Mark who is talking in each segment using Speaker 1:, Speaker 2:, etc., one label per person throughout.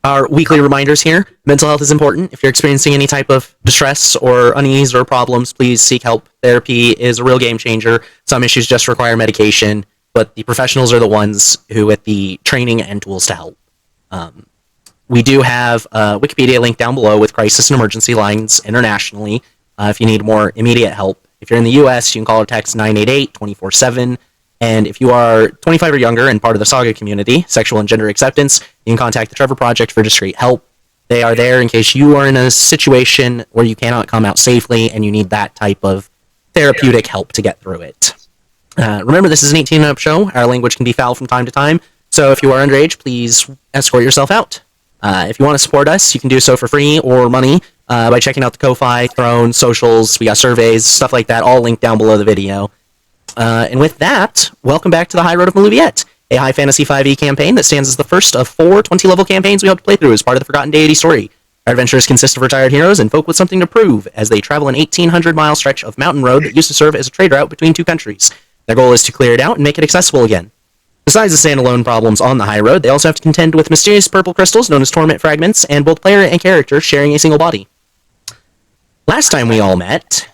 Speaker 1: Our weekly reminders here. Mental health is important. If you're experiencing any type of distress or unease or problems, please seek help. Therapy is a real game changer. Some issues just require medication, but the professionals are the ones who with the training and tools to help. We do have a Wikipedia link down below with crisis and emergency lines internationally if you need more immediate help. If you're in the U.S., you can call or text 988 24/7. And if you are 25 or younger and part of the Saga community, sexual and gender acceptance, you can contact the Trevor Project for discreet help. They are there in case you are in a situation where you cannot come out safely and you need that type of therapeutic help to get through it. Remember, this is an 18 and up show. Our language can be foul from time to time. So if you are underage, please escort yourself out. If you want to support us, you can do so for free or money by checking out the Ko-Fi, Throne, socials. We got surveys, stuff like that, all linked down below the video. And with that, welcome back to the Highroad of Maluviette, a high fantasy 5e campaign that stands as the first of 4 20-level campaigns we hope to play through as part of the Forgotten Deity story. Our adventures consist of retired heroes and folk with something to prove as they travel an 1,800-mile stretch of mountain road that used to serve as a trade route between two countries. Their goal is to clear it out and make it accessible again. Besides the standalone problems on the high road, they also have to contend with mysterious purple crystals known as torment fragments, and both player and character sharing a single body. Last time we all met,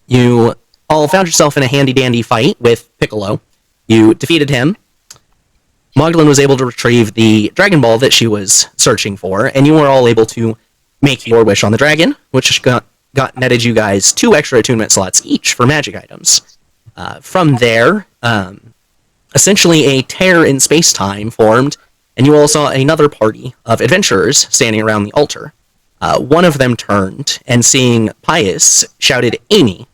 Speaker 1: you all found yourself in a handy-dandy fight with Piccolo. You defeated him. Magdalene was able to retrieve the Dragon Ball that she was searching for, and you were all able to make your wish on the dragon, which got netted you guys 2 extra attunement slots each for magic items. From there, essentially a tear in space-time formed, and you all saw another party of adventurers standing around the altar. One of them turned, and seeing Pius, shouted, "Amy!"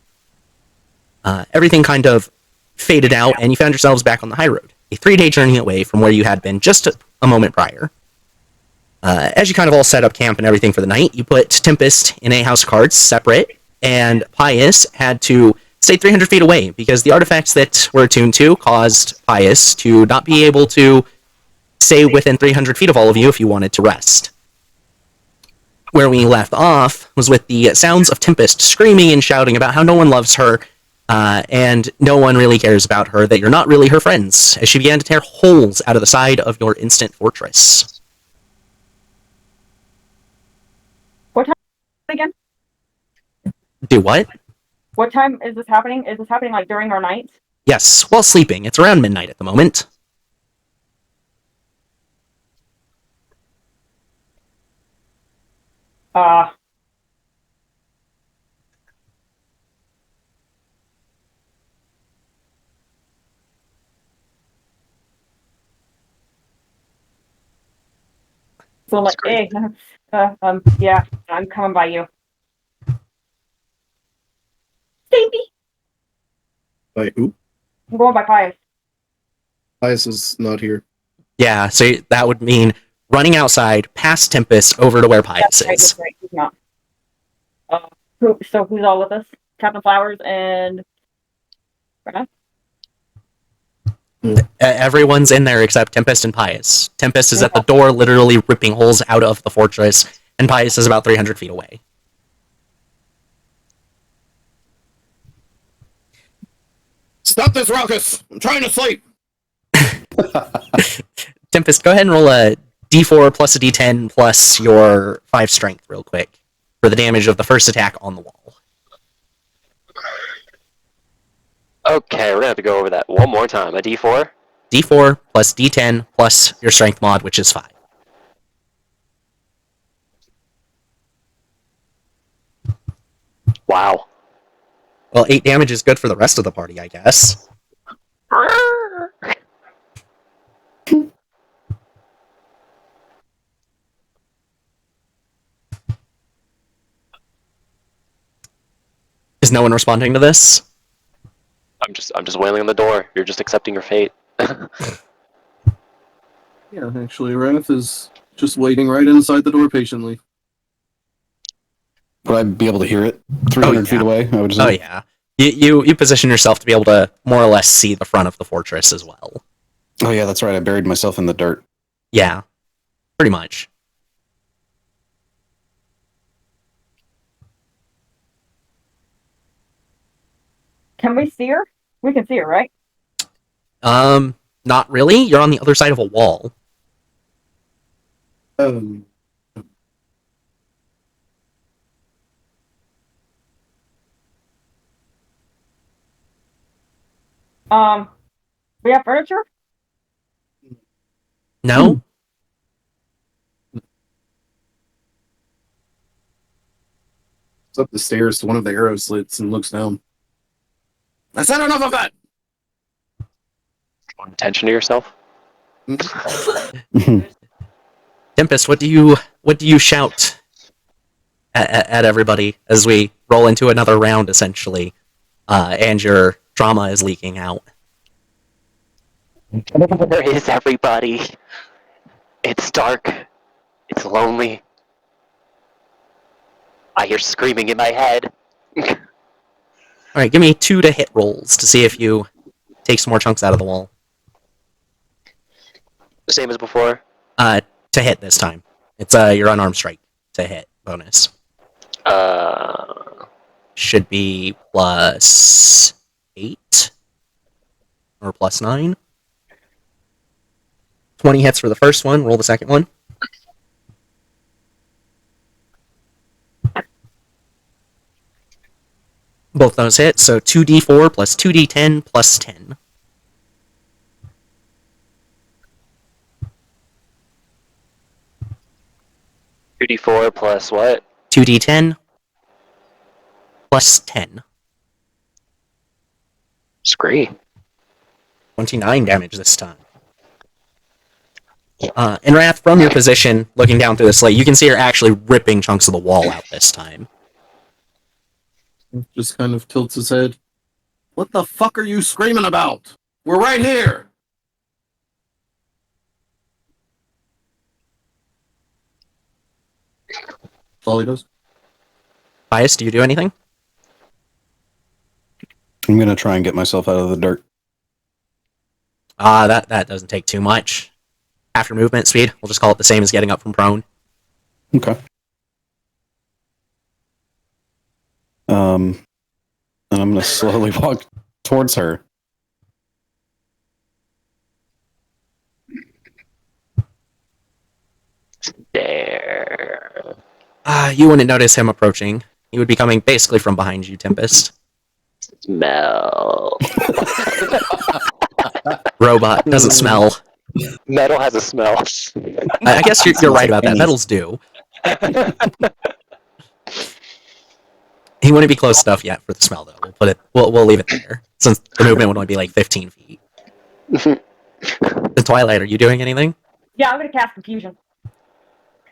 Speaker 1: Everything kind of faded out, and you found yourselves back on the high road, a 3-day journey away from where you had been just a moment prior. As you kind of all set up camp and everything for the night, you put Tempest in a house of cards, separate, and Pius had to stay 300 feet away, because the artifacts that were attuned to caused Pius to not be able to stay within 300 feet of all of you if you wanted to rest. Where we left off was with the sounds of Tempest screaming and shouting about how no one loves her, and no one really cares about her, that you're not really her friends, as she began to tear holes out of the side of your instant fortress.
Speaker 2: What time again?
Speaker 1: Do what?
Speaker 2: What time is this happening? Is this happening like during our night?
Speaker 1: Yes, while sleeping. It's around midnight at the moment.
Speaker 2: So like, hey, yeah, I'm coming by you. Baby.
Speaker 3: By who?
Speaker 2: I'm going by Pius.
Speaker 3: Pius is not here.
Speaker 1: Yeah, so that would mean running outside, past Tempest, over to where Pius is.
Speaker 2: That's right, he's not. So who's all with us? Captain Flowers and...
Speaker 1: Everyone's in there except Tempest and Pius. Tempest is at the door, literally ripping holes out of the fortress, and Pius is about 300 feet away.
Speaker 3: Stop this ruckus! I'm trying to sleep!
Speaker 1: Tempest, go ahead and roll a d4 plus a d10 plus your 5 strength real quick for the damage of the first attack on the wall.
Speaker 4: Okay, we're gonna have to go over that one more time. A d4?
Speaker 1: D4 plus d10 plus your strength mod, which is 5.
Speaker 4: Wow.
Speaker 1: Well, 8 damage is good for the rest of the party, I guess. Is no one responding to this?
Speaker 4: I'm just wailing on the door. You're just accepting your fate.
Speaker 3: Yeah, actually, Wrath is just waiting right inside the door patiently.
Speaker 5: Would I be able to hear it 300 feet away? I would just
Speaker 1: Oh, yeah. You position yourself to be able to more or less see the front of the fortress as well.
Speaker 5: Oh, yeah, that's right. I buried myself in the dirt.
Speaker 1: Yeah, pretty much.
Speaker 2: Can we see her? We can see her, right?
Speaker 1: Not really. You're on the other side of a wall.
Speaker 2: We have furniture?
Speaker 1: No?
Speaker 3: It's up the stairs to one of the arrow slits and looks down. I said enough of that!
Speaker 4: Attention to yourself.
Speaker 1: Tempest, what do you shout at everybody as we roll into another round, essentially, and your trauma is leaking out?
Speaker 4: Where is everybody? It's dark. It's lonely. I hear screaming in my head.
Speaker 1: All right, give me 2 to hit rolls to see if you take some more chunks out of the wall.
Speaker 4: Same as before.
Speaker 1: To hit this time. It's your unarmed strike to hit bonus. Should be +8 or +9. 20 hits for the first one. Roll the second one. Both those hit, so 2d4 plus 2d10 plus 10.
Speaker 4: $2d4 plus what?
Speaker 1: 2d10 plus 10.
Speaker 4: Scree.
Speaker 1: 29 damage this time. And Wrath, from your position, looking down through the slate, you can see her actually ripping chunks of the wall out this time.
Speaker 3: Just kind of tilts his head. What the fuck are you screaming about? We're right here! That's all he does.
Speaker 1: Bias, do you do anything?
Speaker 5: I'm gonna try and get myself out of the dirt.
Speaker 1: That doesn't take too much. After movement speed, we'll just call it the same as getting up from prone.
Speaker 5: Okay. And I'm gonna slowly walk towards her.
Speaker 4: There.
Speaker 1: You wouldn't notice him approaching. He would be coming basically from behind you, Tempest.
Speaker 4: Smell.
Speaker 1: Robot doesn't smell.
Speaker 4: Metal has a smell.
Speaker 1: I guess you're right about that. Metals do. He wouldn't be close enough yet for the smell, though. We'll leave it there, since the movement would only be like 15 feet. The Twilight, are you doing anything?
Speaker 2: Yeah, I'm gonna cast confusion.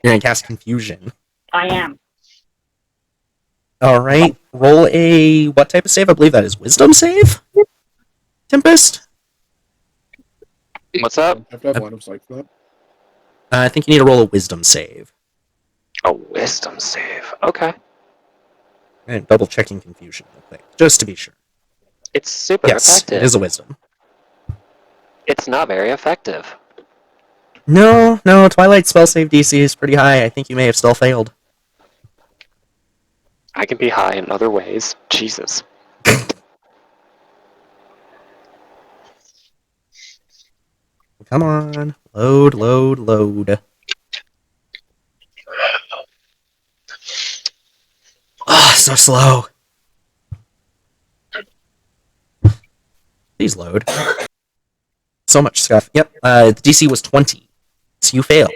Speaker 1: You're gonna cast Confusion.
Speaker 2: I am.
Speaker 1: Alright, roll a... what type of save? I believe that is Wisdom save? Tempest?
Speaker 4: What's up?
Speaker 3: I have to have line of sight for that.
Speaker 1: I think you need to roll a Wisdom save.
Speaker 4: A wisdom save. Okay.
Speaker 1: And double checking Confusion real quick, just to be sure.
Speaker 4: It's super
Speaker 1: Yes,
Speaker 4: effective.
Speaker 1: it is a Wisdom.
Speaker 4: It's not very effective.
Speaker 1: No, Twilight spell save DC is pretty high. I think you may have still failed.
Speaker 4: I can be high in other ways. Jesus.
Speaker 1: Come on. Load. Ah, so slow. Please load. So much stuff. Yep, the DC was 20. So you fail.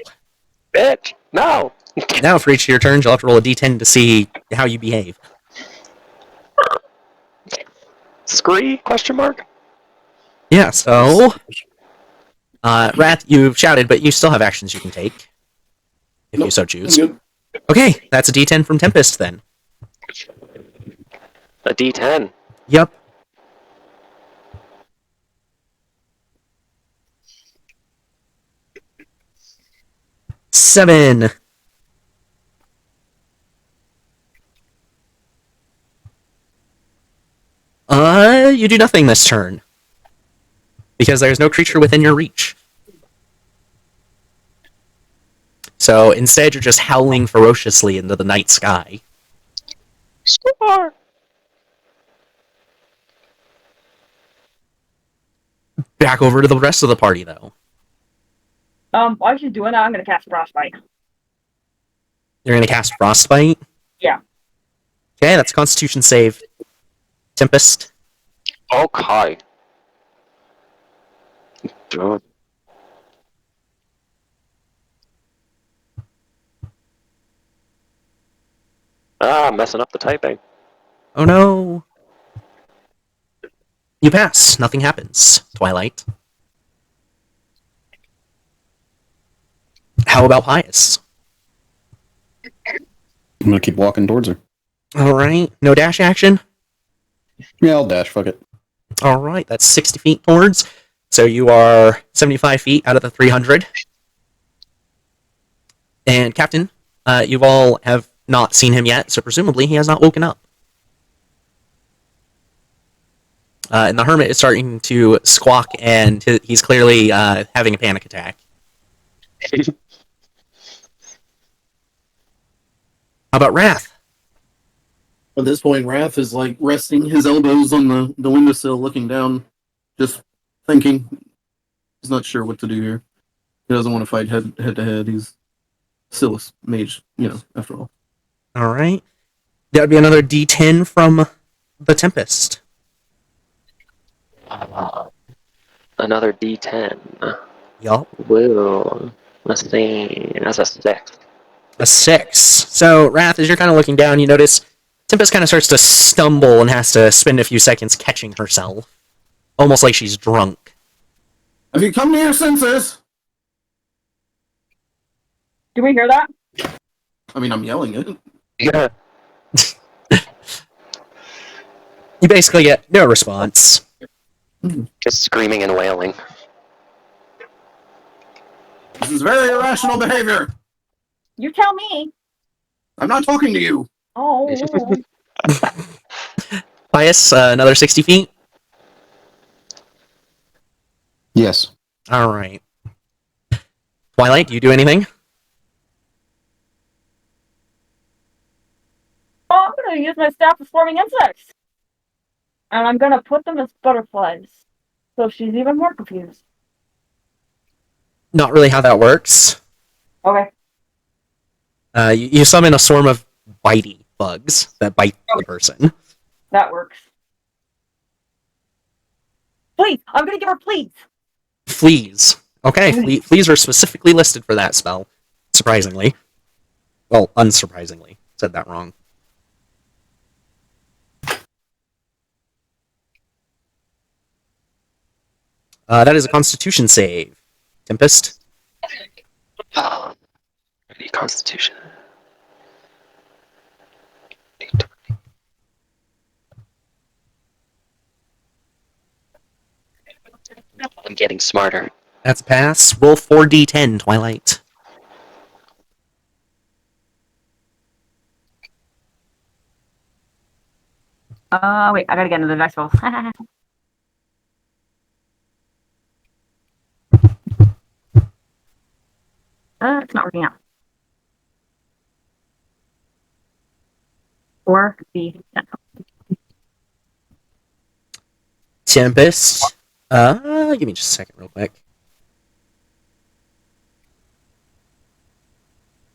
Speaker 4: Bitch! No!
Speaker 1: Now for each of your turns, you'll have to roll a d10 to see how you behave.
Speaker 4: Scree? Question mark?
Speaker 1: Yeah, so... Wrath, you've shouted, but you still have actions you can take. If you so choose.
Speaker 3: I'm good.
Speaker 1: Okay, that's a d10 from Tempest, then.
Speaker 4: A D10.
Speaker 1: Yep. Seven. You do nothing this turn. Because there's no creature within your reach. So instead, you're just howling ferociously into the night sky.
Speaker 4: Score!
Speaker 1: Back over to the rest of the party, though.
Speaker 2: While she's doing that, I'm gonna cast Frostbite.
Speaker 1: You're going to cast Frostbite?
Speaker 2: Yeah.
Speaker 1: Okay, that's a Constitution save. Tempest?
Speaker 4: Okay. Oh, messing up the typing.
Speaker 1: Oh no! You pass. Nothing happens, Twilight. How about Pius?
Speaker 5: I'm gonna keep walking towards her.
Speaker 1: Alright, no dash action?
Speaker 5: Yeah, I'll dash. Fuck it.
Speaker 1: Alright, that's 60 feet towards. So you are 75 feet out of the 300. And Captain, you all have not seen him yet, so presumably he has not woken up. And the Hermit is starting to squawk, and he's clearly having a panic attack. How about Wrath?
Speaker 3: At this point, Wrath is like resting his elbows on the windowsill, looking down, just thinking. He's not sure what to do here. He doesn't want to fight head to head. He's still a mage, after all.
Speaker 1: Alright. That would be another D10 from the Tempest.
Speaker 4: Another D10.
Speaker 1: Yup.
Speaker 4: Whoa. Let's see. That's a 6.
Speaker 1: A 6. So, Wrath, as you're kind of looking down, you notice Tempest kind of starts to stumble and has to spend a few seconds catching herself. Almost like she's drunk.
Speaker 3: Have you come to your senses?
Speaker 2: Do we hear that?
Speaker 3: I mean, I'm yelling it.
Speaker 4: Yeah.
Speaker 1: You basically get no response.
Speaker 4: Just screaming and wailing.
Speaker 3: This is very irrational behavior.
Speaker 2: You tell me.
Speaker 3: I'm not talking to you.
Speaker 2: Oh.
Speaker 1: Pius, another 60 feet?
Speaker 5: Yes.
Speaker 1: Alright. Twilight, do you do anything?
Speaker 2: Oh, I'm gonna use my staff for swarming insects. And I'm gonna put them as butterflies. So she's even more confused.
Speaker 1: Not really how that works.
Speaker 2: Okay.
Speaker 1: You summon a swarm of bitey bugs that bite the person.
Speaker 2: That works. Please! I'm gonna give her please!
Speaker 1: Fleas. Okay, fleas are specifically listed for that spell. Surprisingly. Well, unsurprisingly. Said that wrong. That is a Constitution save. Tempest.
Speaker 4: I need Constitution. I'm getting smarter.
Speaker 1: That's a pass. Roll 4d10, Twilight.
Speaker 2: Wait, I gotta get into the dice roll. It's not working out. 4d10.
Speaker 1: Tempest. Give me just a second real quick.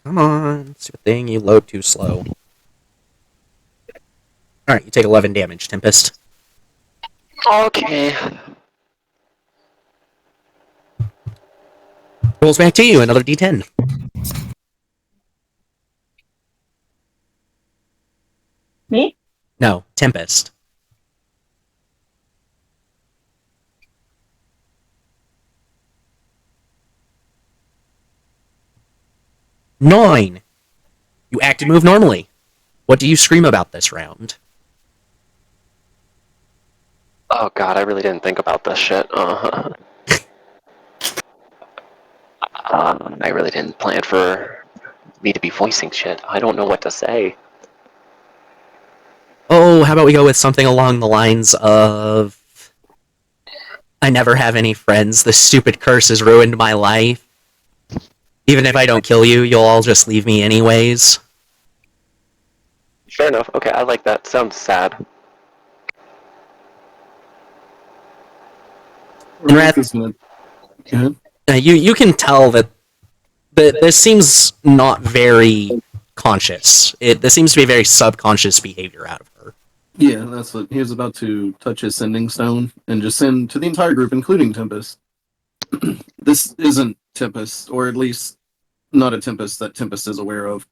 Speaker 1: Come on, stupid thing, you load too slow. Alright, you take 11 damage, Tempest.
Speaker 4: Okay.
Speaker 1: Rolls back to you, another d10.
Speaker 2: Me?
Speaker 1: No, Tempest. Nine! You act and move normally. What do you scream about this round?
Speaker 4: Oh god, I really didn't think about this shit. I really didn't plan for me to be voicing shit. I don't know what to say.
Speaker 1: Oh, how about we go with something along the lines of... I never have any friends. This stupid curse has ruined my life. Even if I don't kill you, you'll all just leave me anyways.
Speaker 4: Fair enough. Okay, I like that. Sounds sad.
Speaker 1: Wrath
Speaker 3: is gonna. Go ahead.
Speaker 1: You can tell that this seems not very conscious. This seems to be very subconscious behavior out of her.
Speaker 3: Yeah, that's what he was about to touch his sending stone and just send to the entire group, including Tempest. This isn't Tempest, or at least not a Tempest that Tempest is aware of.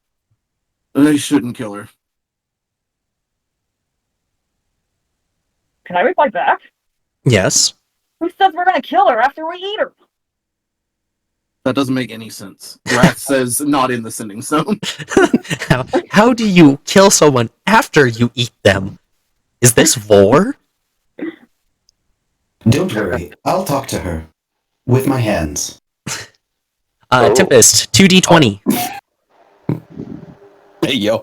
Speaker 3: They shouldn't kill her.
Speaker 2: Can I reply back?
Speaker 1: Yes.
Speaker 2: Who says we're gonna kill her after we eat her?
Speaker 3: That doesn't make any sense. Wrath says not in the sending zone.
Speaker 1: How do you kill someone after you eat them? Is this vor?
Speaker 6: Don't worry, I'll talk to her. With my hands.
Speaker 1: Tempest, 2d20.
Speaker 5: Hey, yo.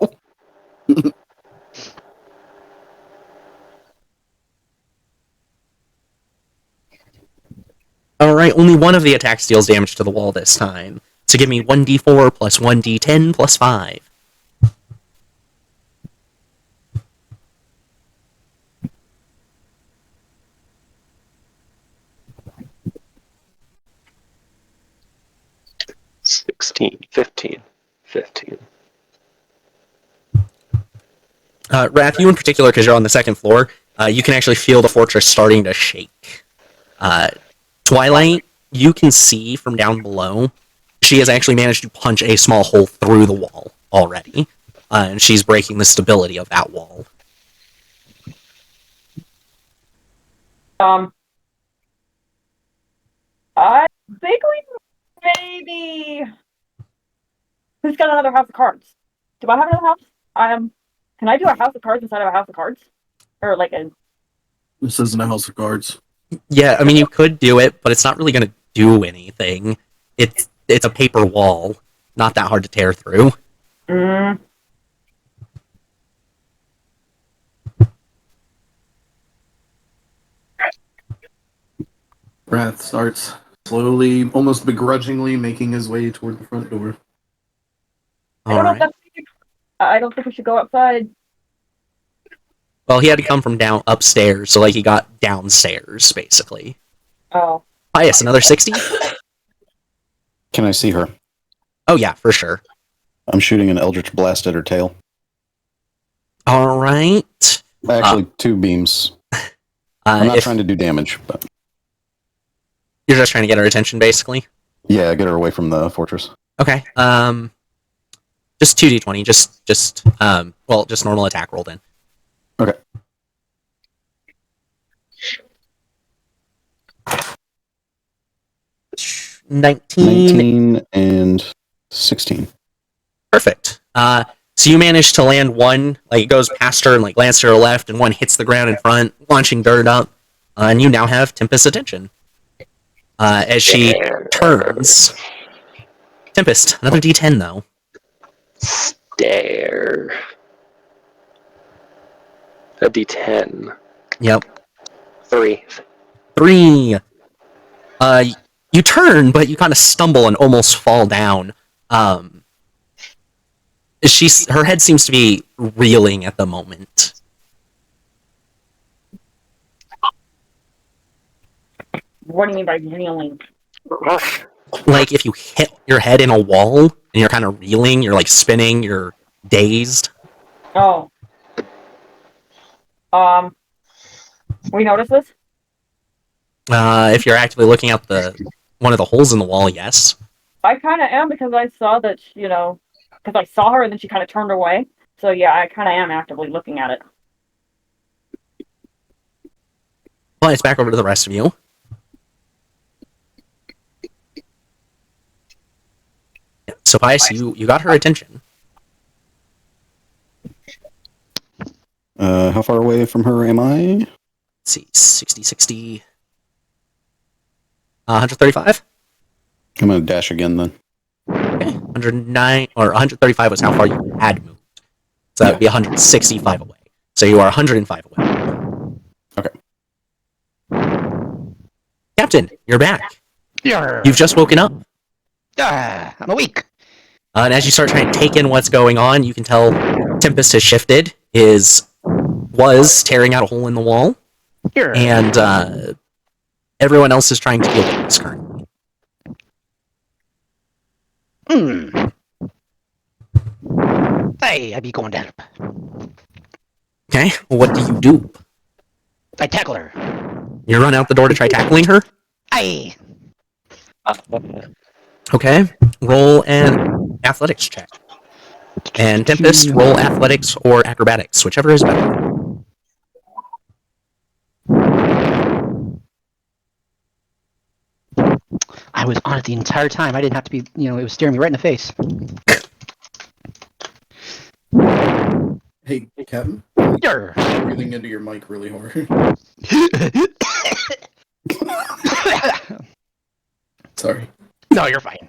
Speaker 1: Alright, only one of the attacks deals damage to the wall this time. So give me 1d4 plus 1d10 plus 5.
Speaker 4: $16, $15, $15.
Speaker 1: Wrath, you in particular, because you're on the second floor, you can actually feel the fortress starting to shake. Twilight, you can see from down below, she has actually managed to punch a small hole through the wall already, and she's breaking the stability of that wall.
Speaker 2: I think we maybe. Who's got another house of cards? Do I have another house? Can I do a house of cards inside of a house of cards, or like a?
Speaker 3: This isn't a house of cards.
Speaker 1: Yeah, I mean, you could do it, but it's not really going to do anything. It's a paper wall, not that hard to tear through.
Speaker 3: Wrath starts slowly, almost begrudgingly, making his way toward the front door.
Speaker 2: I don't know if that's. I don't think we should go outside.
Speaker 1: Well, he had to come from down upstairs, so like he got downstairs, basically.
Speaker 2: Oh.
Speaker 1: Pius, another 60?
Speaker 5: Can I see her?
Speaker 1: Oh yeah, for sure.
Speaker 5: I'm shooting an Eldritch Blast at her tail.
Speaker 1: Alright.
Speaker 5: Actually, 2 beams. I'm not trying to do damage, but...
Speaker 1: You're just trying to get her attention, basically?
Speaker 5: Yeah, get her away from the fortress.
Speaker 1: Okay, just 2d20, just normal attack roll then.
Speaker 5: Okay.
Speaker 1: Nineteen
Speaker 5: and 16.
Speaker 1: Perfect. So you manage to land one, like it goes past her and like lands to her left, and one hits the ground in front, launching dirt up, and you now have Tempest's attention. As she turns. Tempest, another d10 though.
Speaker 4: Stare. A D10.
Speaker 1: Yep.
Speaker 4: 3.
Speaker 1: 3. You turn, but you kind of stumble and almost fall down. Her head seems to be reeling at the moment.
Speaker 2: What do you mean by reeling?
Speaker 1: Like if you hit your head in a wall and you're kind of reeling, you're like spinning, you're dazed.
Speaker 2: Oh. We notice this?
Speaker 1: If you're actively looking out one of the holes in the wall, yes.
Speaker 2: I kind of am because I saw that, because I saw her and then she kind of turned away. So yeah, I kind of am actively looking at it.
Speaker 1: Well, it's back over to the rest of you. Yeah, so Pius, you got her attention.
Speaker 5: How far away from her am I?
Speaker 1: Let's see, 60, 135?
Speaker 5: I'm gonna dash again then.
Speaker 1: Okay, 109, or 135 was how far you had moved. So that would be 165 away. So you are 105 away.
Speaker 5: Okay.
Speaker 1: Captain, you're back.
Speaker 7: Yarr.
Speaker 1: You've just woken up.
Speaker 7: I'm awake.
Speaker 1: And as you start trying to take in what's going on, you can tell Tempest has shifted, was tearing out a hole in the wall,
Speaker 7: Yarr.
Speaker 1: and everyone else is trying to deal with this currently.
Speaker 7: I be going to help.
Speaker 1: Okay, well, what do you do?
Speaker 7: I tackle her.
Speaker 1: You run out the door to try tackling her?
Speaker 7: Aye.
Speaker 1: Okay, roll an athletics check. And Tempest, roll athletics or acrobatics, whichever is better.
Speaker 7: I was on it the entire time. I didn't have to be, it was staring me right in the face.
Speaker 3: Hey, Captain.
Speaker 7: Yarr.
Speaker 3: Breathing into your mic really hard. Sorry.
Speaker 7: No, you're fine.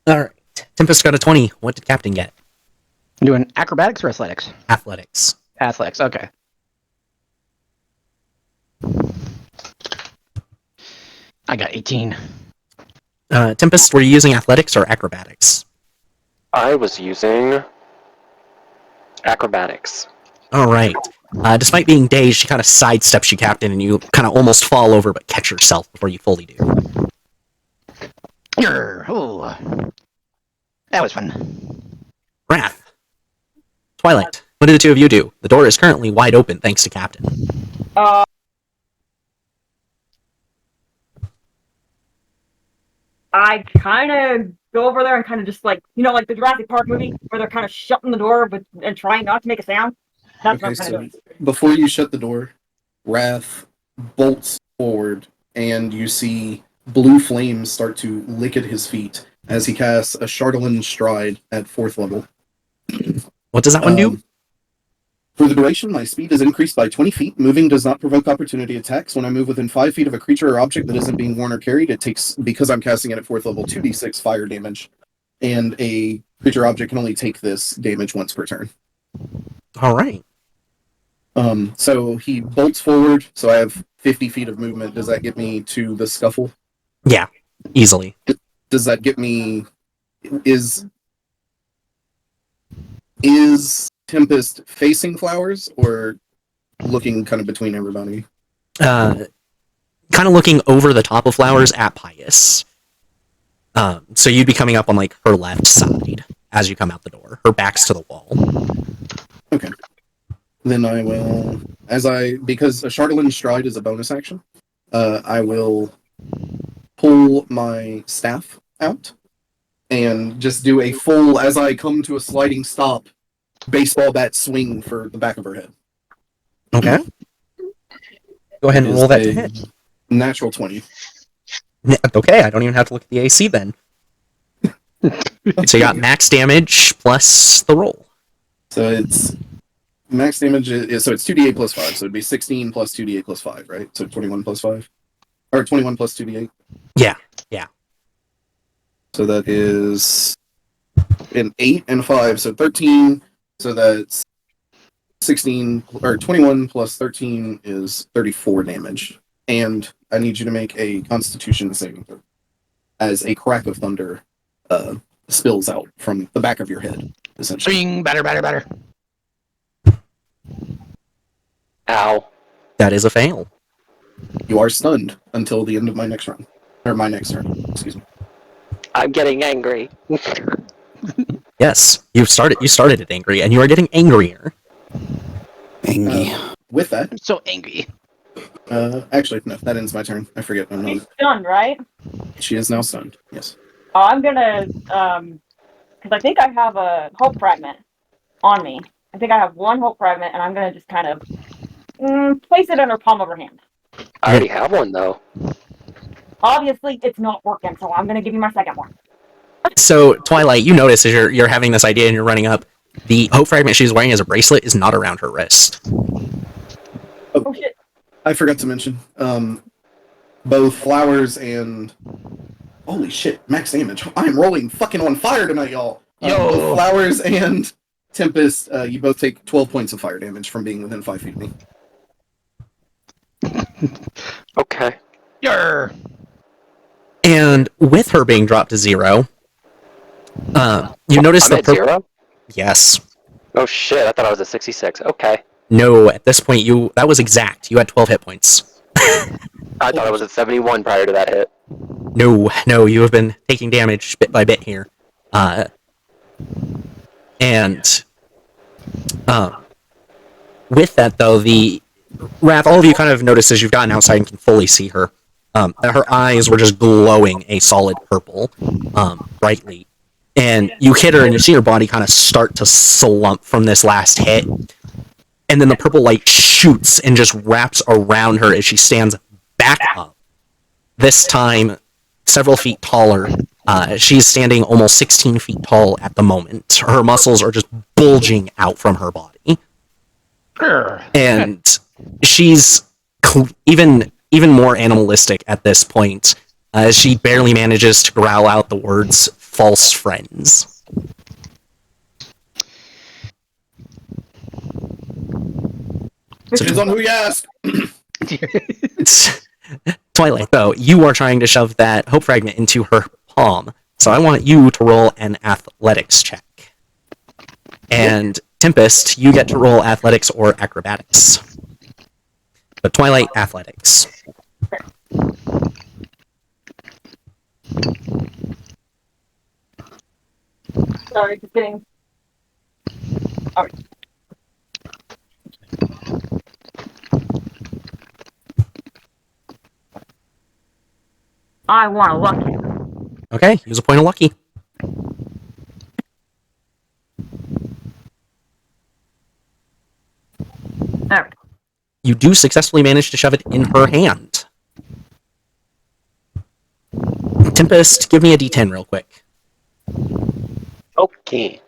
Speaker 1: All right. Tempest got a 20. What did Captain get?
Speaker 7: I'm doing acrobatics or athletics?
Speaker 1: Athletics.
Speaker 7: Athletics, okay. I got 18.
Speaker 1: Tempest, were you using athletics or acrobatics?
Speaker 4: I was using acrobatics.
Speaker 1: All right. Despite being dazed, she kind of sidesteps you, Captain, and you kind of almost fall over but catch yourself before you fully do.
Speaker 7: Yarr. Oh. That was fun.
Speaker 1: Wrath. Twilight. What do the two of you do? The door is currently wide open thanks to Captain.
Speaker 2: I kind of go over there and kind of just like, like the Jurassic Park movie where they're kind of shutting the door and trying not to make a sound. That's what
Speaker 3: Okay,
Speaker 2: I'm kind of doing.
Speaker 3: before you shut the door, Wrath bolts forward, and you see blue flames start to lick at his feet as he casts a Chardolin Stride at 4th level.
Speaker 1: What does that one do?
Speaker 3: For the duration, my speed is increased by 20 feet. Moving does not provoke opportunity attacks. When I move within 5 feet of a creature or object that isn't being worn or carried, it takes, because I'm casting it at 4th level, 2d6 fire damage. And a creature or object can only take this damage once per turn.
Speaker 1: All right.
Speaker 3: So he bolts forward, so I have 50 feet of movement. Does that get me to the scuffle?
Speaker 1: Yeah, easily.
Speaker 3: Does that get me... Is Tempest facing Flowers, or looking kind of between everybody?
Speaker 1: Kind of looking over the top of Flowers at Pius. So you'd be coming up on like her left side as you come out the door. Her back's to the wall.
Speaker 3: Okay. Then I will, because a Chardolin Stride is a bonus action, I will pull my staff out and just do a full, as I come to a sliding stop, baseball bat swing for the back of her head.
Speaker 1: Okay. Go ahead and roll that to hit.
Speaker 3: Natural 20.
Speaker 1: Okay, I don't even have to look at the AC then. So you got max damage plus the roll.
Speaker 3: So it's max damage so it's 2d8 plus 5, so it'd be 16 plus 2d8 plus 5, right? So 21 plus 5? Or 21 plus 2d8?
Speaker 1: Yeah.
Speaker 3: So that is an 8 and 5, so 13. So that's 16, or 21 plus 13 is 34 damage. And I need you to make a Constitution saving throw as a crack of thunder spills out from the back of your head, essentially.
Speaker 7: Swing, batter.
Speaker 4: Ow.
Speaker 1: That is a fail.
Speaker 3: You are stunned until the end of my next round. Or my next turn, excuse me.
Speaker 4: I'm getting angry.
Speaker 1: Yes, you started it angry, and you are getting angrier.
Speaker 5: Angie.
Speaker 3: With that,
Speaker 7: I'm so angry.
Speaker 3: actually, no, that ends my turn. I forget. I'm
Speaker 2: She's
Speaker 3: not.
Speaker 2: stunned, right?
Speaker 3: She is now stunned. Yes.
Speaker 2: I'm gonna, because I think I have a hope fragment on me. I think I have one hope fragment, and I'm gonna just kind of place it in her palm of her hand.
Speaker 4: I already have one, though.
Speaker 2: Obviously, it's not working, so I'm gonna give you my second one.
Speaker 1: So, Twilight, you notice as you're having this idea and you're running up, the hope fragment she's wearing as a bracelet is not around her wrist.
Speaker 2: Oh shit.
Speaker 3: I forgot to mention, both Flowers and... Holy shit, max damage. I am rolling fucking on fire tonight, y'all. Both Flowers and Tempest, you both take 12 points of fire damage from being within 5 feet of me.
Speaker 4: Okay.
Speaker 7: Yarr.
Speaker 1: And with her being dropped to 0, you notice
Speaker 4: I'm at 0?
Speaker 1: Yes.
Speaker 4: Oh shit, I thought I was at 66. Okay.
Speaker 1: No, at this point, that was exact. You had 12 hit points.
Speaker 4: I thought I was at 71 prior to that hit.
Speaker 1: No, you have been taking damage bit by bit here. And with that, though, the Wrath, all of you kind of notice as you've gotten outside and can fully see her. That her eyes were just glowing a solid purple, brightly. And you hit her and you see her body kind of start to slump from this last hit. And then the purple light shoots and just wraps around her as she stands back up. This time, several feet taller. She's standing almost 16 feet tall at the moment. Her muscles are just bulging out from her body. And she's even more animalistic at this point. She barely manages to growl out the words "false friends."
Speaker 3: Depends on who you ask.
Speaker 1: Twilight, though, you are trying to shove that hope fragment into her palm, so I want you to roll an athletics check. And Tempest, you get to roll athletics or acrobatics. But Twilight, athletics.
Speaker 2: Sorry, just kidding. Alright. I want a lucky.
Speaker 1: Okay, use a point of lucky.
Speaker 2: Alright.
Speaker 1: You do successfully manage to shove it in her hand. Tempest, give me a d10 real quick.
Speaker 4: Okay.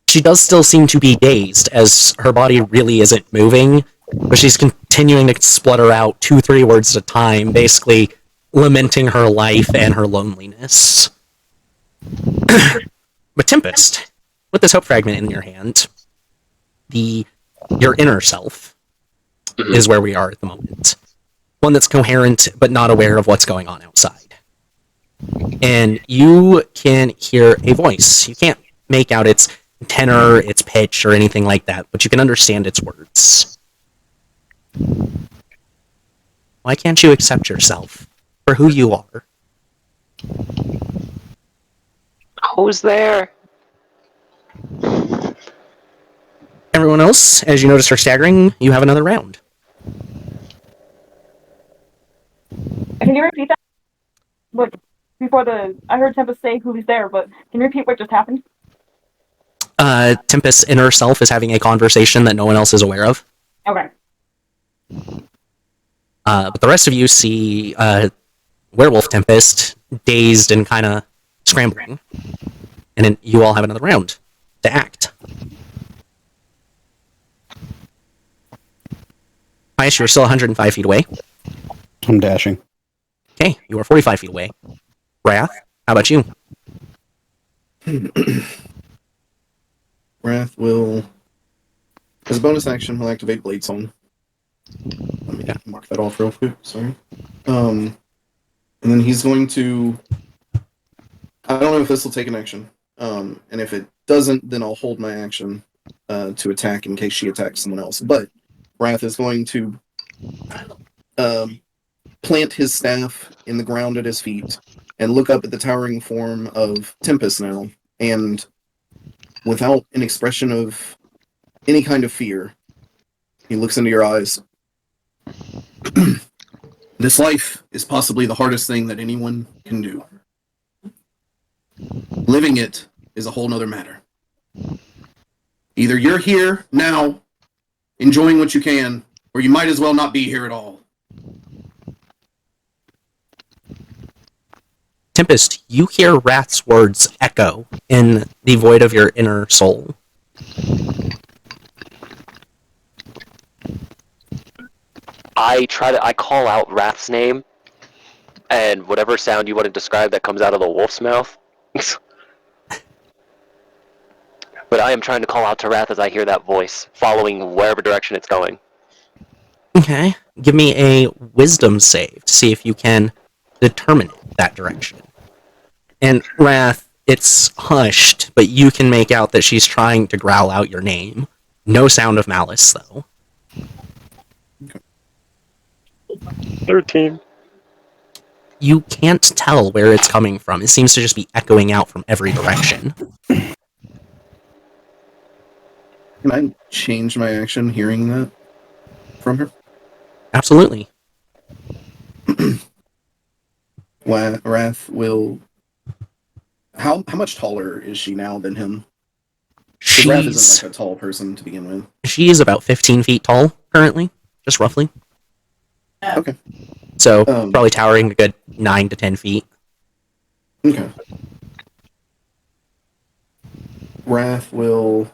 Speaker 1: She does still seem to be dazed, as her body really isn't moving, but she's continuing to splutter out 2-3 words at a time, basically lamenting her life and her loneliness. But Tempest, with this hope fragment in your hand, your inner self is where we are at the moment. One that's coherent, but not aware of what's going on outside. And you can hear a voice. You can't make out its tenor, its pitch, or anything like that, but you can understand its words. Why can't you accept yourself for who you are?
Speaker 4: Who's there?
Speaker 1: Everyone else, as you notice her staggering, you have another round.
Speaker 2: Can you repeat that? What, I heard Tempest say who's there, but can you repeat what just happened?
Speaker 1: Tempest's inner self is having a conversation that no one else is aware of.
Speaker 2: Okay.
Speaker 1: But the rest of you see Werewolf Tempest dazed and kind of scrambling. And then you all have another round to act. Pius, you're still 105 feet away.
Speaker 5: I'm dashing.
Speaker 1: Okay, you are 45 feet away. Wrath, how about you?
Speaker 3: Wrath will, as a bonus action, he'll activate Blade Song. Let me mark that off real quick. Sorry. And then he's going to. I don't know if this will take an action. And if it doesn't, then I'll hold my action to attack in case she attacks someone else. But Wrath is going to plant his staff in the ground at his feet and look up at the towering form of Tempest now. And without an expression of any kind of fear, he looks into your eyes. This life is possibly the hardest thing that anyone can do. Living it is a whole nother matter. Either you're here now, enjoying what you can, or you might as well not be here at all.
Speaker 1: Tempest, you hear Wrath's words echo in the void of your inner soul.
Speaker 4: I call out Wrath's name, and whatever sound you want to describe that comes out of the wolf's mouth. But I am trying to call out to Wrath as I hear that voice, following wherever direction it's going.
Speaker 1: Okay, give me a wisdom save to see if you can determine that direction. And Wrath, it's hushed, but you can make out that she's trying to growl out your name. No sound of malice, though.
Speaker 4: 13.
Speaker 1: you can't tell where it's coming from. It seems to just be echoing out from every direction.
Speaker 3: Can I change my action hearing that from her?
Speaker 1: Absolutely.
Speaker 3: Wrath will. How much taller is she now than him? 'Cause Wrath isn't like a tall person to begin with.
Speaker 1: She is about 15 feet tall currently, just roughly.
Speaker 3: Okay.
Speaker 1: So probably towering a good 9 to 10 feet.
Speaker 3: Okay. Wrath will.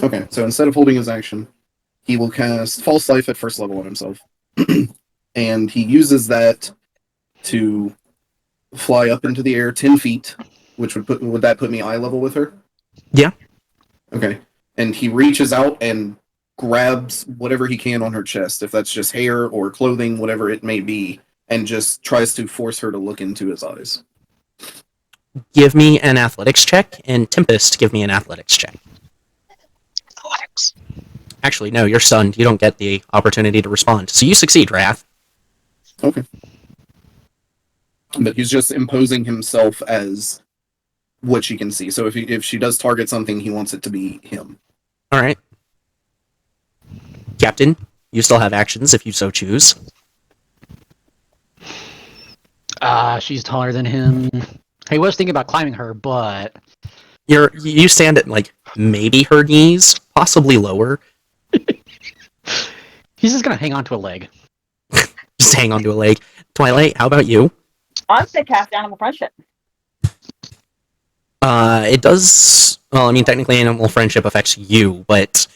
Speaker 3: Okay, so instead of holding his action, he will cast False Life at first level on himself. And he uses that to fly up into the air 10 feet, which would that put me eye level with her?
Speaker 1: Yeah.
Speaker 3: Okay. And he reaches out and grabs whatever he can on her chest, if that's just hair or clothing, whatever it may be, and just tries to force her to look into his eyes.
Speaker 1: Give me an athletics check, and Tempest, give me an athletics check.
Speaker 4: Athletics.
Speaker 1: Actually, no, you're stunned. You don't get the opportunity to respond. So you succeed, Wrath.
Speaker 3: Okay. But he's just imposing himself as what she can see. So if she does target something, he wants it to be him.
Speaker 1: All right. Captain, you still have actions if you so choose.
Speaker 7: She's taller than him. I was thinking about climbing her, but
Speaker 1: You stand at like maybe her knees, possibly lower.
Speaker 7: he's just gonna hang on to a leg.
Speaker 1: Just hang onto a leg. Twilight, how about you?
Speaker 2: I'm gonna cast Animal Friendship.
Speaker 1: It does. Well, I mean, technically, animal friendship affects you, but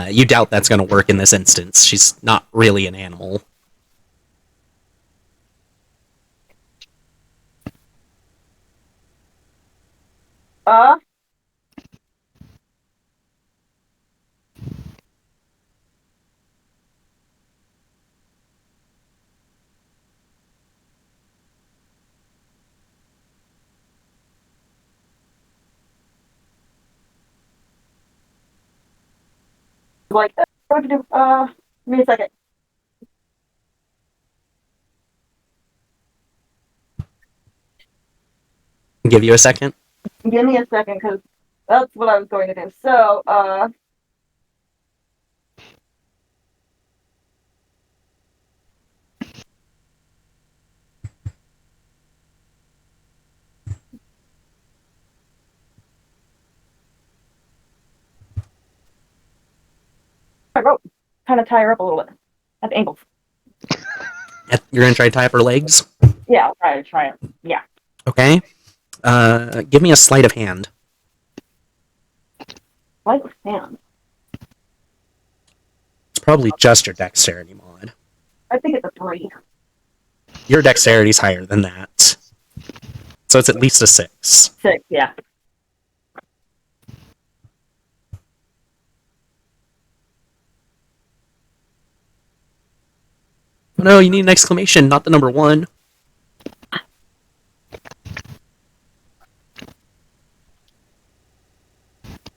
Speaker 1: you doubt that's going to work in this instance. She's not really an animal.
Speaker 2: Like, what to do? Give me a second.
Speaker 1: Give you a second.
Speaker 2: Give me a second, because that's what I was going to do. So, I wrote, kind of tie her up a little bit at the ankles.
Speaker 1: You're going to try to tie up her legs?
Speaker 2: Yeah, I'll try it. Yeah.
Speaker 1: Okay. Give me a sleight of hand.
Speaker 2: Like hand.
Speaker 1: It's probably just your dexterity mod.
Speaker 2: I think it's a 3.
Speaker 1: Your dexterity's higher than that. So it's at least a 6.
Speaker 2: 6, yeah.
Speaker 1: No, you need an exclamation, not the number 1.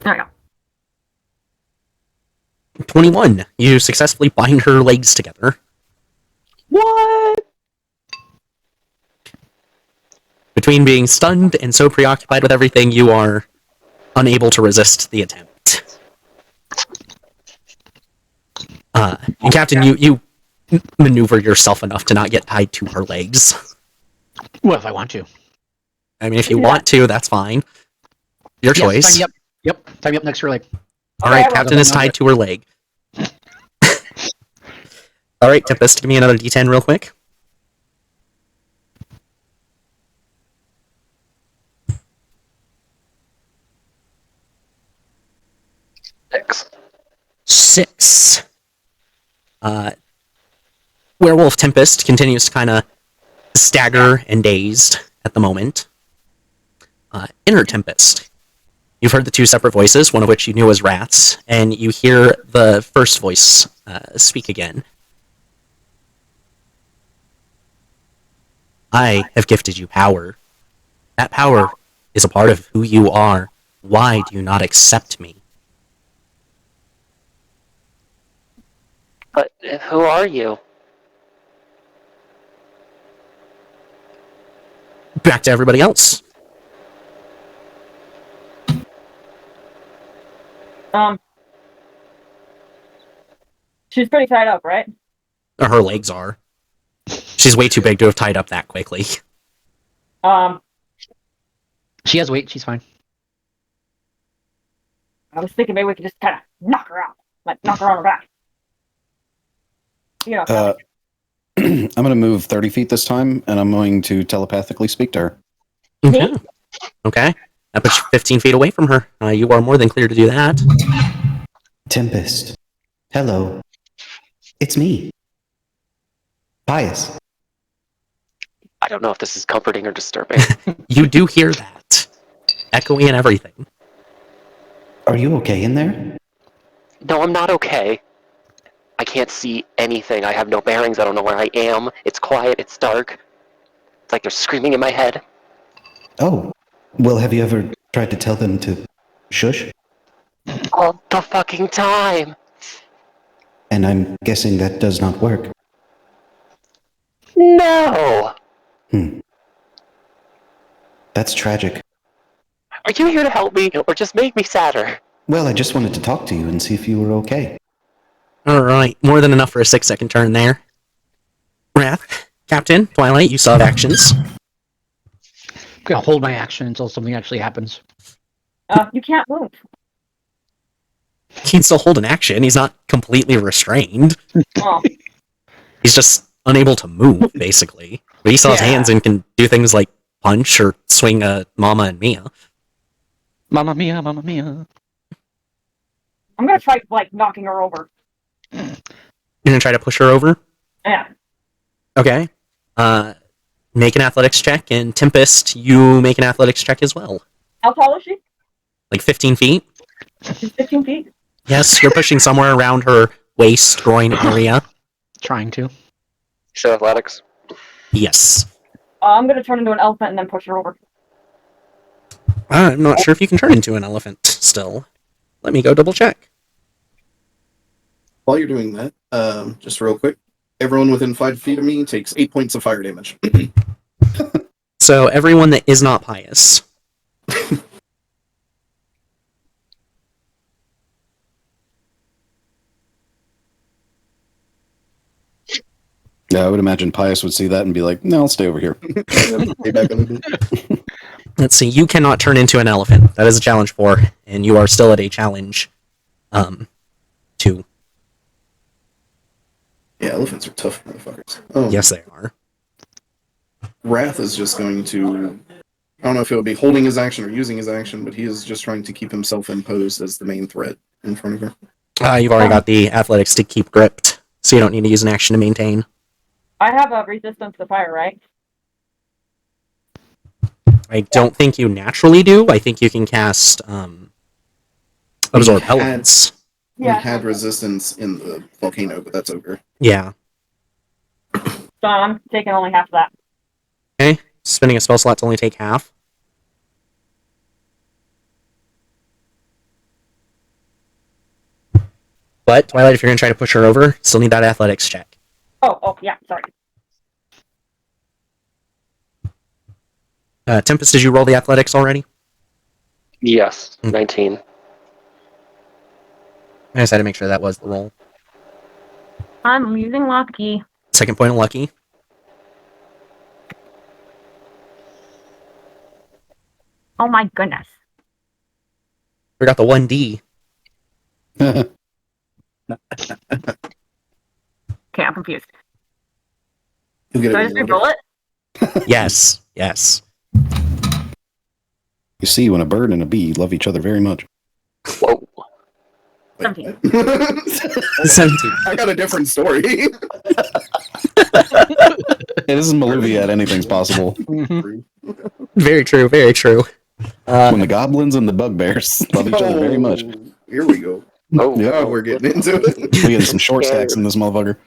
Speaker 2: There we go.
Speaker 1: 21. You successfully bind her legs together.
Speaker 2: What?
Speaker 1: Between being stunned and so preoccupied with everything, you are unable to resist the attempt. And Captain, you maneuver yourself enough to not get tied to her legs.
Speaker 7: Well, if I want to.
Speaker 1: I mean, if you want to, that's fine. Your choice.
Speaker 7: Yes, tie me up. Yep, tie me up next to her leg.
Speaker 1: Alright, Captain is tied to her leg. Alright, Tempest, give me another d10 real quick. Six. Werewolf Tempest continues to kind of stagger and dazed at the moment. Inner Tempest. You've heard the 2 separate voices, one of which you knew was Rat's, and you hear the first voice speak again. I have gifted you power. That power is a part of who you are. Why do you not accept me?
Speaker 4: But who are you?
Speaker 1: Back to everybody else.
Speaker 2: She's pretty tied up, right?
Speaker 1: Or her legs are. She's way too big to have tied up that quickly.
Speaker 7: She has weight. She's fine.
Speaker 2: I was thinking maybe we could just kind of knock her out, like knock her on her back. You know.
Speaker 5: I'm going to move 30 feet this time, and I'm going to telepathically speak to her.
Speaker 1: Okay. Okay. That puts you 15 feet away from her. You are more than clear to do that.
Speaker 6: Tempest. Hello. It's me. Pious.
Speaker 4: I don't know if this is comforting or disturbing.
Speaker 1: You do hear that. Echoing and everything.
Speaker 6: Are you okay in there?
Speaker 4: No, I'm not okay. I can't see anything. I have no bearings. I don't know where I am. It's quiet. It's dark. It's like they're screaming in my head.
Speaker 6: Oh. Well, have you ever tried to tell them to shush?
Speaker 4: All the fucking time.
Speaker 6: And I'm guessing that does not work.
Speaker 4: No.
Speaker 6: That's tragic.
Speaker 4: Are you here to help me or just make me sadder?
Speaker 6: Well, I just wanted to talk to you and see if you were okay.
Speaker 1: Alright, more than enough for a 6-second turn there. Wrath, Captain, Twilight, you still have actions.
Speaker 7: I'm gonna hold my action until something actually happens.
Speaker 2: You can't move.
Speaker 1: He can still hold an action. He's not completely restrained.
Speaker 2: Oh,
Speaker 1: He's just unable to move, basically. But he still has hands and can do things like punch or swing Mama and Mia.
Speaker 7: Mamma mia, mamma mia.
Speaker 2: I'm gonna try like knocking her over.
Speaker 1: You're gonna try to push her over?
Speaker 2: Yeah.
Speaker 1: Okay. Make an athletics check, and Tempest, you make an athletics check as well.
Speaker 2: How tall is she?
Speaker 1: Like 15 feet?
Speaker 2: She's 15 feet.
Speaker 1: Yes, you're pushing somewhere around her waist, groin area.
Speaker 7: Trying to.
Speaker 4: So athletics.
Speaker 1: Yes.
Speaker 2: I'm gonna turn into an elephant and then push her over.
Speaker 1: I'm not sure if you can turn into an elephant still. Let me go double check.
Speaker 3: While you're doing that, just real quick, everyone within 5 feet of me takes 8 points of fire damage.
Speaker 1: So everyone that is not pious.
Speaker 5: Yeah, I would imagine Pius would see that and be like, no, I'll stay over here.
Speaker 3: Stay back on the
Speaker 1: Let's see, you cannot turn into an elephant. That is a challenge 4, and you are still at a challenge 2.
Speaker 3: Yeah, elephants are tough motherfuckers. Oh,
Speaker 1: Yes, they are.
Speaker 3: Wrath is just going to... I don't know if it'll be holding his action or using his action, but he is just trying to keep himself imposed as the main threat in front of her.
Speaker 1: You've already got the athletics to keep gripped, so you don't need to use an action to maintain.
Speaker 2: I have a resistance to fire, right?
Speaker 1: I don't think you naturally do. I think you can cast Absorb Elements.
Speaker 3: We had resistance in the volcano, but that's over.
Speaker 1: Yeah.
Speaker 2: So I'm taking only half of that.
Speaker 1: Okay. Spending a spell slot to only take half. But, Twilight, if you're going to try to push her over, still need that athletics check.
Speaker 2: Oh, yeah, sorry.
Speaker 1: Tempest, did you roll the athletics already?
Speaker 4: Yes, 19.
Speaker 1: I just had to make sure that was the roll.
Speaker 2: I'm using lucky.
Speaker 1: Second point of lucky.
Speaker 2: Oh my goodness.
Speaker 1: Forgot the 1D.
Speaker 2: Okay, I'm confused.
Speaker 3: You'll get
Speaker 2: Do I
Speaker 3: it
Speaker 2: just
Speaker 3: when you
Speaker 2: re-roll
Speaker 3: look
Speaker 2: it?
Speaker 1: Yes. Yes.
Speaker 5: You see, when a bird and a bee love each other very much.
Speaker 4: Whoa.
Speaker 3: at
Speaker 2: 17.
Speaker 3: it.
Speaker 1: 17.
Speaker 3: I got a different story.
Speaker 5: It isn't Maluviette, anything's possible.
Speaker 1: Very true, very true.
Speaker 5: When the goblins and the bugbears love each other very much.
Speaker 3: Here we go.
Speaker 4: Oh,
Speaker 5: Yeah.
Speaker 3: Oh, we're getting into it.
Speaker 5: We getting some short stacks in this motherfucker.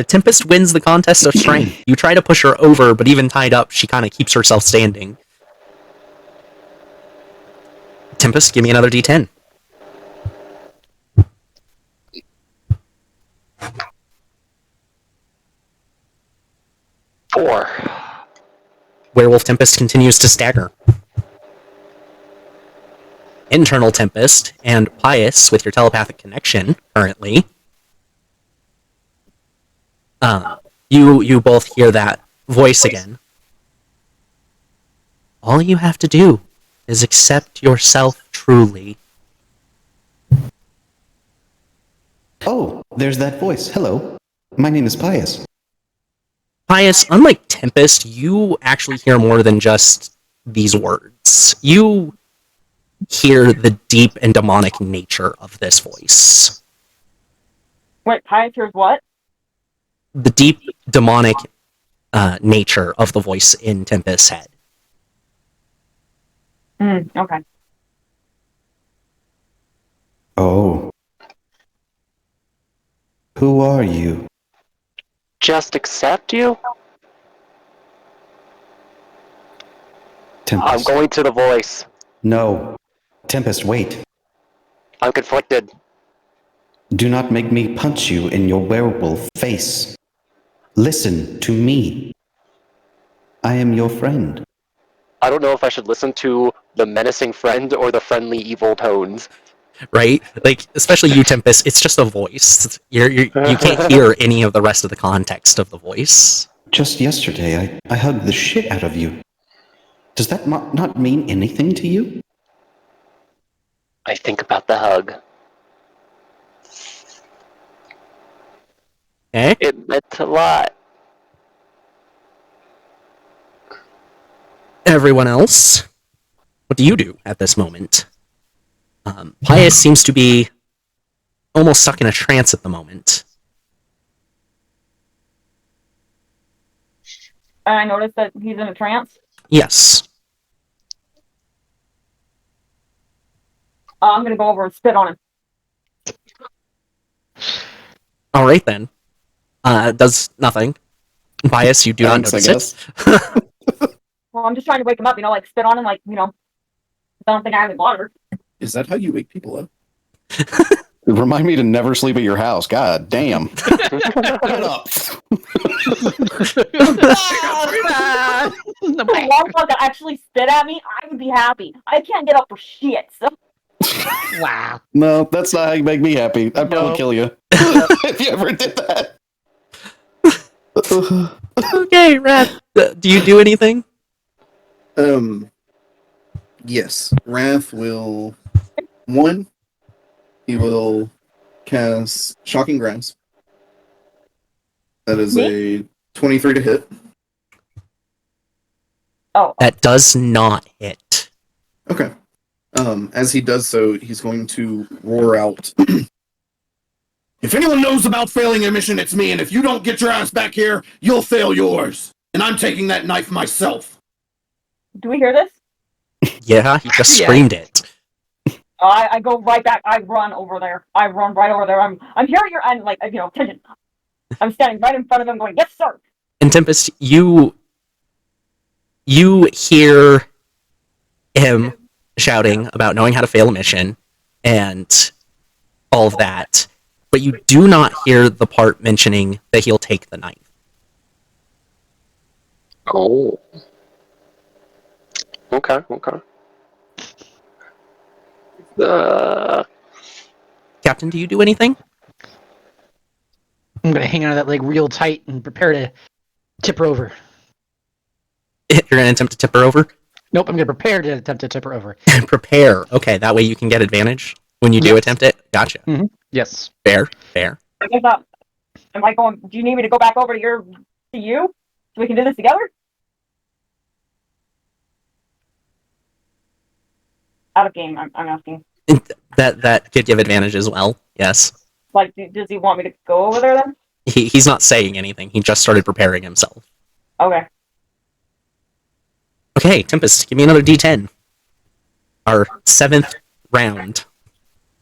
Speaker 1: Tempest wins the contest of strength. You try to push her over, but even tied up, she kind of keeps herself standing. Tempest, give me another D10. Werewolf Tempest continues to stagger. Internal Tempest and Pious, with your telepathic connection currently, you both hear that voice again. All you have to do is accept yourself truly.
Speaker 6: Oh, there's that voice. Hello. My name is Pius.
Speaker 1: Pious, unlike Tempest, you actually hear more than just these words. You hear the deep and demonic nature of this voice.
Speaker 2: Wait, Pius hears what?
Speaker 1: The deep demonic nature of the voice in Tempest's head.
Speaker 2: Okay.
Speaker 6: Oh. Who are you?
Speaker 4: Just accept you? I'm
Speaker 6: Tempest.
Speaker 4: going to the voice.
Speaker 6: No. Tempest, wait.
Speaker 4: I'm conflicted.
Speaker 6: Do not make me punch you in your werewolf face. Listen to me. I am your friend.
Speaker 4: I don't know if I should listen to the menacing friend or the friendly evil tones.
Speaker 1: Right? Like, especially you, Tempest, it's just a voice. You can't hear any of the rest of the context of the voice.
Speaker 6: Just yesterday, I hugged the shit out of you. Does that not mean anything to you?
Speaker 4: I think about the hug.
Speaker 1: Okay?
Speaker 4: It meant a lot.
Speaker 1: Everyone else, what do you do at this moment? Pius seems to be almost stuck in a trance at the moment.
Speaker 2: And I noticed that he's in a trance.
Speaker 1: Yes.
Speaker 2: I'm gonna go over and spit on him.
Speaker 1: All right then. Does nothing. Pius, you do not
Speaker 5: Thanks, I
Speaker 1: notice
Speaker 5: guess.
Speaker 1: it.
Speaker 2: Well, I'm just trying to wake him up, like spit on him, I don't think I have any water.
Speaker 3: Is that how you wake people up?
Speaker 5: Remind me to never sleep at your house. God damn. Get up.
Speaker 2: The one dog that actually spit at me, I would be happy. I can't get up for shit, so
Speaker 7: Wow.
Speaker 5: No, that's not how you make me happy. I'd probably
Speaker 7: No.
Speaker 5: kill you if you ever did that.
Speaker 1: Okay, Wrath, do you do anything?
Speaker 3: Yes. Wrath will he will cast Shocking Grasp. That is a 23 to hit.
Speaker 2: oh,
Speaker 1: That does not hit.
Speaker 3: Okay. As he does so, he's going to roar out. If anyone knows about failing a mission, it's me, and if you don't get your ass back here, you'll fail yours. And I'm taking that knife myself.
Speaker 2: do we hear this?
Speaker 1: Yeah, he just
Speaker 7: Yeah.
Speaker 1: screamed it.
Speaker 2: I go right back. I run over there. I run right over there. I'm here. I'm attention. I'm standing right in front of him, going, "Yes, sir."
Speaker 1: And Tempest, you hear him shouting about knowing how to fail a mission and all of that, but you do not hear the part mentioning that he'll take the knife.
Speaker 4: Oh. Okay.
Speaker 1: Captain, do you do anything?
Speaker 7: I'm gonna hang on to that leg real tight and prepare to tip her over.
Speaker 1: You're going to attempt to tip her over?
Speaker 7: Nope, I'm gonna prepare to attempt to tip her over.
Speaker 1: Prepare. Okay, that way you can get advantage when you do
Speaker 7: Yes.
Speaker 1: attempt it. Gotcha.
Speaker 7: Yes.
Speaker 1: Fair.
Speaker 2: I guess am I going? Do you need me to go back over to you so we can do this together? Out of game, I'm asking.
Speaker 1: That could give advantage as well. Yes.
Speaker 2: Like, does he want me to go over there then?
Speaker 1: He's not saying anything. He just started preparing himself.
Speaker 2: Okay.
Speaker 1: Okay, Tempest, give me another D10. Our 7th round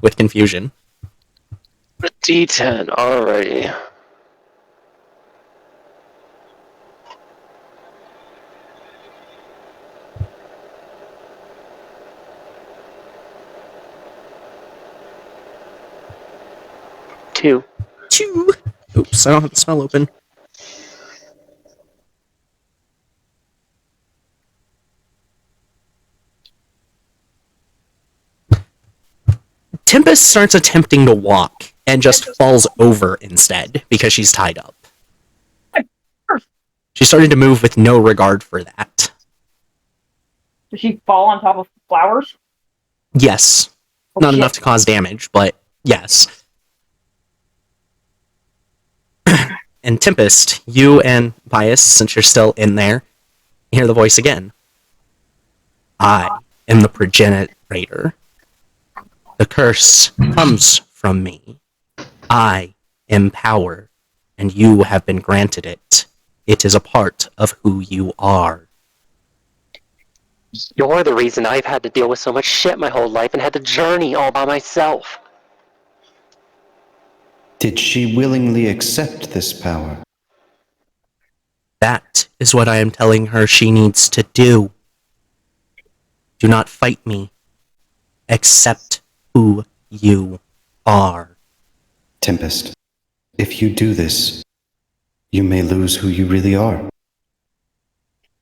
Speaker 1: with confusion.
Speaker 4: D10, alrighty. Two.
Speaker 1: 2. Oops, I don't have the spell open. Tempest starts attempting to walk and just falls over instead because she's tied up. She started to move with no regard for that.
Speaker 2: Does she fall on top of flowers?
Speaker 1: Yes.
Speaker 2: Oh,
Speaker 1: Not
Speaker 2: shit.
Speaker 1: enough to cause damage, but yes. And Tempest, you and Pius, since you're still in there, hear the voice again. I am the progenitor. The curse comes from me. I am power, and you have been granted it. It is a part of who you are.
Speaker 4: You're the reason I've had to deal with so much shit my whole life and had to journey all by myself.
Speaker 6: Did she willingly accept this power?
Speaker 1: That is what I am telling her she needs to do. Do not fight me. Accept who you are.
Speaker 6: Tempest, if you do this, you may lose who you really are.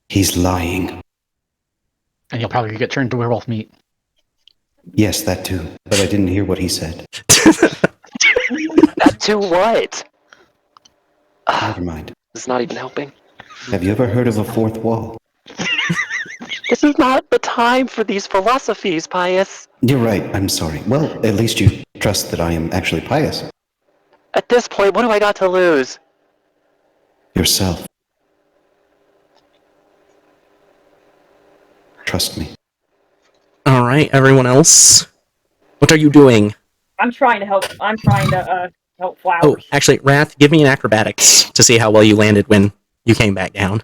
Speaker 6: He's lying.
Speaker 7: And you'll probably get turned to werewolf meat.
Speaker 6: Yes, that too, but I didn't hear what he said.
Speaker 4: That too what?
Speaker 6: Never mind.
Speaker 4: It's not even helping.
Speaker 6: Have you ever heard of a fourth wall?
Speaker 4: This is not the time for these philosophies, Pius.
Speaker 6: You're right, I'm sorry. Well, at least you trust that I am actually pious.
Speaker 4: At this point, what do I got to lose?
Speaker 6: Yourself. Trust me.
Speaker 1: Alright, everyone else. What are you doing?
Speaker 2: I'm trying to help. I'm trying to help flowers.
Speaker 1: Oh, actually, Wrath, give me an acrobatics to see how well you landed when you came back down.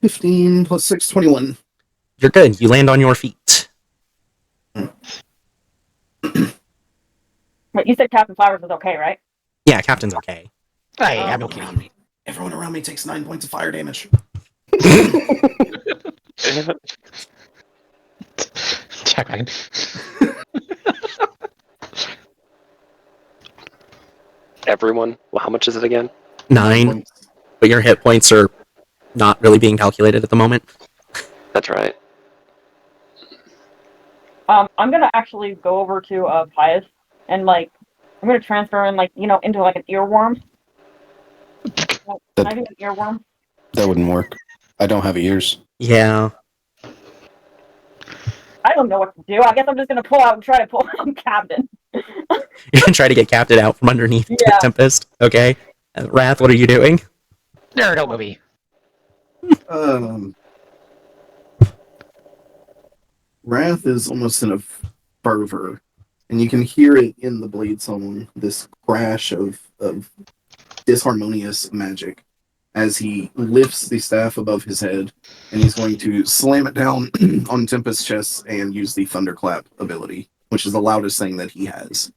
Speaker 3: 15 plus 6, 21.
Speaker 1: You're good. You land on your feet.
Speaker 2: But you said Captain Flowers was okay, right?
Speaker 1: Yeah, Captain's okay.
Speaker 7: Hey, I'm okay.
Speaker 3: Everyone around me takes 9 points of fire damage.
Speaker 7: Check wagon.
Speaker 4: Everyone? Well, how much is it again?
Speaker 1: 9, but your hit points are not really being calculated at the moment.
Speaker 4: That's right.
Speaker 2: I'm gonna actually go over to Pius and I'm gonna transfer him into like an earworm. Can I do an earworm?
Speaker 5: That wouldn't work. I don't have ears.
Speaker 1: Yeah.
Speaker 2: I don't know what to do. I guess I'm just gonna pull out and try to pull out Captain.
Speaker 1: You're gonna try to get Captain out from underneath
Speaker 2: Yeah.
Speaker 1: Tempest. Okay. Wrath, what are you doing?
Speaker 7: Nerd, don't movie.
Speaker 3: Wrath is almost in a fervor, and you can hear it in the blade song, this crash of disharmonious magic, as he lifts the staff above his head, and he's going to slam it down on Tempest's chest and use the Thunderclap ability, which is the loudest thing that he has.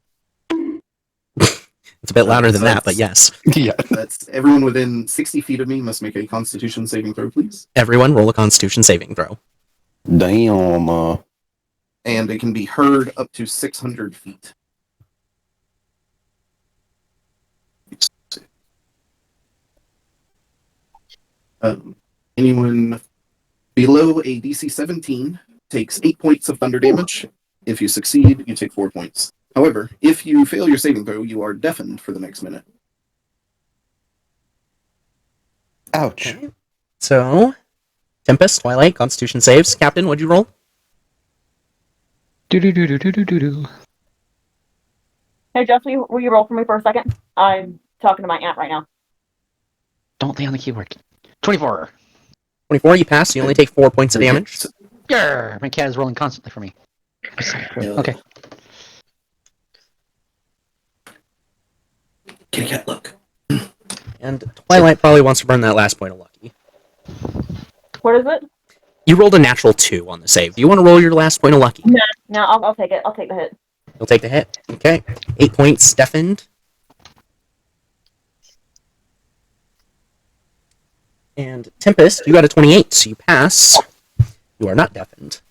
Speaker 1: It's a bit louder than that, but yes.
Speaker 5: Yeah.
Speaker 3: That's everyone within 60 feet of me must make a Constitution saving throw, please.
Speaker 1: Everyone roll a Constitution saving throw.
Speaker 5: Damn.
Speaker 3: And it can be heard up to 600 feet. Anyone below a DC 17 takes 8 points of thunder damage. If you succeed, you take 4 points. However, if you fail your saving throw, you are deafened for the next minute.
Speaker 5: Ouch.
Speaker 1: Okay. So, Tempest, Twilight, Constitution saves. Captain, what'd you roll?
Speaker 7: Do do do do do do do do.
Speaker 2: Hey, Jesse, will you roll for me for a second? I'm talking to my aunt right now.
Speaker 7: Don't lay on the keyboard. 24.
Speaker 1: 24, you pass. You only take 4 points of damage.
Speaker 7: Grr, my cat is rolling constantly for me. Okay.
Speaker 3: Kitty cat, look.
Speaker 1: And Twilight probably wants to burn that last point of lucky.
Speaker 2: What is it?
Speaker 1: You rolled a natural 2 on the save. Do you want to roll your last point of lucky?
Speaker 2: No, I'll take it. I'll take the hit.
Speaker 1: You'll take the hit. Okay. 8 points deafened. And Tempest, you got a 28, so you pass. You are not deafened.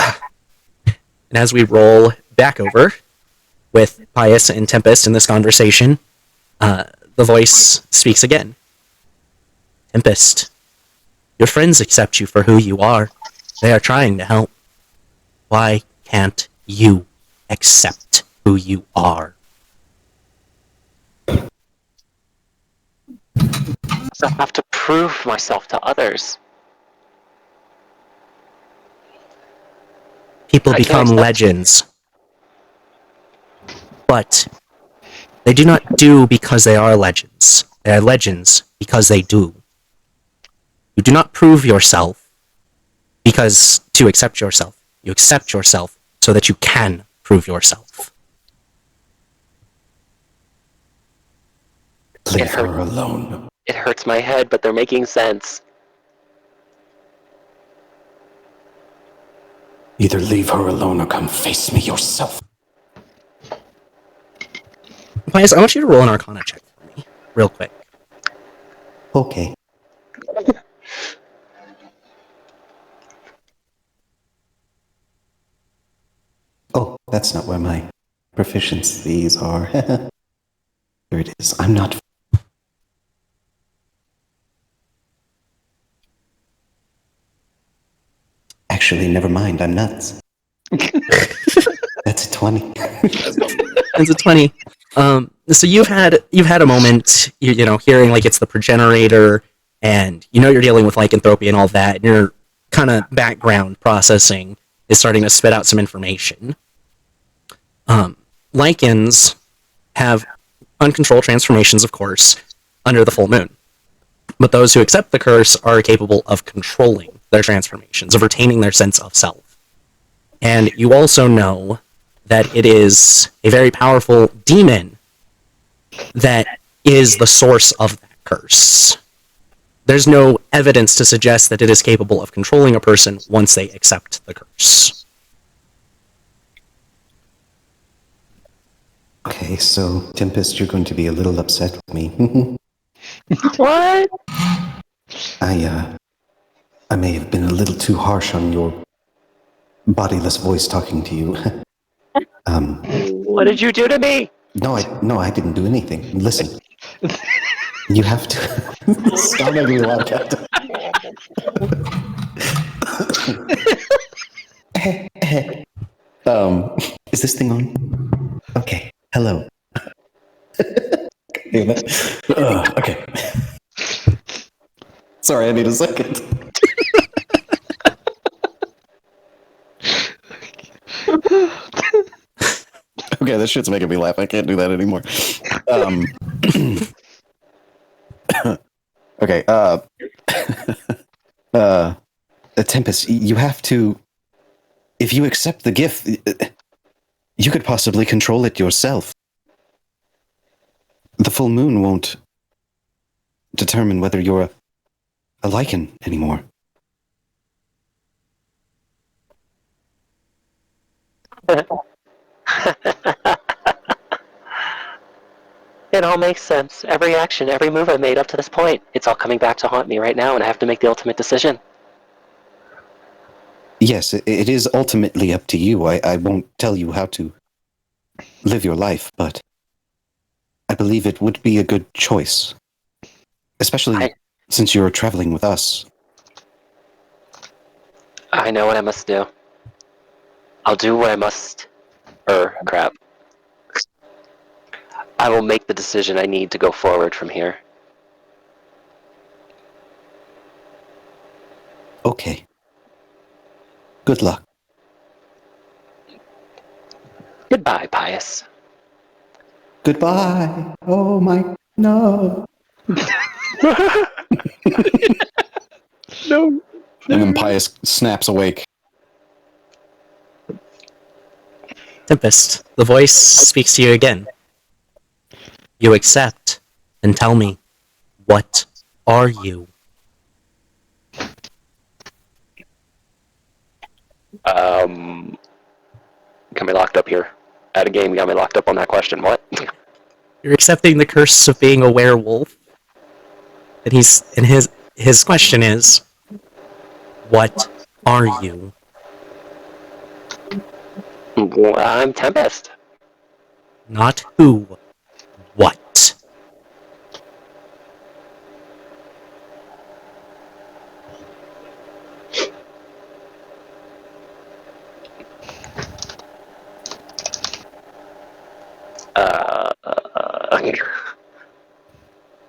Speaker 1: And as we roll back over with Pius and Tempest in this conversation, the voice speaks again. Tempest, your friends accept you for who you are. They are trying to help. Why can't you accept who you are?
Speaker 4: I have to prove myself to others.
Speaker 1: People
Speaker 4: I can't
Speaker 1: become
Speaker 4: accept-
Speaker 1: legends. But they do not do because they are legends. They are legends because they do. You do not prove yourself because to accept yourself. You accept yourself so that you can prove yourself.
Speaker 6: Leave her alone.
Speaker 4: It hurts my head, but they're making sense.
Speaker 6: Either leave her alone or come face me yourself.
Speaker 1: Pius, I want you to roll an Arcana check for me, real quick.
Speaker 6: Okay. Oh, that's not where my proficiencies are. There it is. I'm not. Actually, never mind. I'm nuts. That's a 20.
Speaker 1: It's a 20. So you've had a moment, you know, hearing like it's the progenitor, and you know you're dealing with lycanthropy and all that, and your kind of background processing is starting to spit out some information. Lycans have uncontrolled transformations, of course, under the full moon. But those who accept the curse are capable of controlling their transformations, of retaining their sense of self. And you also know that it is a very powerful demon that is the source of that curse. There's no evidence to suggest that it is capable of controlling a person once they accept the curse.
Speaker 6: Okay, so Tempest, you're going to be a little upset with me.
Speaker 4: What?
Speaker 6: I may have been a little too harsh on your bodiless voice talking to you.
Speaker 4: What did you do to me?
Speaker 6: No, I didn't do anything. Listen, you have to stop making me laugh, Captain. Is this thing on? Okay. Hello. Okay. Sorry, I need a second. Okay, this shit's making me laugh. I can't do that anymore. Okay, Tempest, you have to... If you accept the gift, you could possibly control it yourself. The full moon won't determine whether you're a lichen anymore.
Speaker 4: It all makes sense. Every action, every move I made up to this point, it's all coming back to haunt me right now, and I have to make the ultimate decision.
Speaker 6: Yes, it is ultimately up to you. I won't tell you how to live your life, but I believe it would be a good choice. Especially since you're traveling with us.
Speaker 4: I know what I must do. I'll do what I must. Crap. I will make the decision I need to go forward from here.
Speaker 6: Okay. Good luck.
Speaker 4: Goodbye, Pius.
Speaker 6: Goodbye. Oh my... No.
Speaker 7: No.
Speaker 5: And then Pius snaps awake.
Speaker 1: Tempest, the voice speaks to you again. You accept, and tell me, what are you?
Speaker 4: Got me locked up here. At a game, you got me locked up on that question. What?
Speaker 1: You're accepting the curse of being a werewolf. And his question is, what are you?
Speaker 4: I'm Tempest.
Speaker 1: Not who, what?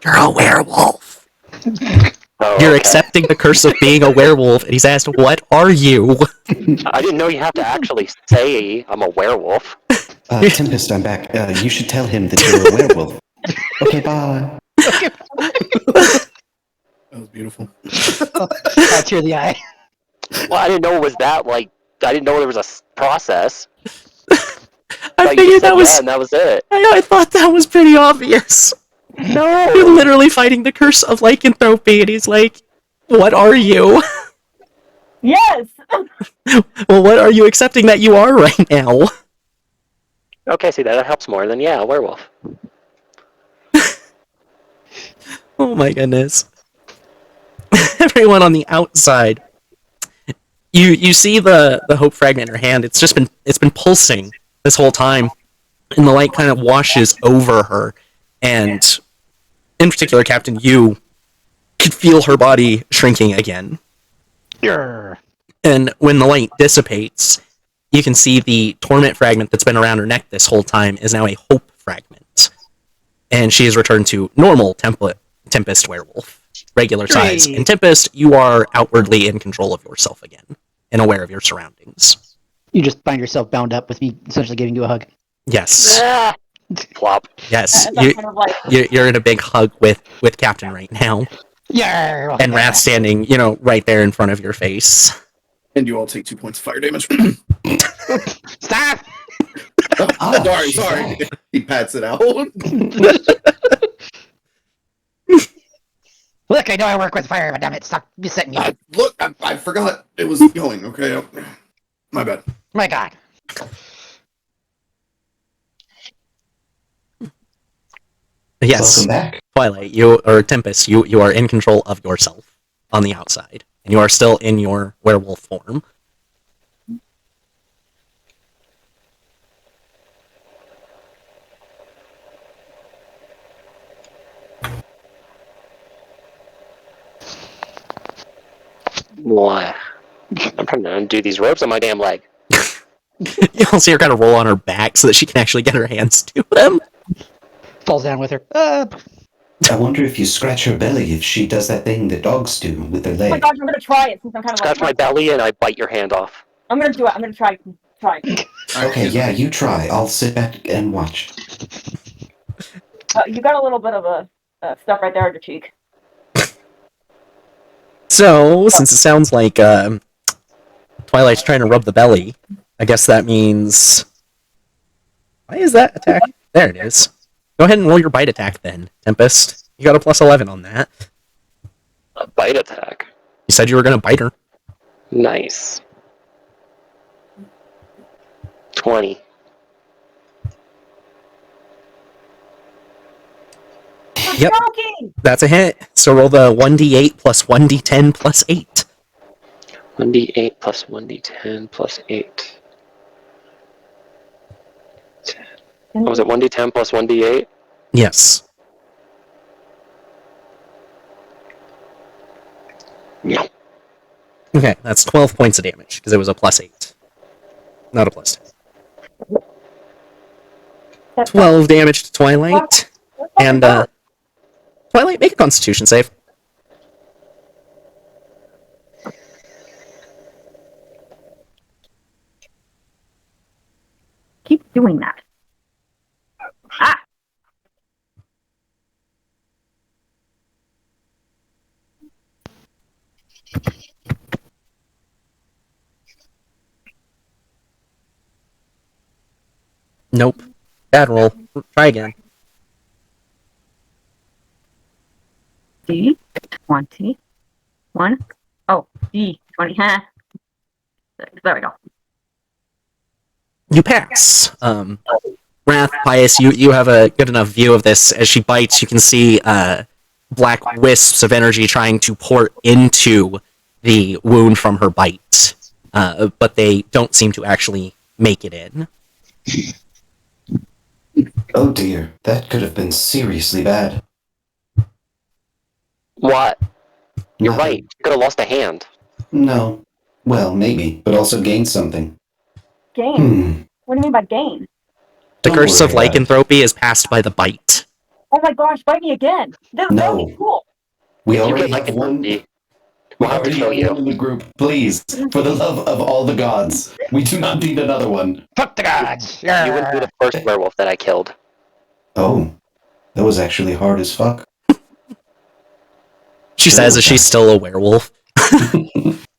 Speaker 1: You're a werewolf.
Speaker 4: Oh,
Speaker 1: You're
Speaker 4: okay.
Speaker 1: accepting the curse of being a werewolf, and he's asked, "What are you?"
Speaker 4: I didn't know you have to actually say I'm a werewolf.
Speaker 6: Tempest, I'm back. You should tell him that you're a werewolf. Okay, bye.
Speaker 3: That was beautiful.
Speaker 7: Tear the eye.
Speaker 4: Well, I didn't know it was that, like, I didn't know there was a process.
Speaker 1: I
Speaker 4: Like, you
Speaker 1: figured
Speaker 4: just said
Speaker 1: that was.
Speaker 4: yeah, and that was it.
Speaker 1: I thought that was pretty obvious.
Speaker 4: No!
Speaker 1: You're literally fighting the curse of lycanthropy, and he's like, "What are you?"
Speaker 2: Yes.
Speaker 1: Well, what are you accepting that you are right now?
Speaker 4: Okay, see, that helps more than, yeah, a werewolf.
Speaker 1: Oh my goodness. Everyone on the outside. You see the hope fragment in her hand. It's been pulsing this whole time. And the light kind of washes over her. And in particular, Captain, you could feel her body shrinking again.
Speaker 7: Grr.
Speaker 1: And when the light dissipates, you can see the torment fragment that's been around her neck this whole time is now a hope fragment. And she has returned to normal Tempest werewolf, regular size.
Speaker 7: Great.
Speaker 1: In Tempest, you are outwardly in control of yourself again and aware of your surroundings.
Speaker 7: You just find yourself bound up with me essentially giving you a hug.
Speaker 1: Yes.
Speaker 4: Ah! Plop.
Speaker 1: Yes.
Speaker 2: And I'm kind of like,
Speaker 1: You're in a big hug with Captain right now.
Speaker 7: Yeah.
Speaker 1: And Wrath standing, right there in front of your face.
Speaker 3: And you all take 2 points of fire damage.
Speaker 7: Stop!
Speaker 3: Sorry. He pats it out.
Speaker 7: Look, I know I work with fire, but damn it, stop besetting me.
Speaker 3: Look, I forgot it was going. Okay, my bad.
Speaker 7: My God.
Speaker 1: Yes.
Speaker 6: Welcome back.
Speaker 1: Twilight, Tempest, you are in control of yourself on the outside. And you are still in your werewolf form.
Speaker 4: What? I'm trying to undo these ropes on my damn leg.
Speaker 1: You all see her kind of roll on her back so that she can actually get her hands to them.
Speaker 7: Falls down with her.
Speaker 6: I wonder if you scratch her belly if she does that thing that dogs do with their
Speaker 2: oh my
Speaker 6: leg.
Speaker 2: gosh, I'm gonna try it since I'm kind of
Speaker 4: Scratch my
Speaker 2: like,
Speaker 4: belly and I bite your hand off.
Speaker 2: I'm gonna do it. I'm gonna try.
Speaker 6: Okay, yeah, you try. I'll sit back and watch.
Speaker 2: You got a little bit of a stuff right there on your cheek.
Speaker 1: So, since it sounds like Twilight's trying to rub the belly, I guess that means... Why is that attack? There it is. Go ahead and roll your bite attack then, Tempest. You got a plus 11 on that.
Speaker 4: A bite attack.
Speaker 1: You said you were going to bite her.
Speaker 4: Nice. 20.
Speaker 1: Yep.
Speaker 2: Joking!
Speaker 1: That's a hit. So roll the 1d8 plus 1d10 plus 8.
Speaker 4: 1d8 plus 1d10 plus 8. What was it? 1d10 plus 1d8?
Speaker 1: Yes.
Speaker 4: No.
Speaker 1: Okay, that's 12 points of damage, because it was a plus 8. Not a plus 10. 12 damage to Twilight. And, Twilight, make a Constitution save.
Speaker 2: Keep doing that. Ah!
Speaker 1: Nope. Bad roll. Try again.
Speaker 2: D20. 1. Oh, D20. Huh. There we go.
Speaker 1: You pass. Wrath, Pious, you have a good enough view of this. As she bites, you can see black wisps of energy trying to pour into the wound from her bite. But they don't seem to actually make it in.
Speaker 6: Oh dear, that could have been seriously bad.
Speaker 4: What? You're
Speaker 6: Nothing.
Speaker 4: right. You could have lost a hand.
Speaker 6: No. Well, maybe, but also gained something.
Speaker 2: Gain. What do you mean by gain?
Speaker 1: The
Speaker 6: Don't
Speaker 1: curse of
Speaker 6: worry about it.
Speaker 1: lycanthropy is passed by the bite.
Speaker 2: Oh my gosh, bite me again. That would
Speaker 6: No.
Speaker 2: be cool.
Speaker 6: We
Speaker 4: If you
Speaker 6: already
Speaker 4: get
Speaker 6: have
Speaker 4: like
Speaker 6: one.
Speaker 4: we
Speaker 6: We
Speaker 4: I'll have to
Speaker 6: already
Speaker 4: show
Speaker 6: have
Speaker 4: you.
Speaker 6: one in the group. Please, for the love of all the gods, we do not need another one.
Speaker 7: Fuck the gods.
Speaker 4: You wouldn't be the first werewolf that I killed.
Speaker 6: Oh, that was actually hard as fuck.
Speaker 1: She says that she's still a werewolf.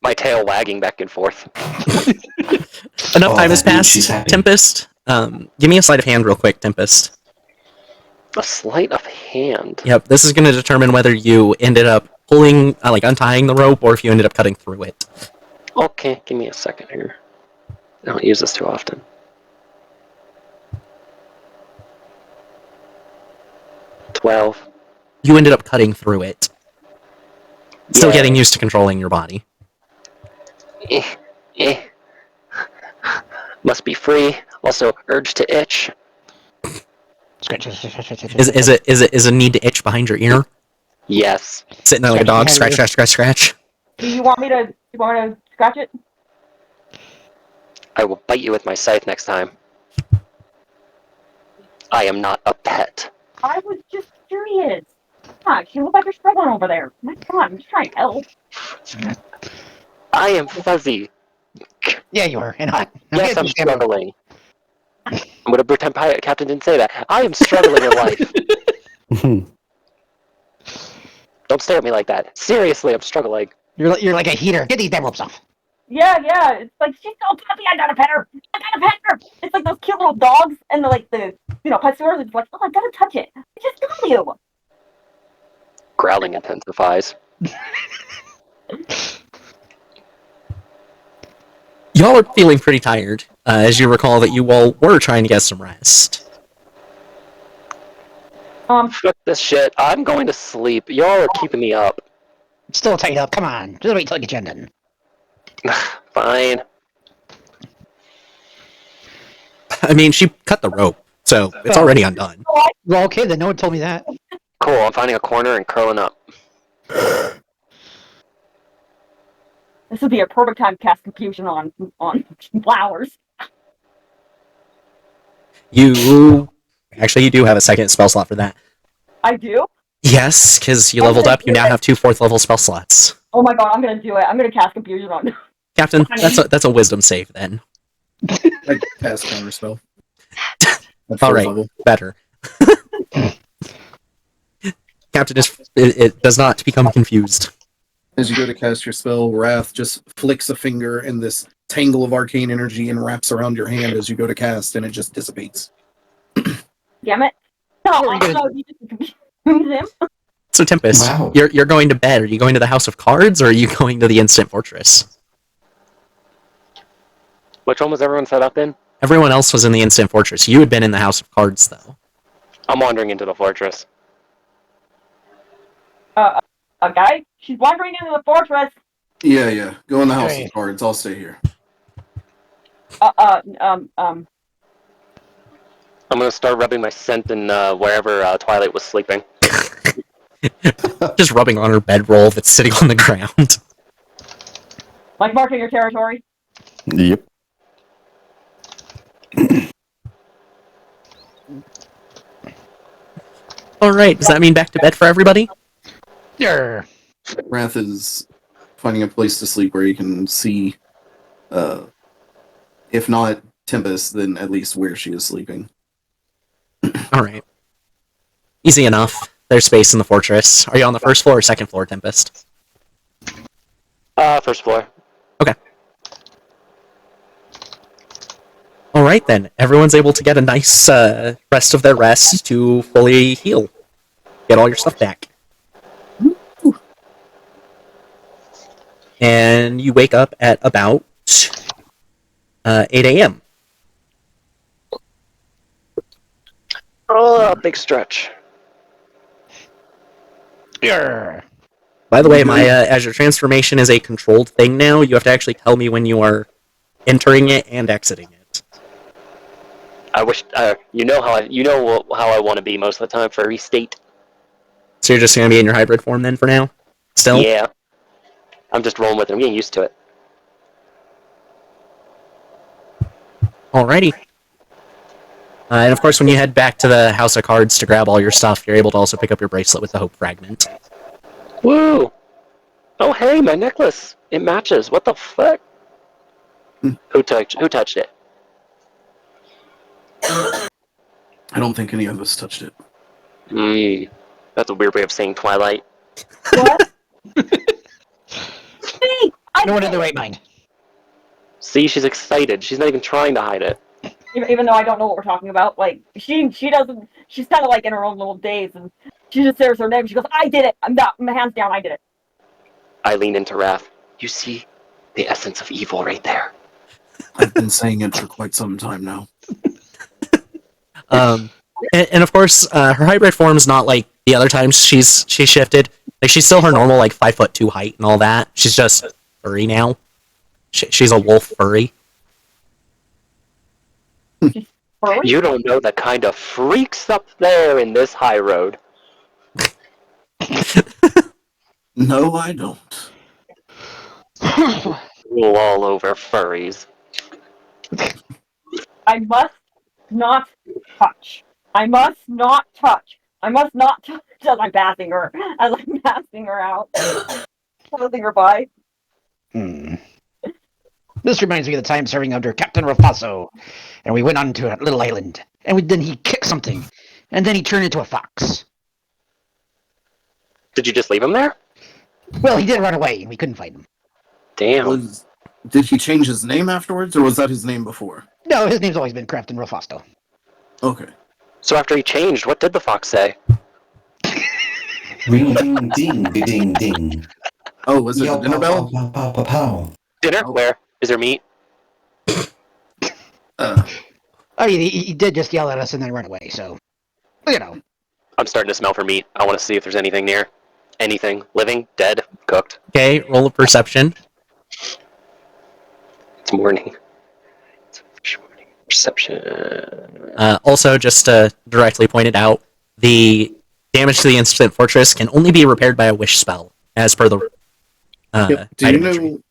Speaker 4: My tail wagging back and forth.
Speaker 1: Enough
Speaker 6: Oh,
Speaker 1: time has
Speaker 6: that means she's
Speaker 1: passed.
Speaker 6: happy.
Speaker 1: Tempest, give me a sleight of hand real quick, Tempest.
Speaker 4: A sleight of hand.
Speaker 1: Yep, this is going to determine whether you ended up pulling, untying the rope, or if you ended up cutting through it.
Speaker 4: Okay, give me a second here. I don't use this too often. 12.
Speaker 1: You ended up cutting through it. Still
Speaker 4: Yeah.
Speaker 1: getting used to controlling your body.
Speaker 4: Eh, eh. Must be free. Also, urge to itch.
Speaker 1: Is a need to itch behind your ear?
Speaker 4: Yes.
Speaker 1: Sitting there like a dog, scratch, scratch, scratch, scratch.
Speaker 2: Do you want me to scratch it?
Speaker 4: I will bite you with my scythe next time. I am not a pet.
Speaker 2: I was just curious. Come on, you look like you're struggling over there. My God, I'm just trying to help.
Speaker 4: I am fuzzy.
Speaker 7: Yeah, you are. And hot. Now
Speaker 4: Yes,
Speaker 7: get
Speaker 4: I'm
Speaker 7: this damn rope.
Speaker 4: struggling. I'm gonna pretend Captain didn't say that. I am struggling in life. Don't stare at me like that. Seriously, I'm struggling.
Speaker 7: You're like a heater. Get these damn ropes off.
Speaker 2: Yeah, it's like she's so puppy. I gotta pet her. I gotta pet her. It's like those cute little dogs and the pet stores. It's like, oh, I gotta touch it. I just got you.
Speaker 4: Growling intensifies.
Speaker 1: Y'all are feeling pretty tired, as you recall that you all were trying to get some rest.
Speaker 4: Fuck this shit. I'm going to sleep. Y'all are keeping me up.
Speaker 7: Still tight up. Come on. Just wait till I get you undone.
Speaker 4: Fine.
Speaker 1: I mean, she cut the rope, so it's already undone.
Speaker 7: Well, okay, then no one told me that.
Speaker 4: Cool, I'm finding a corner and curling up.
Speaker 2: This would be a perfect time to cast confusion on flowers.
Speaker 1: You do have a second spell slot for that.
Speaker 2: I do.
Speaker 1: Yes, because you leveled up. You now have 2 4th level spell slots.
Speaker 2: Oh my God, I'm gonna do it. I'm gonna cast confusion on.
Speaker 1: Captain, that's a wisdom save then.
Speaker 3: I cast counterspell. At
Speaker 1: All
Speaker 3: fourth
Speaker 1: right,
Speaker 3: level.
Speaker 1: better. Captain it does not become confused.
Speaker 3: As you go to cast your spell, Wrath just flicks a finger and this tangle of arcane energy and wraps around your hand as you go to cast, and it just dissipates.
Speaker 2: Damn it! No,
Speaker 7: Very good.
Speaker 2: no, you just confuse him.
Speaker 1: So Tempest,
Speaker 6: Wow.
Speaker 1: you're going to bed. Are you going to the House of Cards, or are you going to the Instant Fortress?
Speaker 4: Which one was everyone set up in?
Speaker 1: Everyone else was in the Instant Fortress. You had been in the House of Cards, though.
Speaker 4: I'm wandering into the fortress.
Speaker 2: Okay, she's wandering into the fortress.
Speaker 3: Yeah. Go in the House
Speaker 7: Okay.
Speaker 3: of Cards. I'll stay here.
Speaker 4: I'm gonna start rubbing my scent in wherever Twilight was sleeping.
Speaker 1: Just rubbing on her bedroll that's sitting on the ground.
Speaker 2: Like marking your territory.
Speaker 5: Yep.
Speaker 1: All right, does that mean back to bed for everybody?
Speaker 7: Yeah.
Speaker 3: Wrath is finding a place to sleep where you can see, if not Tempest, then at least where she is sleeping.
Speaker 1: All right. Easy enough. There's space in the fortress. Are you on the first floor or second floor, Tempest?
Speaker 4: First floor.
Speaker 1: Okay. All right, then. Everyone's able to get a nice rest of their rest to fully heal. Get all your stuff back. And you wake up at about 8 a.m.
Speaker 4: Oh, big stretch.
Speaker 7: Yeah.
Speaker 1: By the way, as your transformation is a controlled thing now, you have to actually tell me when you are entering it and exiting it.
Speaker 4: I wish you know how I want to be most of the time for every state.
Speaker 1: So you're just going to be in your hybrid form then for now? Still?
Speaker 4: Yeah. I'm just rolling with it. I'm getting used to it.
Speaker 1: Alrighty. And of course, when you head back to the House of Cards to grab all your stuff, you're able to also pick up your bracelet with the Hope Fragment.
Speaker 4: Woo! Oh, hey, my necklace. It matches. What the fuck? Who touched it?
Speaker 3: I don't think any of us touched it.
Speaker 4: That's a weird way of saying Twilight.
Speaker 2: What? See,
Speaker 7: No one in their right mind.
Speaker 4: See, she's excited. She's not even trying to hide it.
Speaker 2: even though I don't know what we're talking about, like she doesn't. She's kind of like in her own little daze, and she just says her name. She goes, "I did it. I'm not. My hands down. I did it."
Speaker 4: I lean into Wrath. You see the essence of evil right there.
Speaker 3: I've been saying it for quite some time now.
Speaker 1: And of course, her hybrid form is not like the other times she's shifted. Like she's still her normal like 5'2" height and all that. She's just furry now. She's a wolf furry.
Speaker 2: Furry?
Speaker 4: You don't know the kind of freaks up there in this high road.
Speaker 3: No, I don't.
Speaker 4: Rule all over furries.
Speaker 2: I must not touch. I must not touch. I must not touch as I'm passing her. As I'm passing her out. Passing her by.
Speaker 7: This reminds me of the time serving under Captain Rafaso, and we went on to a little island, and then he kicked something, and then he turned into a fox.
Speaker 4: Did you just leave him there?
Speaker 7: Well, he did run away, and we couldn't find him.
Speaker 4: Damn.
Speaker 3: Did he change his name afterwards, or was that his name before?
Speaker 7: No, his name's always been Captain Rafasto.
Speaker 3: Okay.
Speaker 4: So after he changed, what did the fox say?
Speaker 6: Ring ding ding ding ding.
Speaker 3: Oh, was it the dinner bell?
Speaker 6: Pow.
Speaker 4: Dinner?
Speaker 3: Oh.
Speaker 4: Where? Is there meat?
Speaker 7: Oh, he did just yell at us and then run away, so, you know.
Speaker 4: I'm starting to smell for meat. I want to see if there's anything near. Anything. Living? Dead? Cooked?
Speaker 1: Okay, roll a perception.
Speaker 4: It's morning. It's morning. Perception.
Speaker 1: Also, just to directly point it out, the damage to the instant fortress can only be repaired by a wish spell, as per the
Speaker 3: Yep. Do you
Speaker 1: item entry.
Speaker 3: know?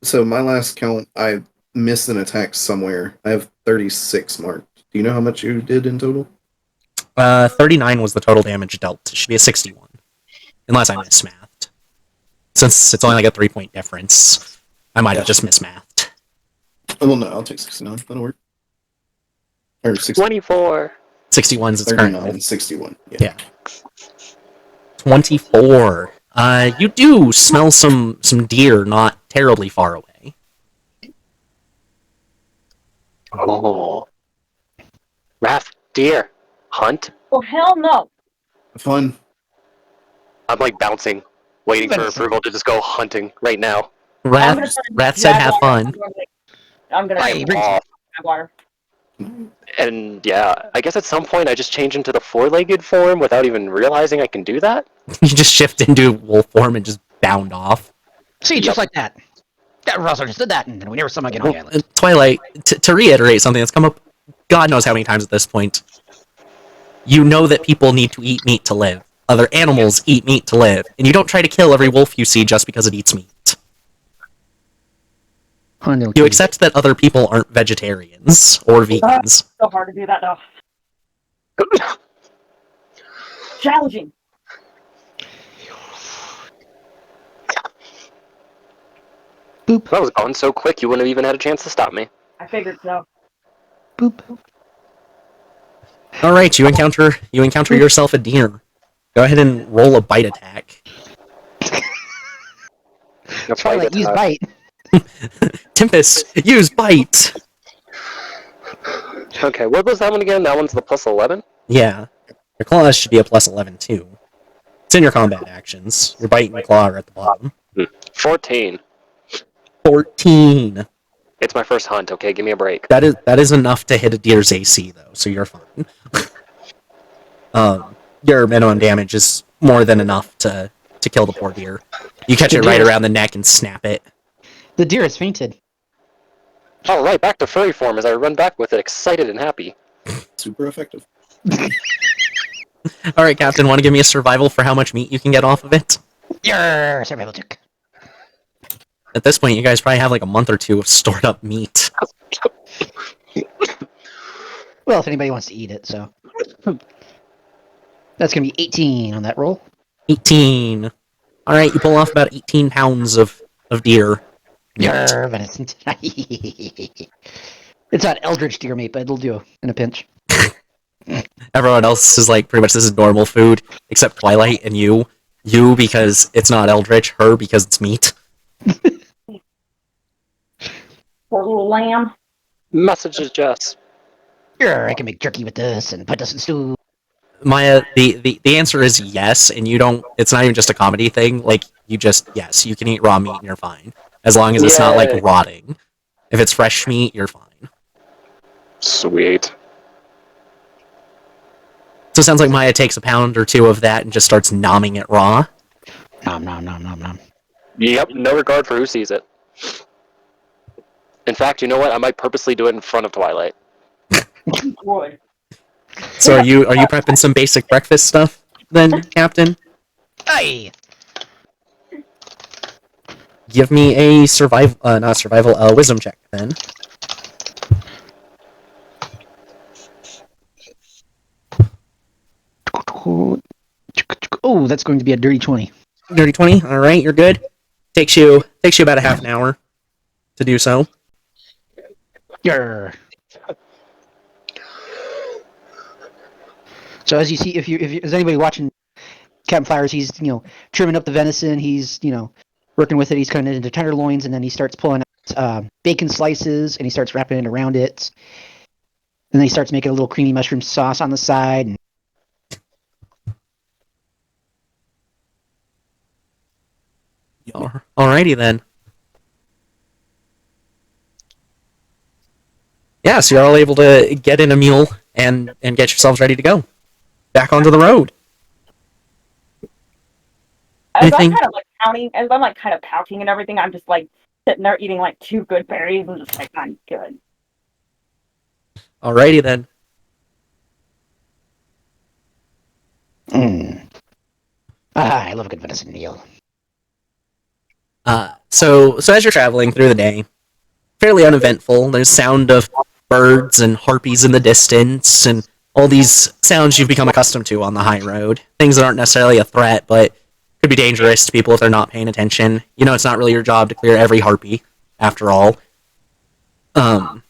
Speaker 3: So my last count, I missed an attack somewhere. I have 36 marked. Do you know how much you did in total?
Speaker 1: 39 was the total damage dealt. It should be a 61. Unless I mismathed. Since it's only like a 3-point difference, I might have just mismathed.
Speaker 3: Oh, well, no, I'll take 69. That'll work. Or 60,
Speaker 4: 24.
Speaker 1: 61's its current
Speaker 3: 39,
Speaker 1: roll.
Speaker 3: 61.
Speaker 1: Yeah. 24. You do smell some deer not terribly far away.
Speaker 4: Oh. Wrath. Deer. Hunt.
Speaker 2: Oh hell no!
Speaker 3: Fun.
Speaker 4: I'm like bouncing, waiting for approval to just go hunting right now.
Speaker 1: Wrath said have fun.
Speaker 2: I'm gonna
Speaker 7: Hey, bring
Speaker 4: Oh.
Speaker 2: water.
Speaker 4: And yeah, I guess at some point I just change into the four-legged form without even realizing I can do that.
Speaker 1: You just shift into wolf form and just bound off.
Speaker 7: See, just like that. That Rafaso just did that, and then we never saw him again on the island.
Speaker 1: Twilight, to reiterate something that's come up God knows how many times at this point, you know that people need to eat meat to live. Other animals eat meat to live, and you don't try to kill every wolf you see just because it eats meat. You accept that other people aren't vegetarians or vegans.
Speaker 2: So hard to do that though. Challenging.
Speaker 7: Boop.
Speaker 4: That was gone so quick you wouldn't have even had a chance to stop me.
Speaker 2: I figured so.
Speaker 7: Boop.
Speaker 1: All right, you encounter yourself a deer. Go ahead and roll a bite attack.
Speaker 7: Twilight, use bite.
Speaker 1: Tempest, use bite.
Speaker 4: Okay, what was that one again? That one's the plus 11?
Speaker 1: Yeah, your claws should be a plus 11 too. It's in your combat actions. Your bite and your claw are at the bottom.
Speaker 4: 14.
Speaker 1: 14.
Speaker 4: It's my first hunt, okay? Give me a break.
Speaker 1: That is enough to hit a deer's AC though, so you're fine. Your minimum damage is more than enough to kill the poor deer. You catch it right around the neck and snap it.
Speaker 7: The deer has fainted.
Speaker 4: Alright, back to furry form as I run back with it, excited and happy.
Speaker 3: Super effective.
Speaker 1: All right, Captain, want to give me a survival for how much meat you can get off of it?
Speaker 7: Your survival check.
Speaker 1: At this point, you guys probably have like a month or two of stored up meat.
Speaker 7: Well, if anybody wants to eat it, so. That's going to be 18 on that roll.
Speaker 1: 18. All right, you pull off about 18 pounds of deer meat.
Speaker 7: Yarr, venison. It's not eldritch deer meat, but it'll do in a pinch.
Speaker 1: Everyone else is like, pretty much this is normal food, except Twilight and you. You because it's not eldritch, her because it's meat.
Speaker 2: Poor little lamb.
Speaker 4: Message is Jess.
Speaker 7: Yarr, I can make jerky with this and put this in stew.
Speaker 1: Maya, the answer is yes, and you don't. It's not even just a comedy thing. Like you just yes, you can eat raw meat and you're fine, as long as it's not
Speaker 4: Yay.
Speaker 1: like rotting. If it's fresh meat, you're fine.
Speaker 4: Sweet.
Speaker 1: So it sounds like Maya takes a pound or two of that and just starts nomming it raw.
Speaker 7: Nom nom nom nom nom.
Speaker 4: Yep, no regard for who sees it. In fact, you know what? I might purposely do it in front of Twilight.
Speaker 2: Wood.
Speaker 1: So are you prepping some basic breakfast stuff then, Captain?
Speaker 7: Hey!
Speaker 1: Give me a wisdom check then.
Speaker 7: Oh, that's going to be a dirty 20.
Speaker 1: Dirty 20. All right, you're good. Takes you about a half an hour to do so.
Speaker 7: Yarr. So as you see, if is anybody watching Campfires, he's trimming up the venison. He's working with it. He's cutting it into tenderloins, and then he starts pulling out bacon slices, and he starts wrapping it around it. And then he starts making a little creamy mushroom sauce on the side. And
Speaker 1: Alrighty then. Yeah, so you're all able to get in a mule and get yourselves ready to go. Back onto the road.
Speaker 2: As
Speaker 1: Anything?
Speaker 2: I'm kind of like pouting, as I'm like kind of pouting and everything, I'm just like sitting there eating like 2 good berries and just like, I'm good.
Speaker 1: Alrighty then.
Speaker 7: I love a good venison meal.
Speaker 1: So as you're traveling through the day, fairly uneventful. There's sound of birds and harpies in the distance, and all these sounds you've become accustomed to on the high road. Things that aren't necessarily a threat, but could be dangerous to people if they're not paying attention. It's not really your job to clear every harpy, after all. It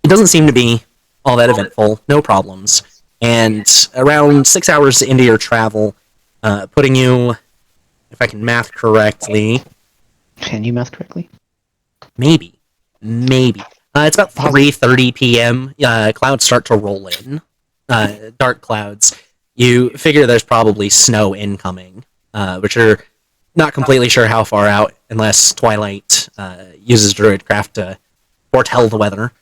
Speaker 1: doesn't seem to be all that eventful. No problems. And around 6 hours into your travel, putting you, if I can math correctly,
Speaker 7: Can you math correctly?
Speaker 1: maybe. It's about 3:30 p.m. Clouds start to roll in. Dark clouds. You figure there's probably snow incoming, but you're not completely sure how far out, unless Twilight uses Druidcraft to foretell the weather.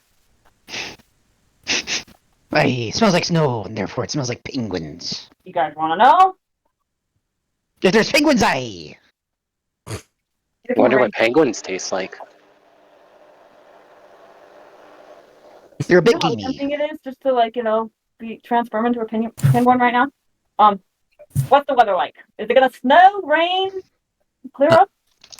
Speaker 7: It smells like snow, and therefore it smells like penguins.
Speaker 2: You guys want to know?
Speaker 7: If there's penguins, aye!
Speaker 4: Wonder what penguins taste like.
Speaker 7: They're a bit
Speaker 2: You know how
Speaker 7: gamey.
Speaker 2: tempting it is just to be transform into a penguin right now. What's the weather like? Is it gonna snow, rain, clear up?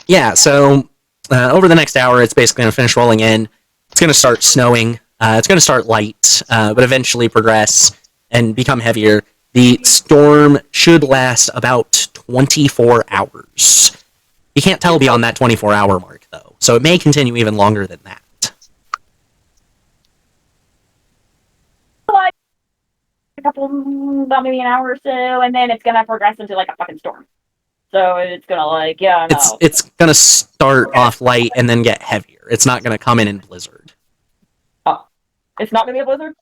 Speaker 1: Yeah, so over the next hour, it's basically going to finish rolling in. It's going to start snowing. It's going to start light, but eventually progress and become heavier. The storm should last about 24 hours. You can't tell beyond that 24-hour mark, though, so it may continue even longer than that.
Speaker 2: Like about maybe an hour or so, and then it's gonna progress into like a fucking storm. So it's gonna
Speaker 1: It's going to start off light and then get heavier. It's not going to come in blizzard.
Speaker 2: It's not gonna be a blizzard.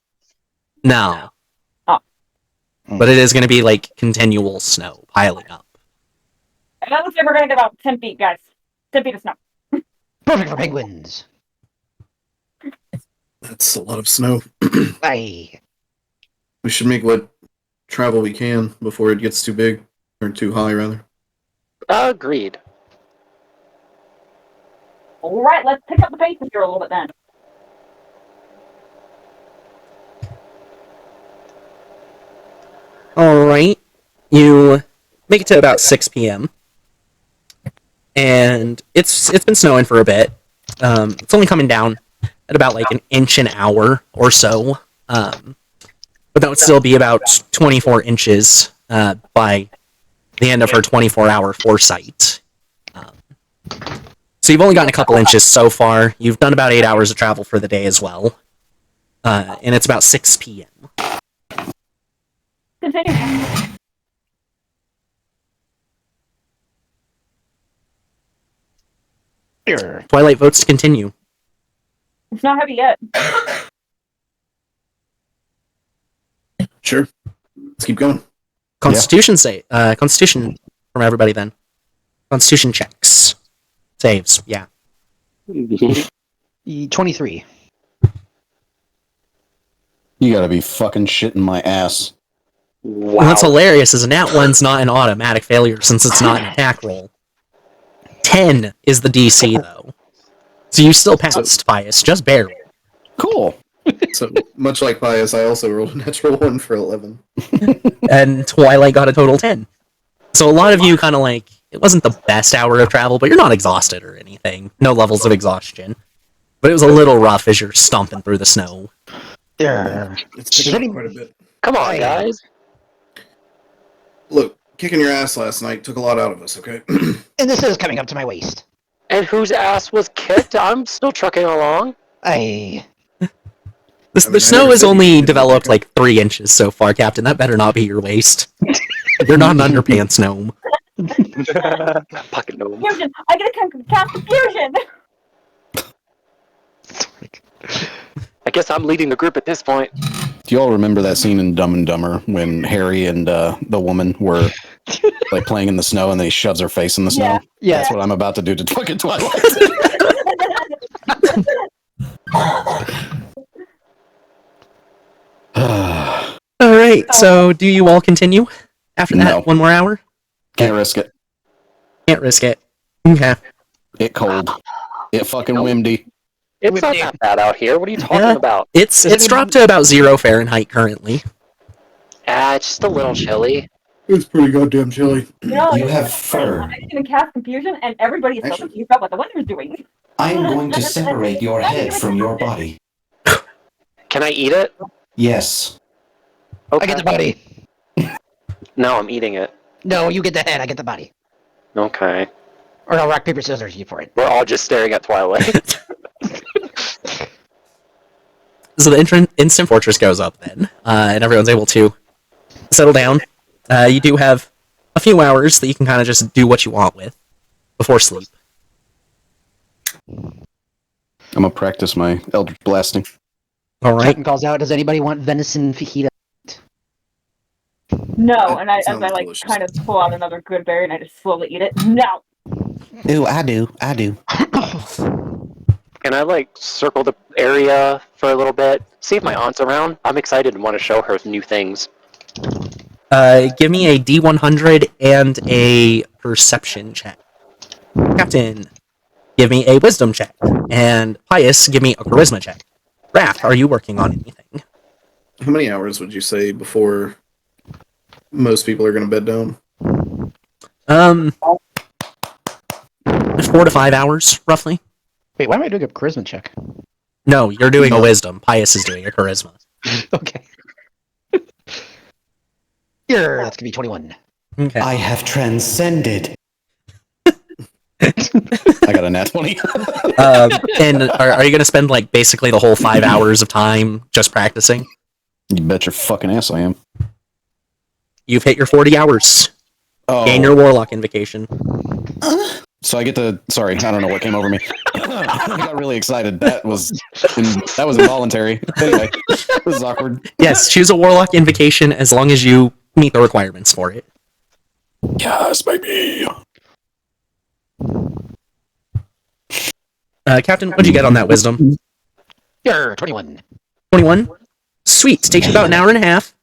Speaker 1: No.
Speaker 2: Oh.
Speaker 1: But it is going to be like continual snow piling up.
Speaker 2: And that looks like we're gonna get about 10 feet, guys. 10 feet of snow.
Speaker 7: Perfect for penguins.
Speaker 3: That's a lot of snow.
Speaker 7: Aye.
Speaker 3: We should make what travel we can before it gets too big, or too high, rather.
Speaker 4: Agreed.
Speaker 2: All right, let's pick up the pace here a little bit then.
Speaker 1: Alright. You make it to about 6 p.m. And it's been snowing for a bit. It's only coming down at about like an inch an hour or so. But that would still be about 24 inches by the end of her 24-hour foresight. So you've only gotten a couple inches so far. You've done about 8 hours of travel for the day as well. And it's about 6 p.m.
Speaker 2: Continue.
Speaker 7: Sure.
Speaker 1: Twilight votes to continue.
Speaker 2: It's not heavy yet.
Speaker 3: Sure. Let's keep going.
Speaker 1: Constitution Constitution from everybody then. Constitution checks. Saves, yeah.
Speaker 7: 23.
Speaker 5: You gotta be fucking shitting my ass.
Speaker 1: Well,
Speaker 4: Wow.
Speaker 1: what's hilarious is a nat 1's not an automatic failure since it's not an attack roll. 10 is the DC, though. So you still passed, Pius, just barely.
Speaker 5: Cool.
Speaker 3: So, much like Pius, I also rolled a natural 1 for 11.
Speaker 1: And Twilight got a total 10. So a lot of you kind of like, it wasn't the best hour of travel, but you're not exhausted or anything. No levels of exhaustion. But it was a little rough as you're stomping through the snow.
Speaker 7: Yeah.
Speaker 3: It's picking up quite a bit.
Speaker 4: Come on, guys.
Speaker 3: Look, kicking your ass last night took a lot out of us, okay?
Speaker 7: And this is coming up to my waist.
Speaker 4: And whose ass was kicked? I'm still trucking along.
Speaker 7: I.
Speaker 1: The snow has only developed like 3 inches so far, Captain. That better not be your waist. You're not an underpants gnome.
Speaker 4: Fucking gnome.
Speaker 2: Confusion. I get a cast confusion.
Speaker 4: I guess I'm leading the group at this point.
Speaker 5: Do you all remember that scene in Dumb and Dumber when Harry and the woman were like playing in the snow and then he shoves her face in the snow?
Speaker 7: Yeah.
Speaker 5: That's what I'm about to do to fucking Twilight.
Speaker 1: Alright, so do you all continue? After that,
Speaker 5: No.
Speaker 1: 1 more hour?
Speaker 5: Can't risk it.
Speaker 1: Can't risk it. Okay.
Speaker 5: It cold. It fucking windy.
Speaker 4: It's not that bad out here. What are you talking
Speaker 1: Yeah.
Speaker 4: about?
Speaker 1: It's dropped to about 0 Fahrenheit currently.
Speaker 4: It's just a little chilly.
Speaker 3: It's pretty goddamn chilly.
Speaker 2: You know,
Speaker 6: You have fur.
Speaker 2: I'm going to cast confusion, and everybody is so
Speaker 3: Actually-
Speaker 2: confused about what the weather's doing.
Speaker 6: I am going to separate your head from your body.
Speaker 4: Can I eat it?
Speaker 6: Yes.
Speaker 4: Okay.
Speaker 7: I get the body.
Speaker 4: No, I'm eating it.
Speaker 7: No, you get the head. I get the body.
Speaker 4: Okay.
Speaker 7: Or I'll rock, paper, scissors you for it.
Speaker 4: We're all just staring at Twilight.
Speaker 1: So the instant fortress goes up then, and everyone's able to settle down. You do have a few hours that you can kind of just do what you want with before sleep.
Speaker 5: I'm gonna practice my Eldritch Blasting.
Speaker 1: All right.
Speaker 7: Captain calls out, does anybody want venison fajita?
Speaker 2: No, and
Speaker 3: That
Speaker 2: as I
Speaker 3: sounds
Speaker 2: like
Speaker 3: delicious.
Speaker 2: kind of pull out another good berry and I just slowly eat it. No.
Speaker 6: Ooh, I do.
Speaker 4: Can I like circle the area for a little bit? See if my aunt's around. I'm excited and want to show her new things.
Speaker 1: Give me a D100 and a perception check. Captain, give me a wisdom check. And Pius, give me a charisma check. Raph, are you working on anything?
Speaker 3: How many hours would you say before most people are going to bed down?
Speaker 1: 4 to 5 hours, roughly.
Speaker 7: Wait, why am I doing a charisma check?
Speaker 1: No, you're doing a wisdom. Pius is doing a charisma.
Speaker 7: Okay. Here, that's gonna be 21.
Speaker 1: Okay.
Speaker 6: I have transcended.
Speaker 5: I got a nat 20.
Speaker 1: And are you going to spend like basically the whole 5 hours of time just practicing?
Speaker 5: You bet your fucking ass I am.
Speaker 1: You've hit your 40 hours. Gain your warlock invocation.
Speaker 5: So I get to. Sorry, I don't know what came over me. I got really excited. That was involuntary. Anyway, this is awkward.
Speaker 1: Yes, choose a warlock invocation as long as you meet the requirements for it.
Speaker 5: Yes, baby.
Speaker 1: Captain, what'd you get on that wisdom?
Speaker 7: Here, 21.
Speaker 1: 21. Sweet. Takes you about an hour and a half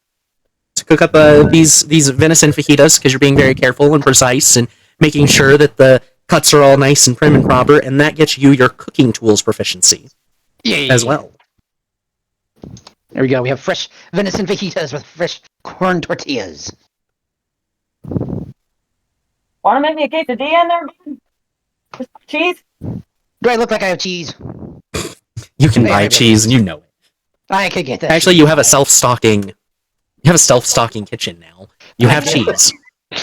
Speaker 1: to cook up these venison fajitas because you're being very careful and precise and making sure that the cuts are all nice and prim and proper, and that gets you your cooking tools proficiency
Speaker 7: Yay.
Speaker 1: as well.
Speaker 7: There we go. We have fresh venison fajitas with fresh corn tortillas.
Speaker 2: Want to make me a quesadilla in there? Just cheese?
Speaker 7: Do I look like I have cheese?
Speaker 1: You can
Speaker 7: Yeah,
Speaker 1: buy
Speaker 7: yeah.
Speaker 1: cheese and you know it.
Speaker 7: I could get that.
Speaker 1: Actually, you have a self-stocking. You have a self-stocking kitchen now. You have cheese.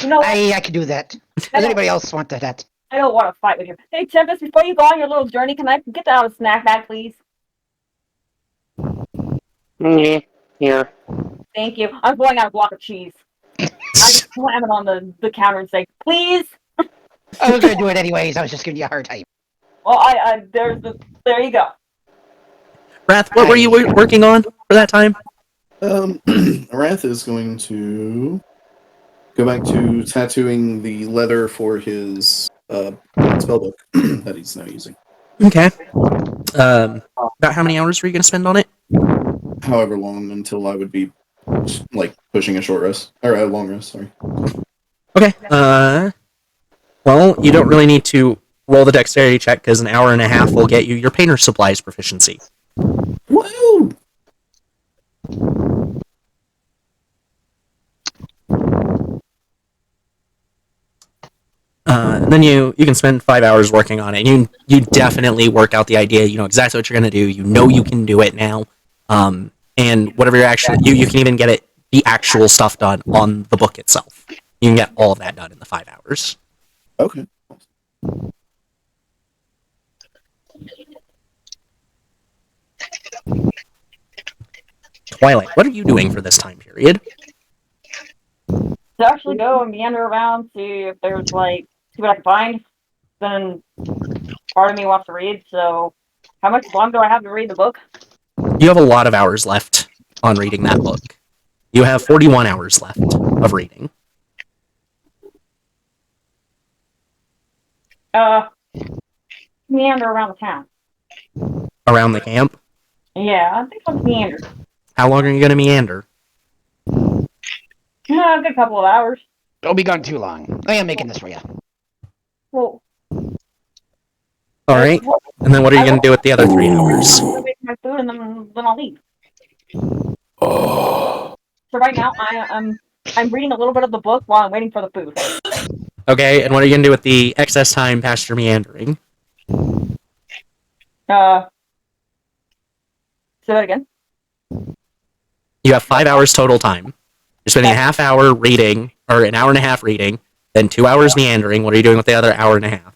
Speaker 2: You know,
Speaker 7: I could do that. Does anybody else want that?
Speaker 2: I don't want to fight with you. Hey, Tempest, before you go on your little journey, can I get out a snack bag, please?
Speaker 4: Here.
Speaker 2: Thank you. I'm going out a block of cheese. I just slam it on the counter and say, please.
Speaker 7: I was going to do it anyways. I was just giving you a hard time.
Speaker 2: Well, there you go.
Speaker 1: Wrath, what were you working on for that time?
Speaker 3: Wrath is going to go back to tattooing the leather for his spellbook that he's now using.
Speaker 1: Okay. About how many hours were you going to spend on it?
Speaker 3: However long until I would be like pushing a short rest or a long rest. Sorry.
Speaker 1: Okay. Well, you don't really need to roll the dexterity check because an hour and a half will get you your painter supplies proficiency.
Speaker 3: Woo!
Speaker 1: And then you can spend 5 hours working on it. You definitely work out the idea. You know exactly what you're going to do. You know you can do it now. And whatever you're actually, you can even get the actual stuff done on the book itself. You can get all of that done in the 5 hours.
Speaker 3: Okay.
Speaker 1: Twilight, what are you doing for this time period?
Speaker 2: To actually go and meander around, see if there's see what I can find. Then part of me wants to read, so how much longer do I have to read the book?
Speaker 1: You have a lot of hours left on reading that book. You have 41 hours left of reading.
Speaker 2: Meander around the town.
Speaker 1: Around the camp?
Speaker 2: Yeah, I think I'll meander.
Speaker 1: How long are you going to meander?
Speaker 2: A good couple of hours.
Speaker 7: Don't be gone too long. I am making this for you.
Speaker 2: Well,
Speaker 1: Alright. And then what are you going to do with the other 3 hours?
Speaker 2: I'll make my food and then I'll leave.
Speaker 6: Oh.
Speaker 2: So right now I'm reading a little bit of the book while I'm waiting for the food.
Speaker 1: Okay, and what are you going to do with the excess time past your meandering?
Speaker 2: Say that again.
Speaker 1: You have 5 hours total time. You're spending a half hour reading, or an hour and a half reading, then 2 hours meandering. What are you doing with the other hour and a half?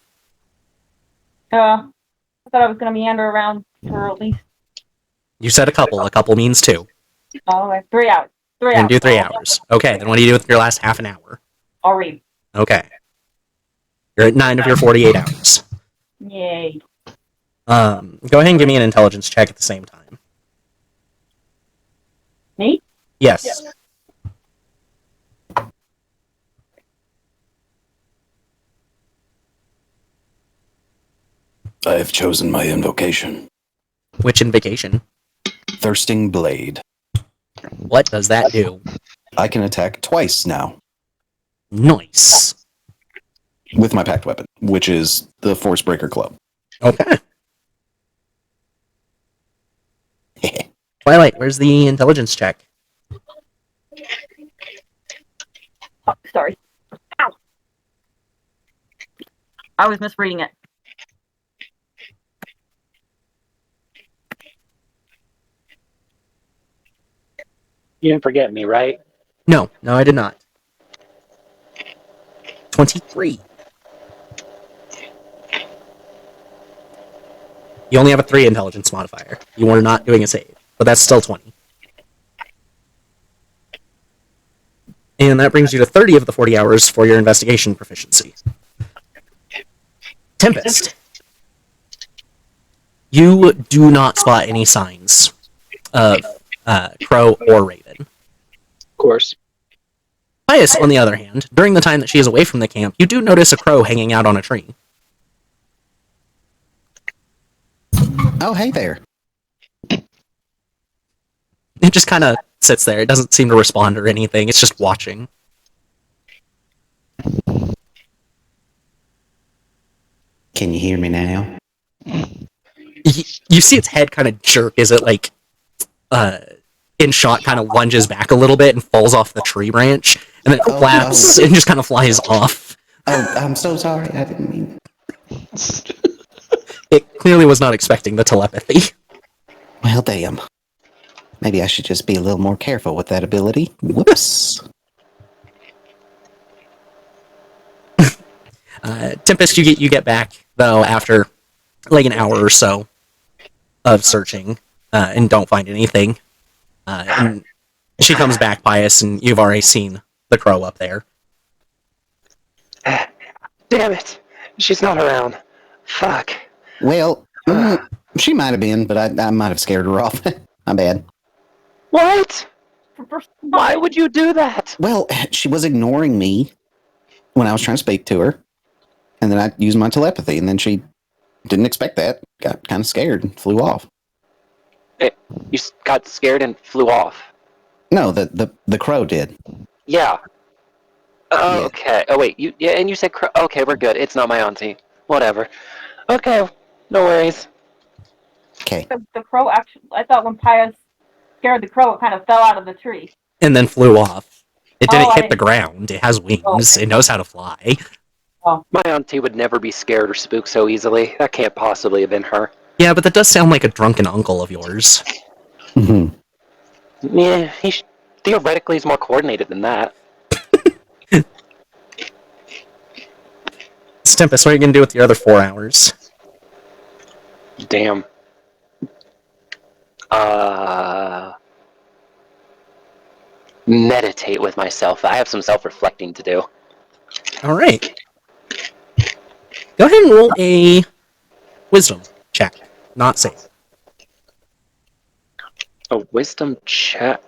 Speaker 2: I thought I was gonna meander around for at least.
Speaker 1: You said a couple. A couple means 2.
Speaker 2: Oh, okay. 3 hours. 3
Speaker 1: You're
Speaker 2: hours.
Speaker 1: going to do 3 hours. Okay, then what do you do with your last half an hour?
Speaker 2: I'll read.
Speaker 1: Okay. You're at 9 of your 48 hours.
Speaker 2: Yay.
Speaker 1: Go ahead and give me an intelligence check at the same time.
Speaker 2: Me?
Speaker 1: Yes.
Speaker 6: I have chosen my invocation.
Speaker 1: Which invocation?
Speaker 6: Thirsting Blade.
Speaker 1: What does that do?
Speaker 6: I can attack twice now
Speaker 1: Nice.
Speaker 6: with my packed weapon, which is the Forcebreaker Club.
Speaker 1: Okay. Twilight, where's the intelligence check?
Speaker 2: Oh, sorry. Ow. I was misreading it.
Speaker 4: You didn't forget me, right?
Speaker 1: No, I did not. 23. You only have a 3 intelligence modifier. You are not doing a save, but that's still 20. And that brings you to 30 of the 40 hours for your investigation proficiency. Tempest. You do not spot any signs of Crow or Raven.
Speaker 4: Of course.
Speaker 1: Pius, on the other hand, during the time that she is away from the camp, you do notice a crow hanging out on a tree.
Speaker 6: Oh, hey there.
Speaker 1: It just kind of sits there. It doesn't seem to respond or anything. It's just watching.
Speaker 6: Can you hear me now?
Speaker 1: You see its head kind of jerk as it, like, in shot, kind of lunges back a little bit and falls off the tree branch, and then flaps and just kind of flies off.
Speaker 6: Oh, I'm so sorry. I didn't mean.
Speaker 1: It clearly was not expecting the telepathy.
Speaker 6: Well, damn. Maybe I should just be a little more careful with that ability. Whoops.
Speaker 1: Tempest, you get back though after like an hour or so of searching, and don't find anything. And she comes back, Pious, and you've already seen the crow up there.
Speaker 4: Damn it! She's not around. Fuck.
Speaker 6: Well, she might have been, but I might have scared her off. My bad.
Speaker 4: What? Why would you do that?
Speaker 6: Well, she was ignoring me when I was trying to speak to her. And then I used my telepathy, and then she didn't expect that. Got kind of scared and flew off.
Speaker 4: You got scared and flew off.
Speaker 6: No, the crow did.
Speaker 4: Yeah. Oh,
Speaker 6: Yeah.
Speaker 4: okay. Oh wait, and you said okay, we're good. It's not my auntie. Whatever. Okay, no worries.
Speaker 6: Okay.
Speaker 2: The crow actually, I thought when Pius scared the crow, it kind of fell out of the tree.
Speaker 1: And then flew off. It didn't
Speaker 2: I
Speaker 1: hit the
Speaker 2: didn't-
Speaker 1: ground. It has wings.
Speaker 2: Okay.
Speaker 1: It knows how to fly.
Speaker 4: My auntie would never be scared or spooked so easily. That can't possibly have been her.
Speaker 1: Yeah, but that does sound like a drunken uncle of yours.
Speaker 6: Mm-hmm.
Speaker 4: Yeah, theoretically he's more coordinated than that.
Speaker 1: Tempest, what are you going to do with your other 4 hours?
Speaker 4: Damn. Meditate with myself. I have some self-reflecting to do.
Speaker 1: All right. Go ahead and roll a wisdom check. Not safe.
Speaker 4: A wisdom check.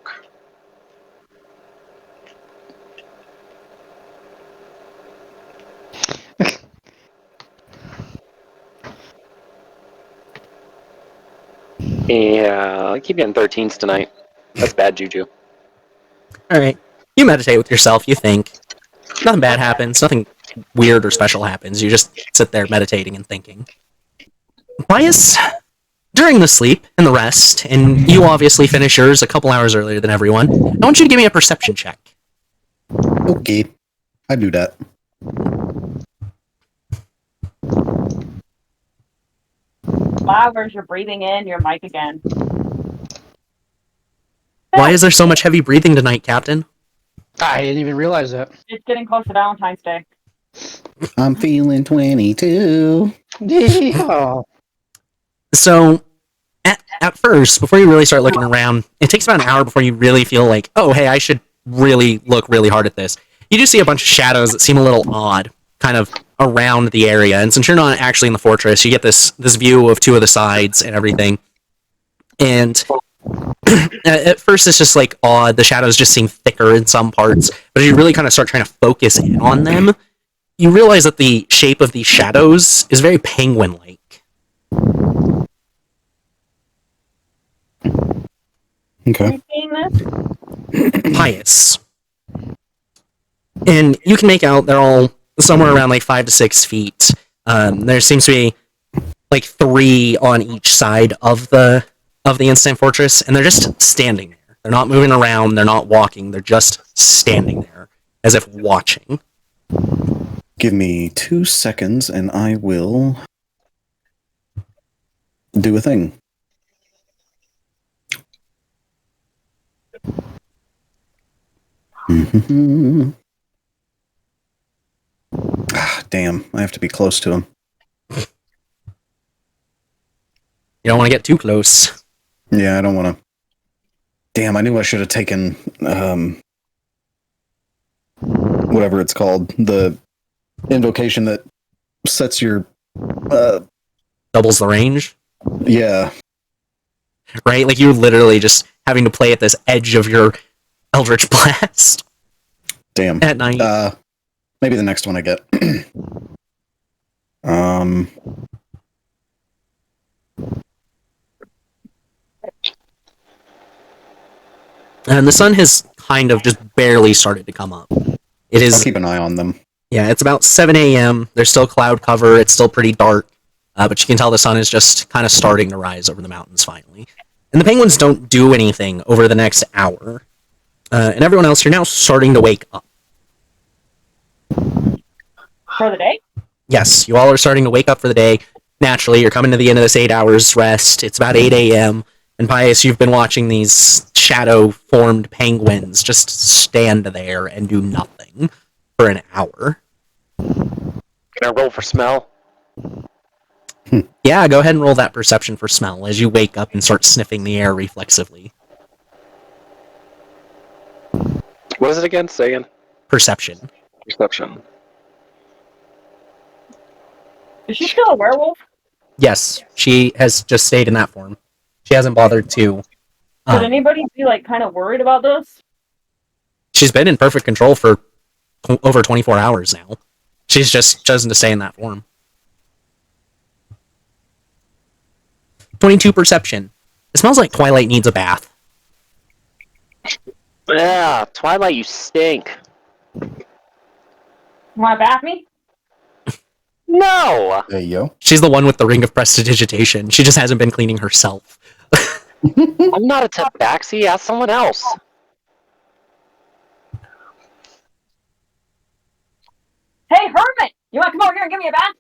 Speaker 4: Yeah, I keep getting 13s tonight. That's bad juju.
Speaker 1: All right. You meditate with yourself. You think. Nothing bad happens. Nothing weird or special happens. You just sit there meditating and thinking. Pious, during the sleep and the rest, and you obviously finish yours a couple hours earlier than everyone, I want you to give me a perception check.
Speaker 5: Okay, I do that.
Speaker 2: Where's you're breathing in your mic again.
Speaker 1: Why is there so much heavy breathing tonight, Captain?
Speaker 7: I didn't even realize that.
Speaker 2: It's getting close to Valentine's Day.
Speaker 6: I'm feeling 22.
Speaker 7: Oh.
Speaker 1: So, at first, before you really start looking around, it takes about an hour before you really feel like, oh, hey, I should really look really hard at this. You do see a bunch of shadows that seem a little odd, kind of around the area. And since you're not actually in the fortress, you get this view of two of the sides and everything. And at first, it's just like odd. The shadows just seem thicker in some parts. But as you really kind of start trying to focus in on them, you realize that the shape of these shadows is very penguin-like.
Speaker 5: Okay.
Speaker 2: You seen this?
Speaker 1: Pious. And you can make out they're all somewhere around like 5 to 6 feet. There seems to be like 3 on each side of the instant fortress, and they're just standing there. They're not moving around, they're not walking, they're just standing there as if watching.
Speaker 5: Give me 2 seconds and I will do a thing. Ah, damn, I have to be close to him.
Speaker 1: You don't want to get too close.
Speaker 5: Yeah, I don't want to. Damn, I knew I should have taken whatever it's called, the invocation that sets your
Speaker 1: Doubles the range,
Speaker 5: yeah.
Speaker 1: right? Like you're literally just having to play at this edge of your Eldritch Blast
Speaker 5: Damn.
Speaker 1: at night.
Speaker 5: Maybe the next one I get.
Speaker 1: And the sun has kind of just barely started to come up. It
Speaker 5: I'll
Speaker 1: is,
Speaker 5: keep an eye on them.
Speaker 1: yeah, it's about 7 a.m. There's still cloud cover. It's still pretty dark. But you can tell the sun is just kind of starting to rise over the mountains finally. And the penguins don't do anything over the next hour. And everyone else, you're now starting to wake up.
Speaker 2: For the day?
Speaker 1: Yes, you all are starting to wake up for the day. Naturally, you're coming to the end of this 8 hours rest. It's about 8 a.m. And Pius, you've been watching these shadow-formed penguins just stand there and do nothing for an hour.
Speaker 4: Can I roll for smell?
Speaker 1: Yeah, go ahead and roll that perception for smell as you wake up and start sniffing the air reflexively.
Speaker 4: What is it again? Say again.
Speaker 1: Perception.
Speaker 4: Perception.
Speaker 2: Is she still a werewolf?
Speaker 1: Yes, she has just stayed in that form. She hasn't bothered to.
Speaker 2: Would anybody be like kind of worried about this?
Speaker 1: She's been in perfect control for over 24 hours now. She's just chosen to stay in that form. 22 perception. It smells like Twilight needs a bath.
Speaker 4: Yeah, Twilight, you stink.
Speaker 2: Want to bath me?
Speaker 4: No!
Speaker 5: Hey, yo.
Speaker 1: She's the one with the ring of prestidigitation. She just hasn't been cleaning herself.
Speaker 4: I'm not a tabaxi, ask someone else.
Speaker 2: Hey, Hermit! You want to come over here and give me a bath?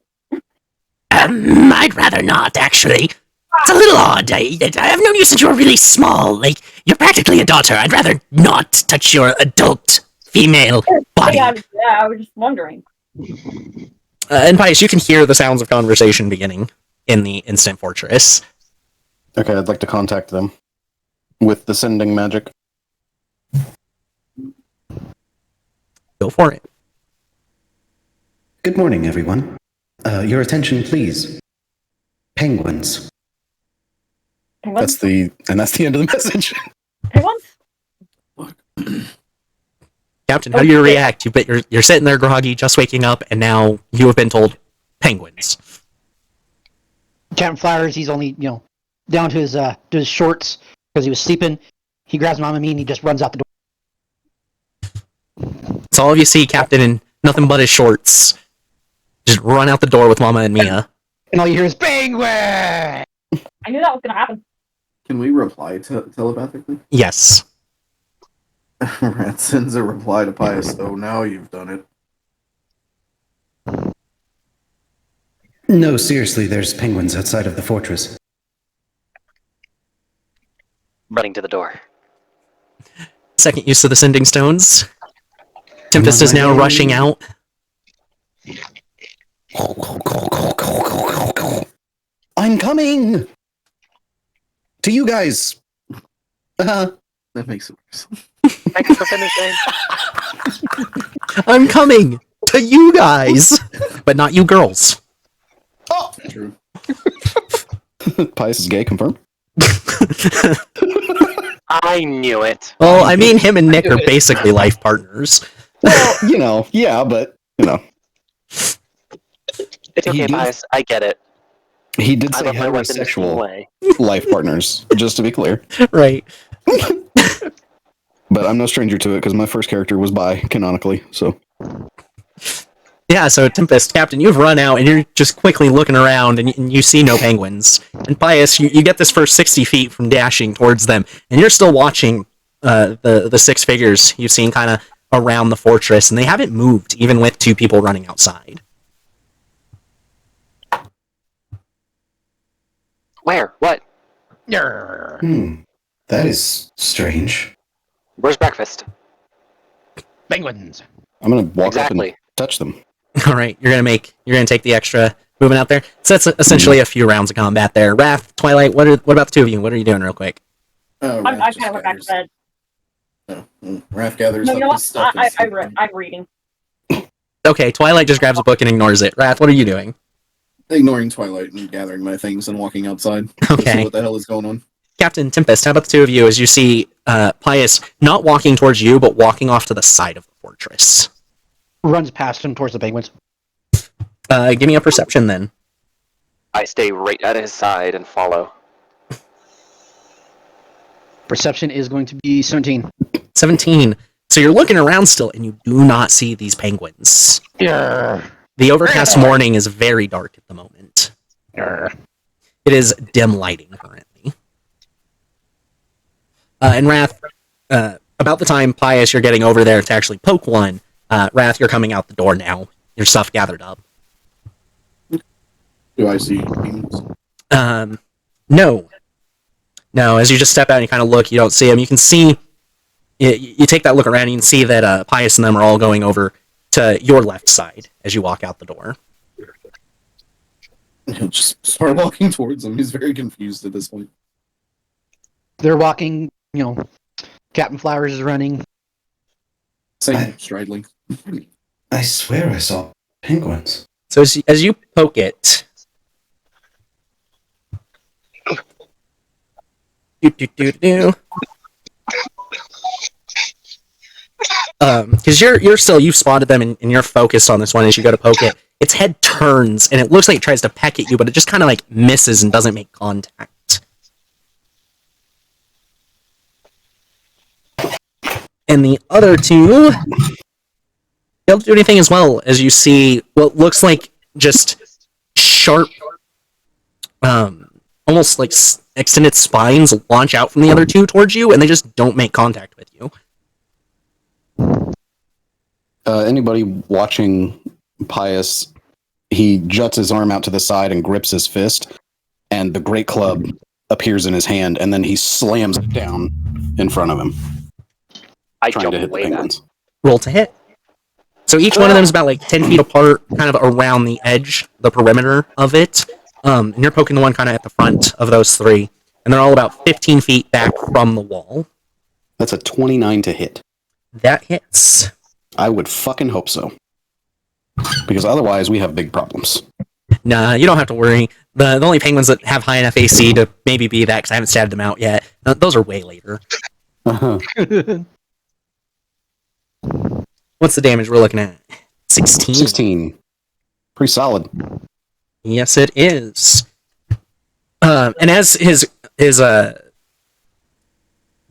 Speaker 1: I'd rather not, actually. It's a little odd. I've known you since you were really small. Like, you're practically a daughter. I'd rather not touch your adult female body.
Speaker 2: Yeah, I was just wondering.
Speaker 1: And Pius, you can hear the sounds of conversation beginning in the instant fortress.
Speaker 5: Okay, I'd like to contact them with the sending magic.
Speaker 1: Go for it.
Speaker 6: Good morning, everyone. Your attention, please. Penguins.
Speaker 2: Penguins?
Speaker 5: That's the end of the message.
Speaker 2: Penguins?
Speaker 1: Captain, how do you react? You're sitting there groggy, just waking up, and now you have been told penguins.
Speaker 7: Captain Flowers, he's only, down to his shorts because he was sleeping. He grabs Mama Me and he just runs out the door.
Speaker 1: It's all of you see, Captain, in nothing but his shorts. Just run out the door with Mama and Mia.
Speaker 7: And all you hear is, Penguin!
Speaker 2: I knew that was going to happen.
Speaker 3: Can we reply telepathically?
Speaker 1: Yes.
Speaker 3: Rat sends a reply to Pius. Oh, now you've done it.
Speaker 6: No, seriously, there's penguins outside of the fortress.
Speaker 4: Running to the door.
Speaker 1: Second use of the sending stones. Tempest is now rushing out.
Speaker 6: I'm coming! To you guys!
Speaker 3: That makes it worse.
Speaker 4: Thanks for finishing.
Speaker 1: I'm coming to you guys, but not you girls.
Speaker 3: Oh, true.
Speaker 5: Pius is gay, confirmed.
Speaker 4: I knew it.
Speaker 1: Well, I mean, him and Nick are basically life partners.
Speaker 5: Well, yeah, but,
Speaker 4: It's okay, Pius. I get it.
Speaker 5: he did
Speaker 4: I
Speaker 5: say
Speaker 4: love my wife in the same
Speaker 5: heterosexual
Speaker 4: way.
Speaker 5: life partners, just to be clear.
Speaker 1: Right.
Speaker 5: But I'm no stranger to it because my first character was bi, canonically, so.
Speaker 1: Yeah, so Tempest, Captain, you've run out and you're just quickly looking around and you see no penguins. And Pius, you get this first 60 feet from dashing towards them, and you're still watching the six figures you've seen kind of around the fortress, and they haven't moved, even with two people running outside.
Speaker 4: Where? What?
Speaker 6: That is strange.
Speaker 4: Where's breakfast?
Speaker 7: Penguins.
Speaker 5: I'm gonna walk up
Speaker 4: Exactly.
Speaker 5: and touch them.
Speaker 1: All right, you're gonna take the extra movement out there. So that's essentially a few rounds of combat there. Wrath, Twilight, what about the two of you? What are you doing real quick?
Speaker 3: Oh,
Speaker 2: I kind of went back to bed.
Speaker 3: Raph gathers
Speaker 2: No,
Speaker 3: up
Speaker 2: you know
Speaker 3: his
Speaker 2: what?
Speaker 3: stuff. and sleeps.
Speaker 2: I'm reading.
Speaker 1: Okay, Twilight just grabs a book and ignores it. Wrath, what are you doing?
Speaker 3: Ignoring Twilight and gathering my things and walking outside. To
Speaker 1: Okay.
Speaker 3: see what the hell is going on?
Speaker 1: Captain Tempest, how about the two of you as you see Pius not walking towards you, but walking off to the side of the fortress?
Speaker 7: Runs past him towards the penguins.
Speaker 1: Give me a perception then.
Speaker 4: I stay right at his side and follow.
Speaker 7: Perception is going to be 17.
Speaker 1: 17. So you're looking around still, and you do not see these penguins.
Speaker 7: Grr.
Speaker 1: The overcast morning is very dark at the moment.
Speaker 7: Grr.
Speaker 1: It is dim lighting currently. And Wrath, about the time, Pius, you're getting over there to actually poke one, Wrath, you're coming out the door now. Your stuff gathered up.
Speaker 3: Do I see demons?
Speaker 1: No. No, as you just step out and you kind of look, you don't see him. You can see, you take that look around and you can see that Pius and them are all going over to your left side as you walk out the door.
Speaker 3: Just start walking towards him. He's very confused at this point.
Speaker 7: They're walking, Captain Flowers is running.
Speaker 3: Same striding.
Speaker 6: I swear I saw penguins.
Speaker 1: So as you poke it, because you've spotted them and you're focused on this one as you go to poke it. Its head turns and it looks like it tries to peck at you, but it just kind of like misses and doesn't make contact. And the other two don't do anything as well, as you see what looks like just sharp, almost like extended spines launch out from the other two towards you, and they just don't make contact with you.
Speaker 5: Anybody watching Pius, he juts his arm out to the side and grips his fist, and the great club appears in his hand, and then he slams it down in front of him.
Speaker 4: I
Speaker 5: trying
Speaker 4: jump
Speaker 5: to hit the
Speaker 4: away then.
Speaker 5: penguins.
Speaker 1: Roll to hit. So each one of them is about like 10 feet apart, kind of around the edge, the perimeter of it. And you're poking the one kind of at the front of those three. And they're all about 15 feet back from the wall.
Speaker 5: That's a 29 to hit.
Speaker 1: That hits.
Speaker 5: I would fucking hope so. Because otherwise, we have big problems.
Speaker 1: Nah, you don't have to worry. The only penguins that have high enough AC to maybe be that, because I haven't statted them out yet, those are way later.
Speaker 5: Uh-huh.
Speaker 1: What's the damage we're looking at? 16.
Speaker 5: 16. Pretty solid.
Speaker 1: Yes, it is. And as his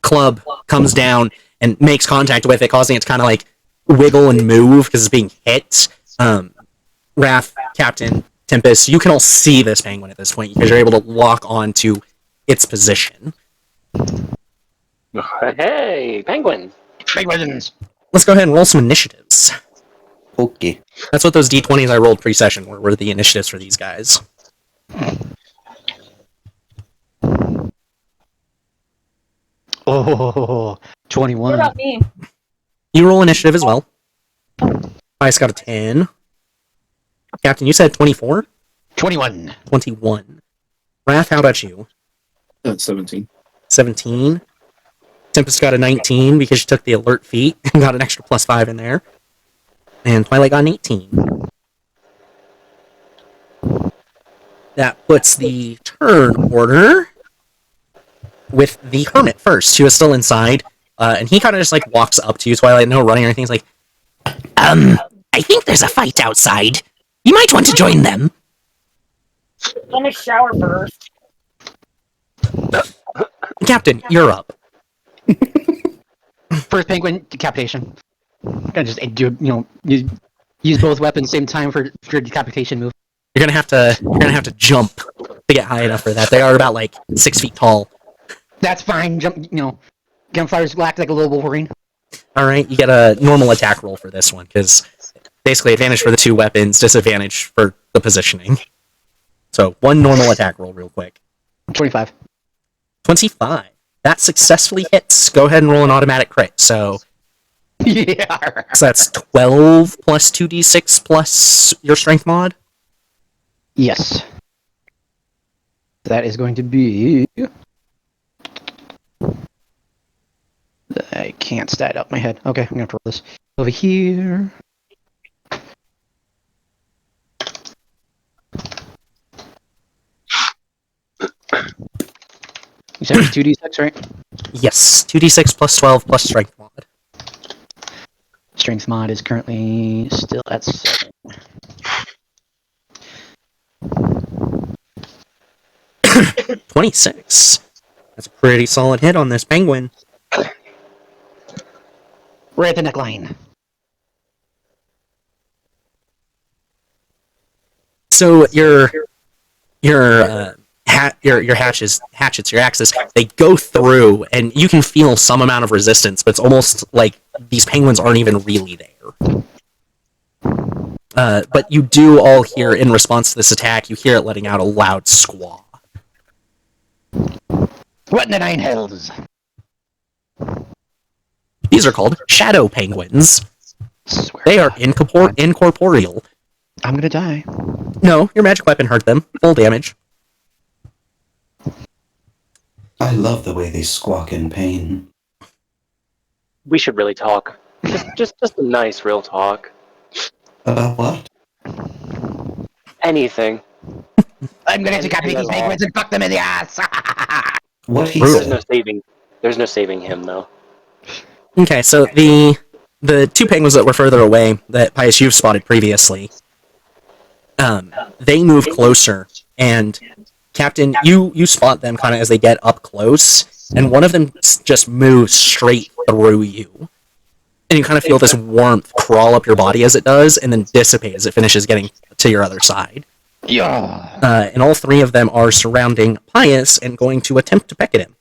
Speaker 1: club comes down and makes contact with it, causing it to kind of like wiggle and move because it's being hit, Raph, Captain, Tempest, you can all see this penguin at this point because you're able to lock on to its position.
Speaker 4: Hey, penguin!
Speaker 7: Penguins!
Speaker 1: Let's go ahead and roll some initiatives.
Speaker 6: Okay.
Speaker 1: That's what those D20s I rolled pre-session were the initiatives for these guys.
Speaker 7: Oh, 21.
Speaker 2: What about me?
Speaker 1: You roll initiative as well. I just got a 10. Captain, you said 24?
Speaker 7: 21.
Speaker 1: 21. Raph, how about you?
Speaker 3: 17.
Speaker 1: 17. Tempest got a 19 because she took the alert feat and got an extra +5 in there. And Twilight got an 18. That puts the turn order with the Hermit first, who is still inside. And he kind of just like walks up to you, Twilight, no running or anything. He's like, I think there's a fight outside. You might want to join them.
Speaker 2: Let me shower first.
Speaker 1: Captain, you're up.
Speaker 7: First penguin decapitation. Gonna just do you use both weapons same time for decapitation move.
Speaker 1: You're gonna have to jump to get high enough for that. They are about like 6 feet tall.
Speaker 7: That's fine. Jump. Gunfire's act like a little Wolverine.
Speaker 1: All right, you get a normal attack roll for this one because basically advantage for the two weapons, disadvantage for the positioning. So one normal attack roll, real quick.
Speaker 7: 25.
Speaker 1: 25. That successfully hits. Go ahead and roll an automatic crit. So
Speaker 7: Yeah.
Speaker 1: that's 12 plus 2d6 plus your strength mod.
Speaker 7: Yes. That is going to be. I can't stat up my head. Okay, I'm gonna have to roll this over here. You said it's 2d6, right?
Speaker 1: Yes, 2d6 plus 12 plus strength mod.
Speaker 7: Strength mod is currently still at 7.
Speaker 1: $26. That's a pretty solid hit on this penguin.
Speaker 7: Right at the neckline.
Speaker 1: So your hatchets, your axes, they go through, and you can feel some amount of resistance, but it's almost like these penguins aren't even really there. But you do all hear, in response to this attack, you hear it letting out a loud squaw.
Speaker 7: What in the nine hells?
Speaker 1: These are called shadow penguins.
Speaker 7: Swear
Speaker 1: They
Speaker 7: to
Speaker 1: are
Speaker 7: God.
Speaker 1: incorporeal.
Speaker 7: I'm gonna die.
Speaker 1: No, your magic weapon hurt them. Full damage.
Speaker 6: I love the way they squawk in pain.
Speaker 4: We should really talk. Just a nice, real talk.
Speaker 6: About what?
Speaker 4: Anything.
Speaker 7: I'm gonna decapitate these penguins and fuck them in the ass.
Speaker 6: What he
Speaker 1: Brutal.
Speaker 4: There's no
Speaker 6: said.
Speaker 4: saving. There's no saving him though.
Speaker 1: Okay, so the two penguins that were further away that Pius you've spotted previously, they move closer, and Captain, you spot them kind of as they get up close, and one of them just moves straight through you. And you kind of feel this warmth crawl up your body as it does, and then dissipate as it finishes getting to your other side.
Speaker 7: Yeah.
Speaker 1: And all three of them are surrounding Pius and going to attempt to peck at him.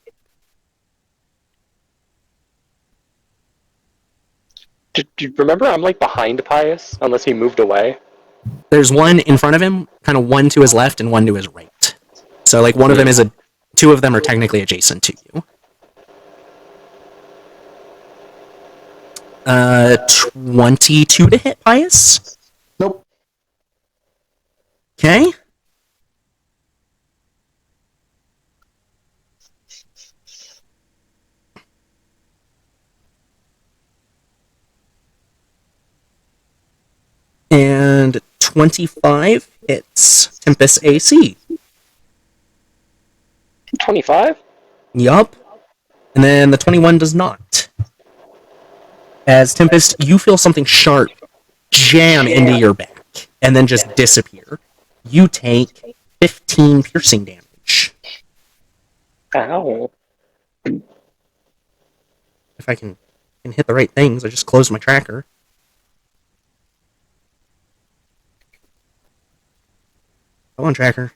Speaker 4: Do you remember I'm like behind Pius, unless he moved away?
Speaker 1: There's one in front of him, kind of one to his left and one to his right. So like one of them is two of them are technically adjacent to you. 22 to hit, Pius?
Speaker 5: Nope.
Speaker 1: Okay. And 25 hits Tempest AC.
Speaker 4: 25?
Speaker 1: Yup. And then the 21 does not. As Tempest, you feel something sharp jam into your back and then just disappear. You take 15 piercing damage.
Speaker 4: Ow.
Speaker 1: If I can hit the right things, I just closed my tracker. Come on, tracker.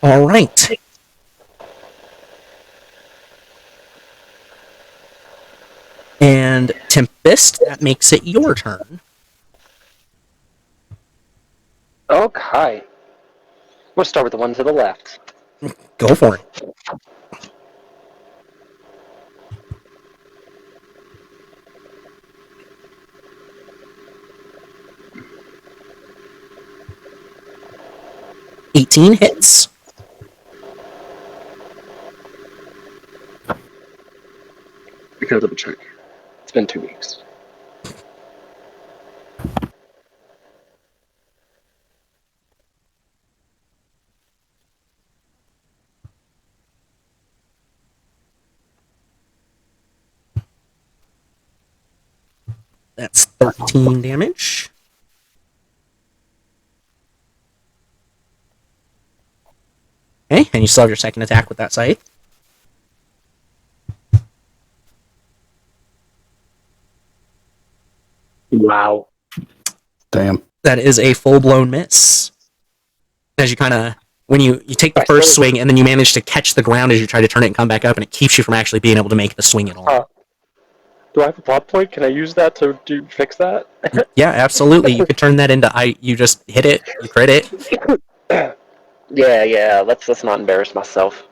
Speaker 1: All right. And Tempest, that makes it your turn.
Speaker 4: Okay. We'll start with the one to the left.
Speaker 1: Go for it. $18 hits.
Speaker 4: We gotta double check. It's been 2 weeks.
Speaker 1: That's 13 damage. Okay, and you still have your second attack with that scythe.
Speaker 4: Wow.
Speaker 5: Damn.
Speaker 1: That is a full-blown miss. As you kind of, when you take the first swing and then you manage to catch the ground as you try to turn it and come back up, and it keeps you from actually being able to make the swing at all.
Speaker 4: Do I have a plot point? Can I use that to fix that?
Speaker 1: Yeah, absolutely. You could turn that into you just hit it, you crit it.
Speaker 4: Yeah. Let's not embarrass myself.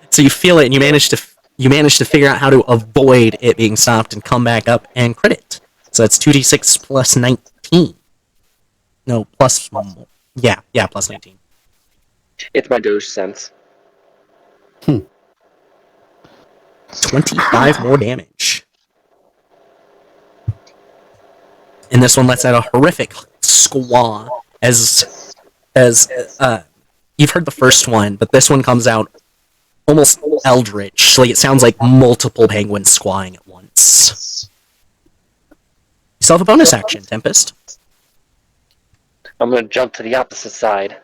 Speaker 1: So you feel it, and you manage to figure out how to avoid it being stopped and come back up and crit it. So that's 2d6 plus 19. No, plus plus 19.
Speaker 4: It's my Doge sense.
Speaker 1: 25 more damage. And this one lets out a horrific squaw as you've heard the first one, but this one comes out almost eldritch. Like it sounds like multiple penguins squawing at once. You still have a bonus action, Tempest.
Speaker 4: I'm gonna jump to the opposite side.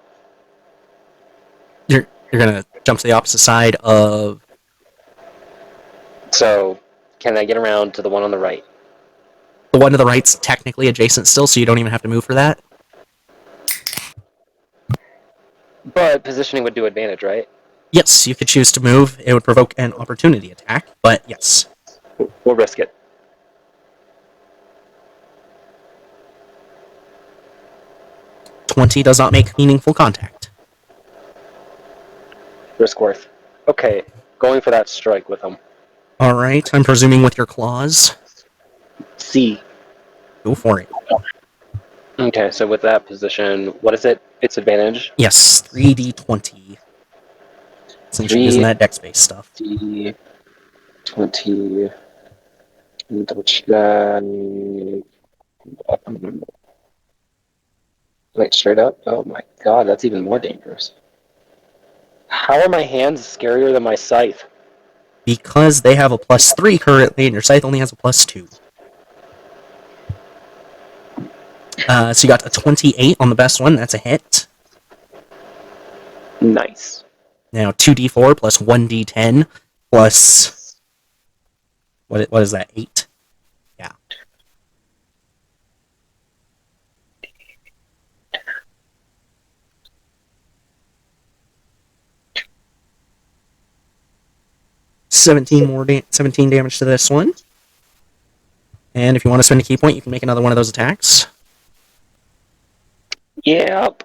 Speaker 1: You're gonna jump to the opposite side of.
Speaker 4: So, can I get around to the one on the right?
Speaker 1: The one to the right's technically adjacent still, so you don't even have to move for that.
Speaker 4: But positioning would do advantage, right?
Speaker 1: Yes, you could choose to move. It would provoke an opportunity attack, but yes.
Speaker 4: We'll risk it.
Speaker 1: 20 does not make meaningful contact.
Speaker 4: Risk worth. Okay, going for that strike with him.
Speaker 1: Alright, I'm presuming with your claws.
Speaker 4: C.
Speaker 1: Go for it.
Speaker 4: Okay, so with that position, what is it? It's advantage.
Speaker 1: Yes, 3d20. Since you're using that dex-based stuff.
Speaker 4: 3d20. Double check. Wait, straight up? Oh my god, that's even more dangerous. How are my hands scarier than my scythe?
Speaker 1: Because they have a +3 currently, and your scythe only has a +2. So you got a 28 on the best one, that's a hit.
Speaker 4: Nice.
Speaker 1: Now 2d4 plus 1d10 plus... What is that, 8? Yeah. $17 damage to this one. And if you want to spend a key point, you can make another one of those attacks.
Speaker 4: Yep.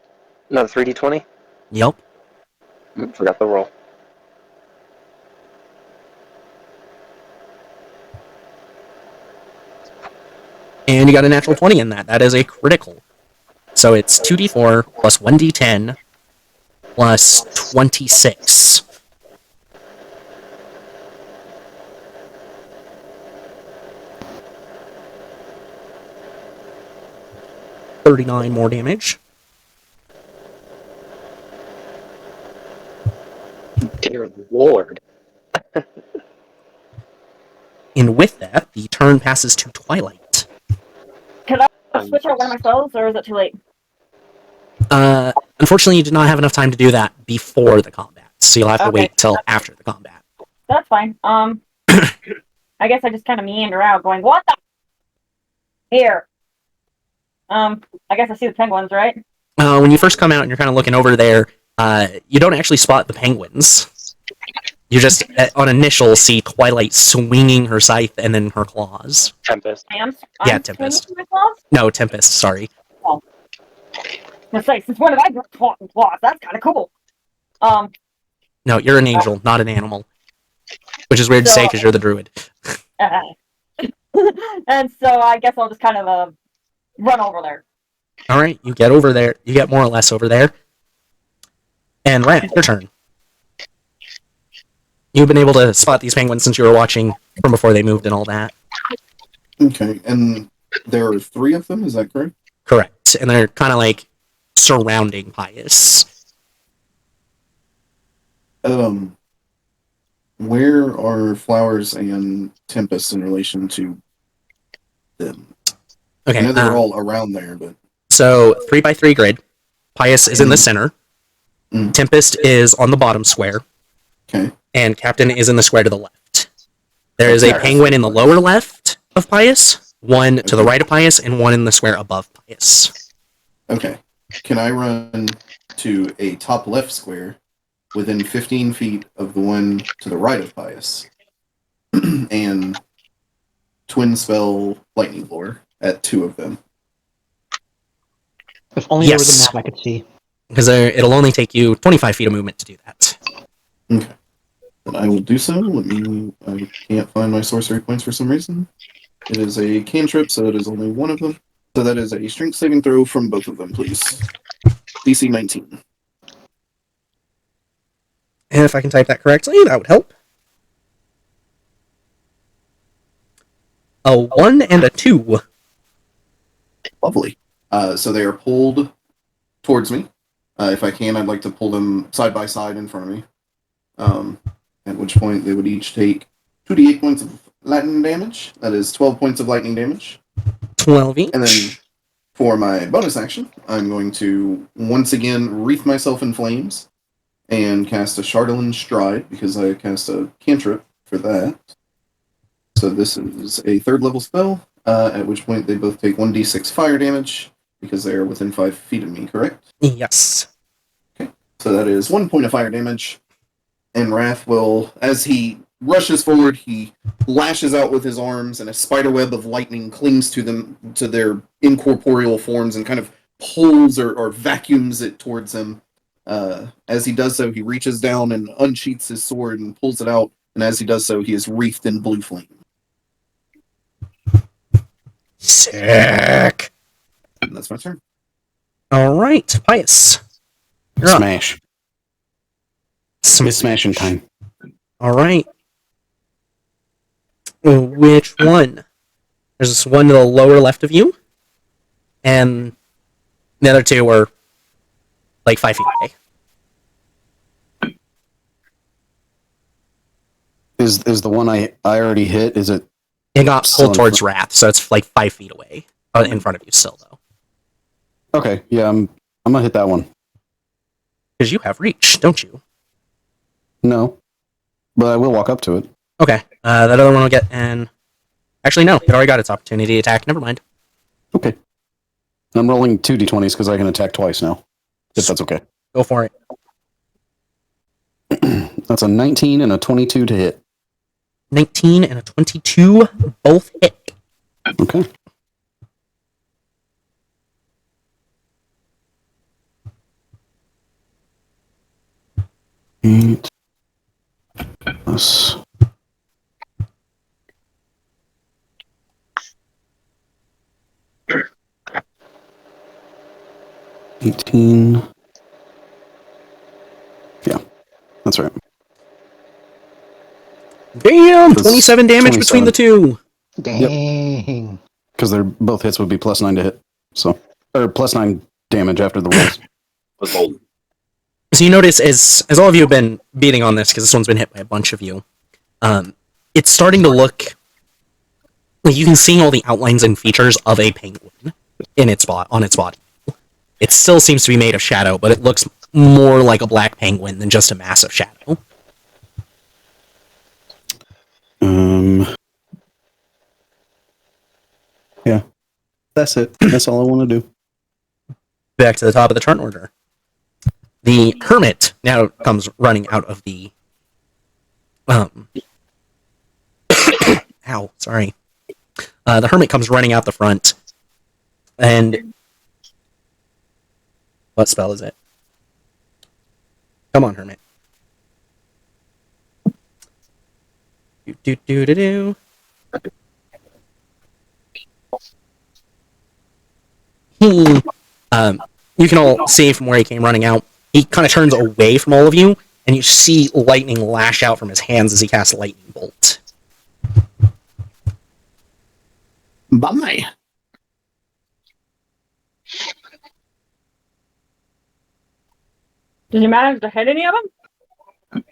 Speaker 4: Another 3d20?
Speaker 1: Yep.
Speaker 4: Forgot the roll.
Speaker 1: And you got a natural 20 in that. That is a critical. So it's 2d4 plus 1d10 plus 26. $39 more damage.
Speaker 4: Dear Lord.
Speaker 1: And with that, the turn passes to Twilight.
Speaker 2: Can I switch out one of my spells, or is it too late?
Speaker 1: Unfortunately, you did not have enough time to do that before the combat, so you'll have to
Speaker 2: Okay.
Speaker 1: wait till after the combat.
Speaker 2: That's fine. I guess I just kind of meander out, going, "What the?" Here. I guess I see the penguins, right?
Speaker 1: When you first come out and you're kind of looking over there, you don't actually spot the penguins. You just, on initial, see Twilight swinging her scythe and then her claws.
Speaker 4: Tempest.
Speaker 1: Yeah, Tempest.
Speaker 2: swinging my claws?
Speaker 1: No, Tempest, sorry.
Speaker 2: Let's say, since when did I get talking claws? That's kind of cool.
Speaker 1: No, you're an angel, not an animal. Which is weird to say because you're the druid.
Speaker 2: And so I guess I'll just kind of run over there.
Speaker 1: Alright, you get over there. You get more or less over there. And Ren, your turn. You've been able to spot these penguins since you were watching from before they moved and all that.
Speaker 3: Okay, and there are 3 of them, is that correct?
Speaker 1: Correct. And they're kind of like surrounding Pius.
Speaker 3: Where are Flowers and Tempest in relation to them?
Speaker 1: Okay.
Speaker 3: I know they're all around there, but...
Speaker 1: So, 3x3 grid. Pius is in the center.
Speaker 3: Mm.
Speaker 1: Tempest is on the bottom square.
Speaker 3: Okay.
Speaker 1: And Captain is in the square to the left. There is a penguin in the lower left of Pius, one to the right of Pius, and one in the square above Pius.
Speaker 3: Okay. Can I run to a top left square within 15 feet of the one to the right of Pius and twin spell Lightning Lore at 2 of them?
Speaker 7: If only there was
Speaker 1: Yes.
Speaker 7: a map I could see.
Speaker 1: Because it'll only take you 25 feet of movement to do that.
Speaker 3: Okay. Then I will do so. I can't find my sorcery points for some reason. It is a cantrip, so it is only one of them. So that is a strength saving throw from both of them, please. DC 19.
Speaker 1: And if I can type that correctly, that would help. A 1 and a 2.
Speaker 3: Lovely. So they are pulled towards me. If I can, I'd like to pull them side by side in front of me. At which point they would each take 2d8 points of lightning damage. That is 12 points of lightning damage.
Speaker 1: 12 each.
Speaker 3: And then for my bonus action, I'm going to once again wreath myself in flames and cast a Chardolin Stride because I cast a cantrip for that. So this is a 3rd level spell, at which point they both take 1d6 fire damage because they are within 5 feet of me, correct?
Speaker 1: Yes.
Speaker 3: So that is 1 point of fire damage. And Wrath will, as he rushes forward, he lashes out with his arms, and a spiderweb of lightning clings to them, to their incorporeal forms, and kind of pulls or vacuums it towards him. As he does so, he reaches down and unsheaths his sword and pulls it out. And as he does so, he is wreathed in blue flame.
Speaker 1: Sick.
Speaker 3: And that's my turn.
Speaker 1: All right, Pius. You're up.
Speaker 5: Smash. It's smashing time.
Speaker 1: All right. Which one? There's this one to the lower left of you, and the other two are like 5 feet away.
Speaker 5: Is the one I already hit? Is it?
Speaker 1: It got
Speaker 5: Still
Speaker 1: pulled
Speaker 5: in
Speaker 1: towards Wrath, so it's like 5 feet away, in front of you still though,
Speaker 5: Okay, yeah, I'm gonna hit that one.
Speaker 1: because you have reach, don't you?
Speaker 5: No, but I will walk up to it.
Speaker 1: Okay. That other one will get an. Actually, no. It already got its opportunity attack. Never mind.
Speaker 5: Okay. I'm rolling 2d20s because I can attack twice now. If that's okay.
Speaker 1: Go for it.
Speaker 5: That's a 19 and a 22 to hit.
Speaker 1: 19 and a 22 both hit.
Speaker 5: Okay. Eight plus 18. Yeah, that's right.
Speaker 1: Damn!
Speaker 5: That's
Speaker 1: 27 damage
Speaker 5: 27.
Speaker 1: between the two.
Speaker 7: Dang.
Speaker 5: Because they're both hits would be +9 to hit. So, or +9 damage after the rolls.
Speaker 1: So you notice, as all of you have been beating on this, because this one's been hit by a bunch of you, it's starting to look like you can see all the outlines and features of a penguin in its on its body. It still seems to be made of shadow, but it looks more like a black penguin than just a massive shadow.
Speaker 5: Yeah, that's it. That's all I want to do.
Speaker 1: Back to the top of the turn order. The hermit now comes running out of the ow, sorry. The hermit comes running out the front, and what spell is it? Come on, hermit. Do do do do. He, you can all see from where he came running out. He kind of turns away from all of you, and you see lightning lash out from his hands as he casts lightning bolt.
Speaker 3: Bye.
Speaker 2: Did you manage to hit any of them?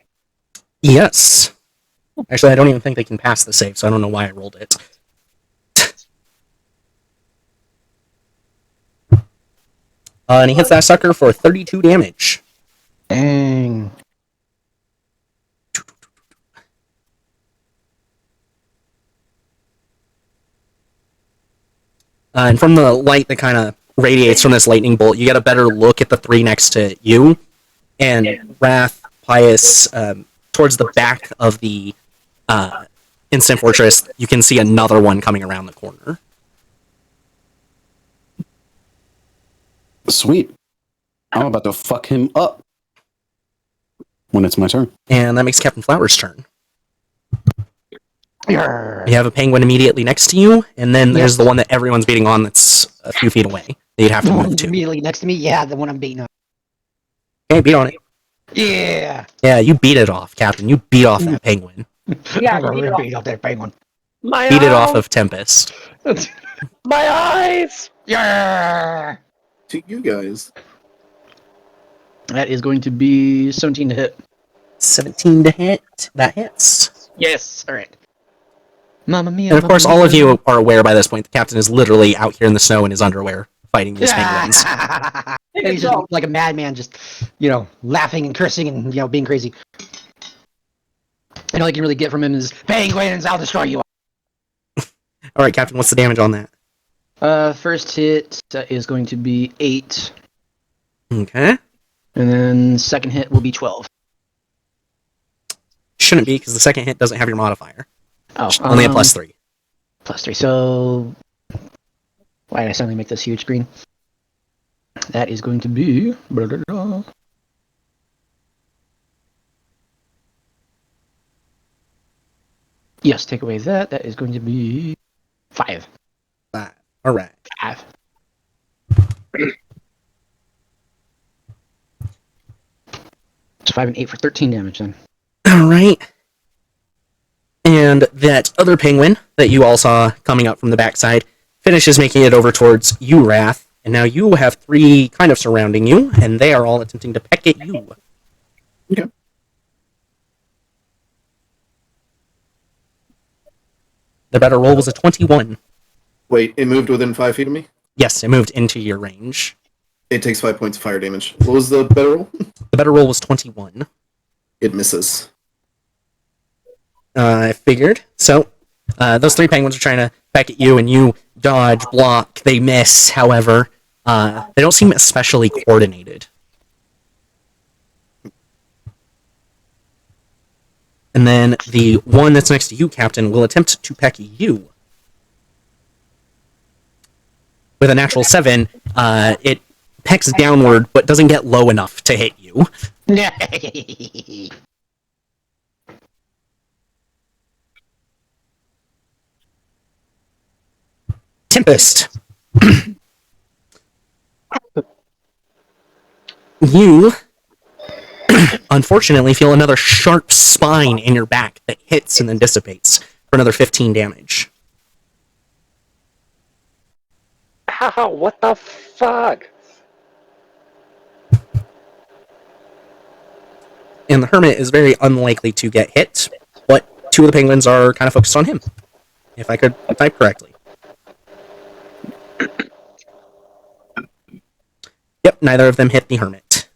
Speaker 1: Yes. Actually, I don't even think they can pass the save, so I don't know why I rolled it. And he hits that sucker for 32 damage.
Speaker 7: Dang.
Speaker 1: And from the light that kind of radiates from this lightning bolt, you get a better look at the three next to you. And Wrath, Pius, towards the back of the instant fortress, you can see another one coming around the corner.
Speaker 5: Sweet. I'm about to fuck him up when it's my turn.
Speaker 1: And that makes Captain Flowers' turn.
Speaker 7: Yarr.
Speaker 1: You have a penguin immediately next to you, and then there's the one that everyone's beating on that's a few feet away that you'd have
Speaker 7: The
Speaker 1: to
Speaker 7: one
Speaker 1: move to.
Speaker 7: immediately next to me? Yeah, the one I'm beating on.
Speaker 1: Okay, beat on it.
Speaker 7: Yeah.
Speaker 1: Yeah, you beat it off, Captain. You beat off that penguin.
Speaker 2: Yeah,
Speaker 7: I'm
Speaker 2: beat it
Speaker 7: gonna
Speaker 2: off.
Speaker 7: beat up that penguin.
Speaker 4: My
Speaker 1: Beat it
Speaker 4: eyes!
Speaker 1: off of Tempest.
Speaker 4: My eyes!
Speaker 7: Yeah.
Speaker 3: To you guys.
Speaker 7: That is going to be 17 to hit.
Speaker 1: 17 to hit. That hits.
Speaker 7: Yes. All right. Mamma mia.
Speaker 1: And of course,
Speaker 7: mamma
Speaker 1: all of
Speaker 7: mia.
Speaker 1: you are aware by this point the Captain is literally out here in the snow in his underwear fighting these penguins.
Speaker 7: And
Speaker 2: Take a
Speaker 7: he's just
Speaker 2: joke.
Speaker 7: like a madman, just laughing and cursing and being crazy. And all you can really get from him is penguins. I'll destroy you.
Speaker 1: All right, Captain, what's the damage on that?
Speaker 7: First hit is going to be 8,
Speaker 1: Okay.
Speaker 7: and then second hit will be 12.
Speaker 1: Shouldn't be, because the second hit doesn't have your modifier.
Speaker 7: Oh,
Speaker 1: Only a +3.
Speaker 7: +3. So why did I suddenly make this huge screen? That is going to be. Yes, take away that. That is going to be 5.
Speaker 1: All right.
Speaker 7: 5. So 5 and 8 for 13 damage then.
Speaker 1: All right. And that other penguin that you all saw coming up from the backside finishes making it over towards you, Wrath. And now you have 3 kind of surrounding you, and they are all attempting to peck at you.
Speaker 3: Okay.
Speaker 1: The better roll was a 21.
Speaker 3: Wait, it moved within 5 feet of me?
Speaker 1: Yes, it moved into your range.
Speaker 3: It takes 5 points of fire damage. What was the better roll?
Speaker 1: The better roll was 21.
Speaker 3: It misses.
Speaker 1: I figured. So, those 3 penguins are trying to peck at you, and you dodge, block, they miss, however. They don't seem especially coordinated. And then the one that's next to you, Captain, will attempt to peck you. With a natural 7, it pecks downward, but doesn't get low enough to hit you. Tempest. You, unfortunately, feel another sharp spine in your back that hits and then dissipates for another 15 damage.
Speaker 4: Ow, what the fuck?
Speaker 1: And the hermit is very unlikely to get hit, but 2 of the penguins are kind of focused on him, if I could type correctly. Yep, neither of them hit the hermit.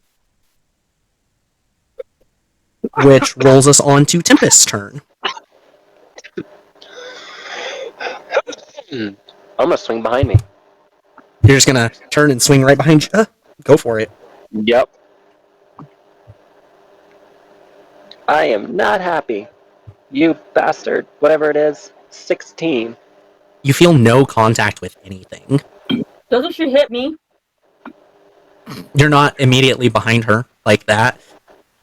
Speaker 1: Which rolls us on to Tempest's turn.
Speaker 4: I'm gonna swing behind me.
Speaker 1: You're just gonna turn and swing right behind you? Go for it.
Speaker 4: Yep. I am not happy. You bastard. Whatever it is. 16.
Speaker 1: You feel no contact with anything.
Speaker 2: Doesn't she hit me?
Speaker 1: You're not immediately behind her like that.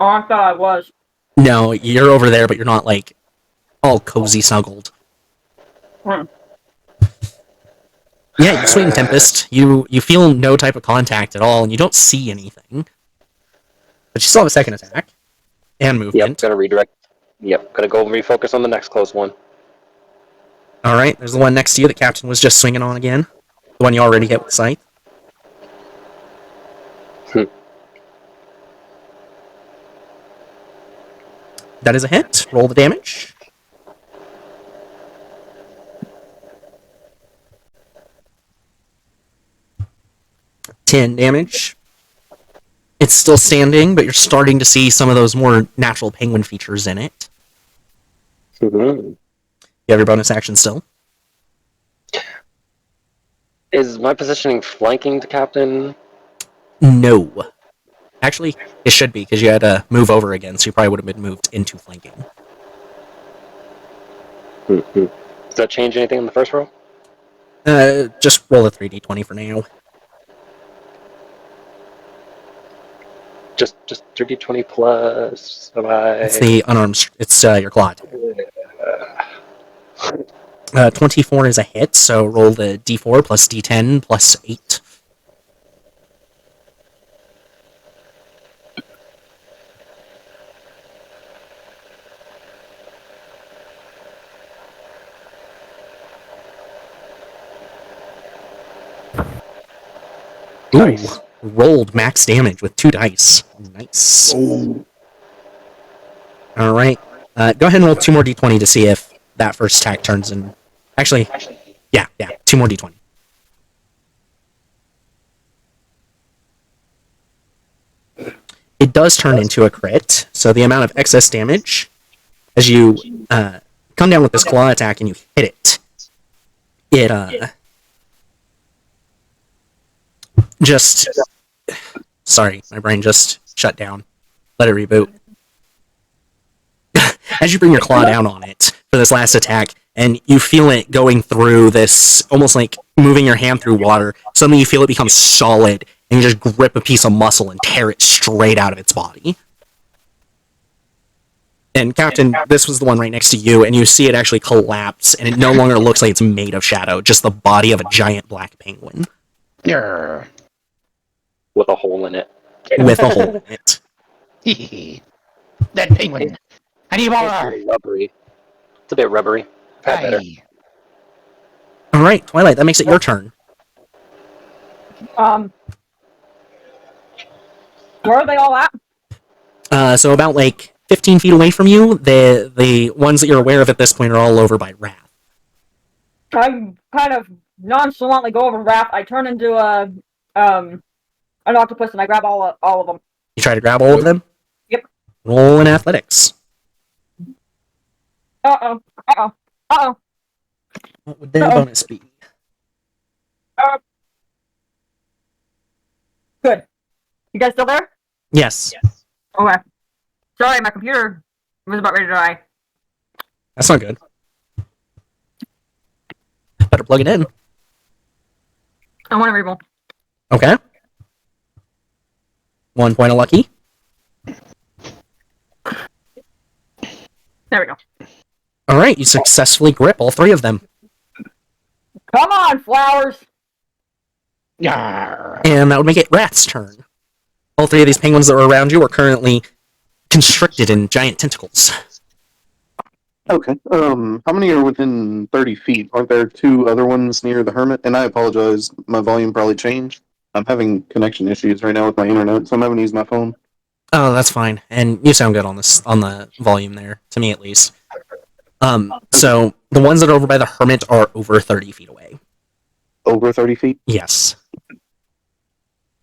Speaker 2: Oh, I thought I was.
Speaker 1: No, you're over there, but you're not, like, all cozy snuggled.
Speaker 2: Hmm.
Speaker 1: Yeah, you swing Tempest. You feel no type of contact at all, and you don't see anything. But you still have a second attack. And movement.
Speaker 4: Yep, gonna redirect. Yep, gonna go refocus on the next close one.
Speaker 1: Alright, there's the one next to you that Captain was just swinging on again. The one you already hit with sight. That is a hit. Roll the damage. $10 damage. It's still standing, but you're starting to see some of those more natural penguin features in it.
Speaker 4: Mm-hmm.
Speaker 1: You have your bonus action still.
Speaker 4: Is my positioning flanking to Captain?
Speaker 1: No. Actually, it should be, because you had to move over again, so you probably would have been moved into flanking.
Speaker 4: Mm-hmm. Does that change anything in the first roll?
Speaker 1: Just roll a 3d20 for now.
Speaker 4: Just 3d20 plus.
Speaker 1: It's the unarmed. It's your claw. 24 is a hit, so roll the d4 plus d10 plus 8.
Speaker 4: Nice.
Speaker 1: Ooh, rolled max damage with 2 dice. Nice.
Speaker 3: Oh.
Speaker 1: Alright. Go ahead and roll 2 more d20 to see if that first attack turns in... Actually, yeah, 2 more d20. It does turn into a crit, so the amount of excess damage, as you come down with this claw attack and you hit it, just... Sorry, my brain just shut down. Let it reboot. As you bring your claw down on it for this last attack, and you feel it going through this, almost like moving your hand through water, suddenly you feel it become solid, and you just grip a piece of muscle and tear it straight out of its body. And Captain, this was the one right next to you, and you see it actually collapse, and it no longer looks like it's made of shadow, just the body of a giant black penguin.
Speaker 7: Yarr.
Speaker 4: With a hole in it.
Speaker 1: With a hole in it.
Speaker 7: That penguin. I need
Speaker 4: It's
Speaker 7: more.
Speaker 4: a bit rubbery. It's a bit rubbery. I've had better.
Speaker 7: Aye.
Speaker 1: Alright, Twilight, that makes it your turn.
Speaker 2: Where are they all at?
Speaker 1: So about like 15 feet away from you, the ones that you're aware of at this point are all over by Wrath.
Speaker 2: I kind of nonchalantly go over Wrath. I turn into an octopus and I grab all of them.
Speaker 1: You try to grab all of them?
Speaker 2: Yep.
Speaker 1: Roll in athletics.
Speaker 2: Uh-oh.
Speaker 1: What would their
Speaker 2: Uh-oh.
Speaker 1: bonus be?
Speaker 2: Good. You guys still there?
Speaker 1: Yes.
Speaker 2: Okay. Sorry, my computer was about ready to die.
Speaker 1: That's not good. Better plug it in.
Speaker 2: I want to reroll.
Speaker 1: Okay. 1 point of lucky.
Speaker 2: There we go.
Speaker 1: Alright, you successfully grip all 3 of them.
Speaker 2: Come on, flowers!
Speaker 7: Yarr.
Speaker 1: And that would make it Wrath's turn. All 3 of these penguins that were around you are currently constricted in giant tentacles.
Speaker 3: Okay. How many are within 30 feet? Aren't there 2 other ones near the hermit? And I apologize, my volume probably changed. I'm having connection issues right now with my internet, so I'm having to use my phone.
Speaker 1: Oh, that's fine. And you sound good on the volume there, to me at least. So the ones that are over by the hermit are over 30 feet away.
Speaker 3: Over 30 feet?
Speaker 1: Yes.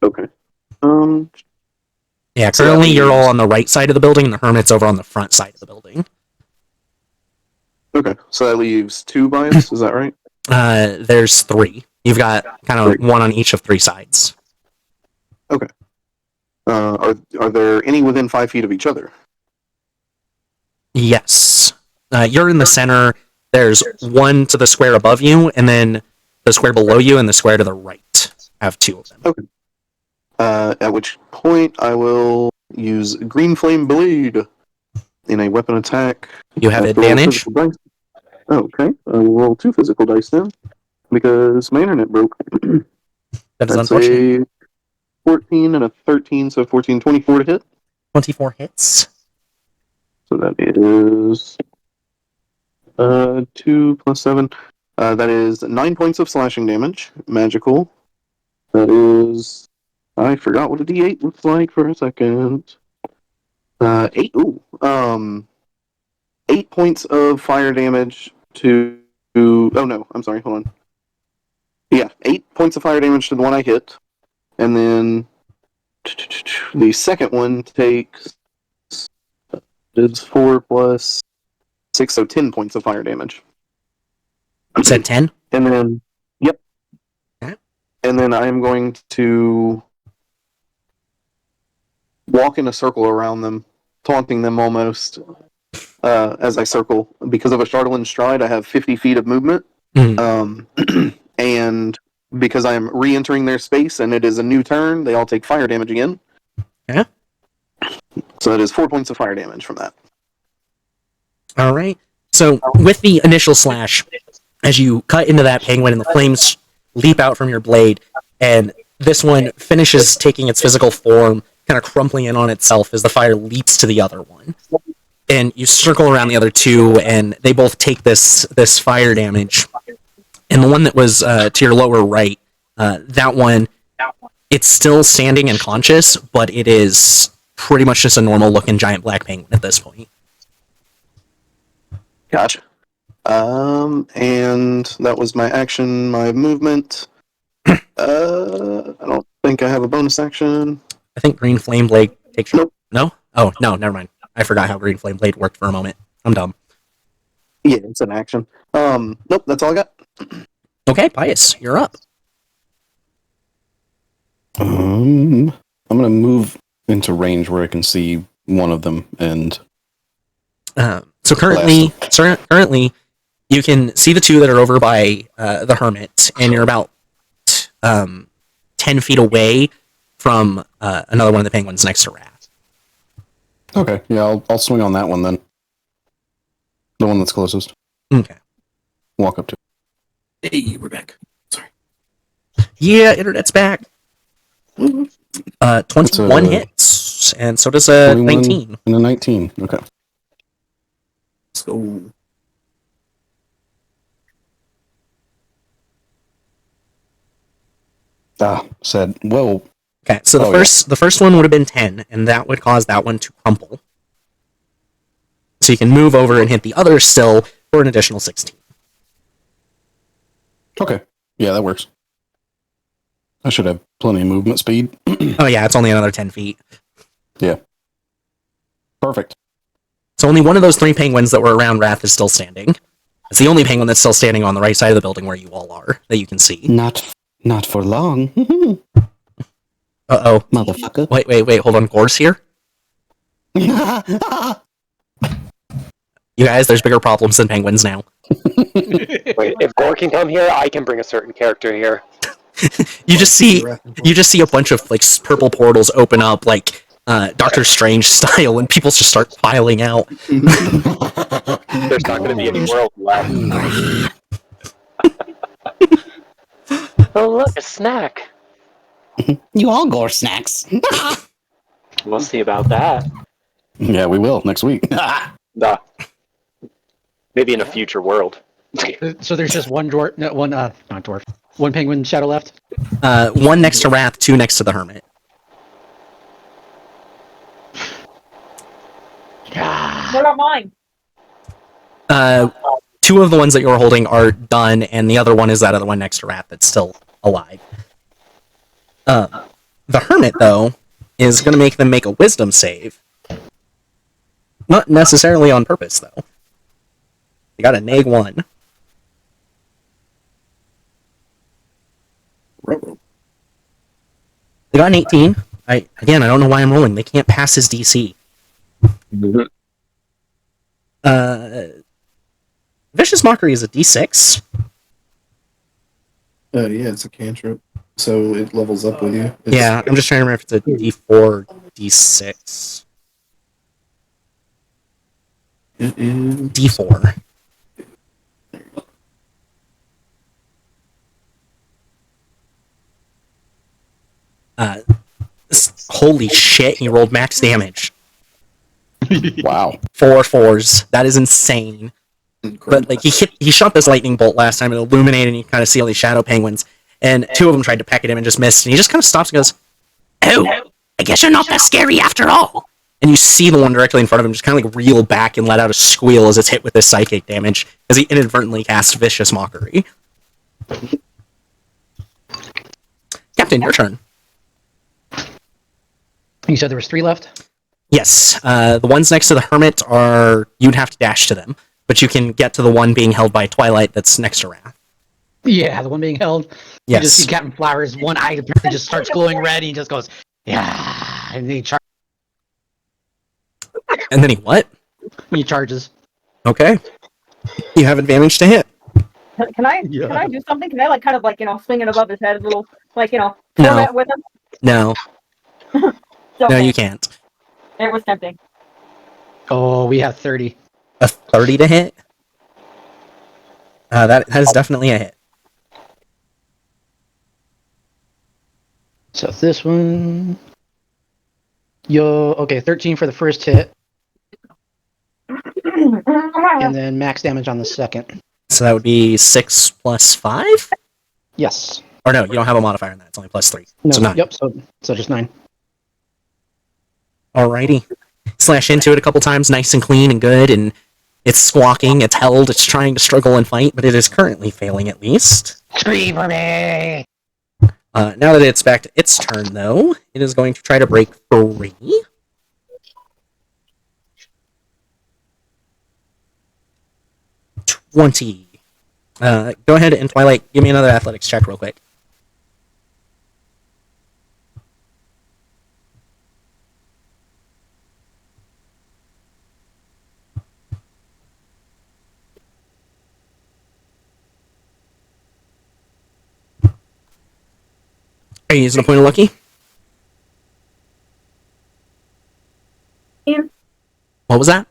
Speaker 3: Okay.
Speaker 1: Yeah,
Speaker 3: So that
Speaker 1: currently you're
Speaker 3: means-
Speaker 1: all on the right side of the building, and the hermit's over on the front side of the building.
Speaker 3: Okay, so that leaves 2 by us, is that right?
Speaker 1: There's 3. You've got kind of 1 on each of 3 sides.
Speaker 3: Are there any within 5 feet of each other?
Speaker 1: Yes. You're in the center. There's 1 to the square above you, and then the square below you, and the square to the right. I have 2 of them.
Speaker 3: Okay. At which point I will use Green Flame Blade in a weapon attack.
Speaker 1: You have
Speaker 3: I have to roll
Speaker 1: advantage.
Speaker 3: physical dice. Okay, I will roll 2 physical dice now because my internet broke.
Speaker 1: That is
Speaker 3: That's
Speaker 1: unfortunate.
Speaker 3: a 14 and a 13, so 14, 24 to hit.
Speaker 1: 24 hits.
Speaker 3: So that is 2 plus 7. That is 9 points of slashing damage. Magical. That is... I forgot what a D8 looks like for a second. 8. Ooh. 8 points of fire damage to... Oh no, I'm sorry, hold on. Yeah, 8 points of fire damage to the one I hit. And then... The second one takes... It's 4 plus 6, so 10 points of fire damage.
Speaker 1: You said 10?
Speaker 3: And then, yep.
Speaker 1: Okay.
Speaker 3: And then I'm going to walk in a circle around them, taunting them almost as I circle. Because of a Charlatan stride, I have 50 feet of movement. And because I am re-entering their space and it is a new turn, they all take fire damage again.
Speaker 1: Yeah.
Speaker 3: So that is 4 points of fire damage from that.
Speaker 1: Alright. So, with the initial slash, as you cut into that penguin and the flames leap out from your blade, and this one finishes taking its physical form, kind of crumpling in on itself as the fire leaps to the other one. And you circle around the other 2, and they both take this fire damage. And the one that was to your lower right, that one, it's still standing and conscious, but it is pretty much just a normal-looking giant black penguin at this point.
Speaker 3: Gotcha. And that was my action, my movement. I don't think I have a bonus action.
Speaker 1: I think Green Flame Blade takes your...
Speaker 3: Nope.
Speaker 1: No? Oh, no, never mind. I forgot how Green Flame Blade worked for a moment. I'm dumb.
Speaker 3: Yeah, it's an action. Nope, that's all I got.
Speaker 1: Okay, Pius, you're up.
Speaker 5: I'm gonna move into range where I can see one of them, and
Speaker 1: So currently, you can see the 2 that are over by the hermit, and you're about 10 feet away from another one of the penguins next to Wrath.
Speaker 5: Okay, yeah, I'll swing on that one then. The one that's closest.
Speaker 1: Okay.
Speaker 5: Walk up to.
Speaker 3: Hey, we're back. Sorry.
Speaker 1: Yeah, internet's back. 21 hits, and so does a 19.
Speaker 5: And a 19. Okay.
Speaker 3: Let's go.
Speaker 5: Said, whoa.
Speaker 1: Okay, so the first one would have been 10, and that would cause that one to crumple. So you can move over and hit the other still for an additional 16.
Speaker 5: Okay. Yeah, that works. I should have plenty of movement speed.
Speaker 1: Oh yeah, it's only another 10 feet.
Speaker 5: Yeah. Perfect.
Speaker 1: So only one of those 3 penguins that were around Wrath is still standing. It's the only penguin that's still standing on the right side of the building where you all are, that you can see.
Speaker 6: Not for long.
Speaker 1: Uh-oh.
Speaker 6: Motherfucker.
Speaker 1: Wait, hold on. Gore's here? You guys, there's bigger problems than penguins now.
Speaker 4: Wait, if Gore can come here, I can bring a certain character here.
Speaker 1: You just see a bunch of like purple portals open up like Doctor Strange style, and people just start piling out.
Speaker 4: There's not going to be any world left. Oh look, a snack.
Speaker 6: You all gore snacks.
Speaker 4: We'll see about that.
Speaker 5: Yeah, we will next week.
Speaker 4: Duh. Maybe in a future world.
Speaker 7: So there's just one dwarf, no, one not dwarf, one penguin shadow left.
Speaker 1: 1 next to Wrath, 2 next to the Hermit.
Speaker 2: What about mine?
Speaker 1: 2 of the ones that you're holding are done, and the other one is that other one next to Wrath that's still alive. The Hermit, though, is going to make them make a wisdom save. Not necessarily on purpose, though. They got a -1. They got an 18. I don't know why I'm rolling. They can't pass his DC. Vicious Mockery is a D6.
Speaker 3: Yeah, it's a cantrip, so it levels up with you.
Speaker 1: Yeah, I'm just trying to remember if it's a D4 or D6.
Speaker 3: It is
Speaker 1: D4. Holy shit, he rolled max damage.
Speaker 5: Wow.
Speaker 1: 4 4s. That is insane. But like he shot this lightning bolt last time, it illuminated, and you kind of see all these shadow penguins, and 2 of them tried to peck at him and just missed, and he just kind of stops and goes, "Oh, I guess you're not that scary after all." And you see the one directly in front of him just kind of like reel back and let out a squeal as it's hit with this psychic damage, as he inadvertently cast Vicious Mockery. Captain, your turn.
Speaker 7: You said there was 3 left?
Speaker 1: Yes, the ones next to the Hermit you'd have to dash to them, but you can get to the one being held by Twilight that's next to Wrath.
Speaker 7: Yeah, the one being held.
Speaker 1: Yes.
Speaker 7: You just see Captain Flowers' one eye just starts glowing red, and he just goes, yeah, and then he charges.
Speaker 1: And then
Speaker 7: He charges.
Speaker 1: Okay. You have advantage to hit.
Speaker 2: Can I do something? Can I like kind of like swing it above his head a little, like
Speaker 1: No.
Speaker 2: torment with him?
Speaker 1: No.
Speaker 2: So,
Speaker 1: No, you can't.
Speaker 2: It was tempting.
Speaker 7: Oh, we have 30.
Speaker 1: A 30 to hit? That is definitely a hit.
Speaker 7: So this one, okay, 13 for the first hit, and then max damage on the second.
Speaker 1: So that would be 6 plus 5?
Speaker 7: Yes.
Speaker 1: Or no, you don't have a modifier in that. It's only plus 3.
Speaker 7: No.
Speaker 1: So 9.
Speaker 7: Yep. So just 9.
Speaker 1: Alrighty. Slash into it a couple times, nice and clean and good, and it's squawking, it's held, it's trying to struggle and fight, but it is currently failing at least.
Speaker 7: Scream for me!
Speaker 1: Now that it's back to its turn, though, it is going to try to break free. $20. Go ahead and Twilight, give me another athletics check real quick. Are you using a point of lucky? What was that?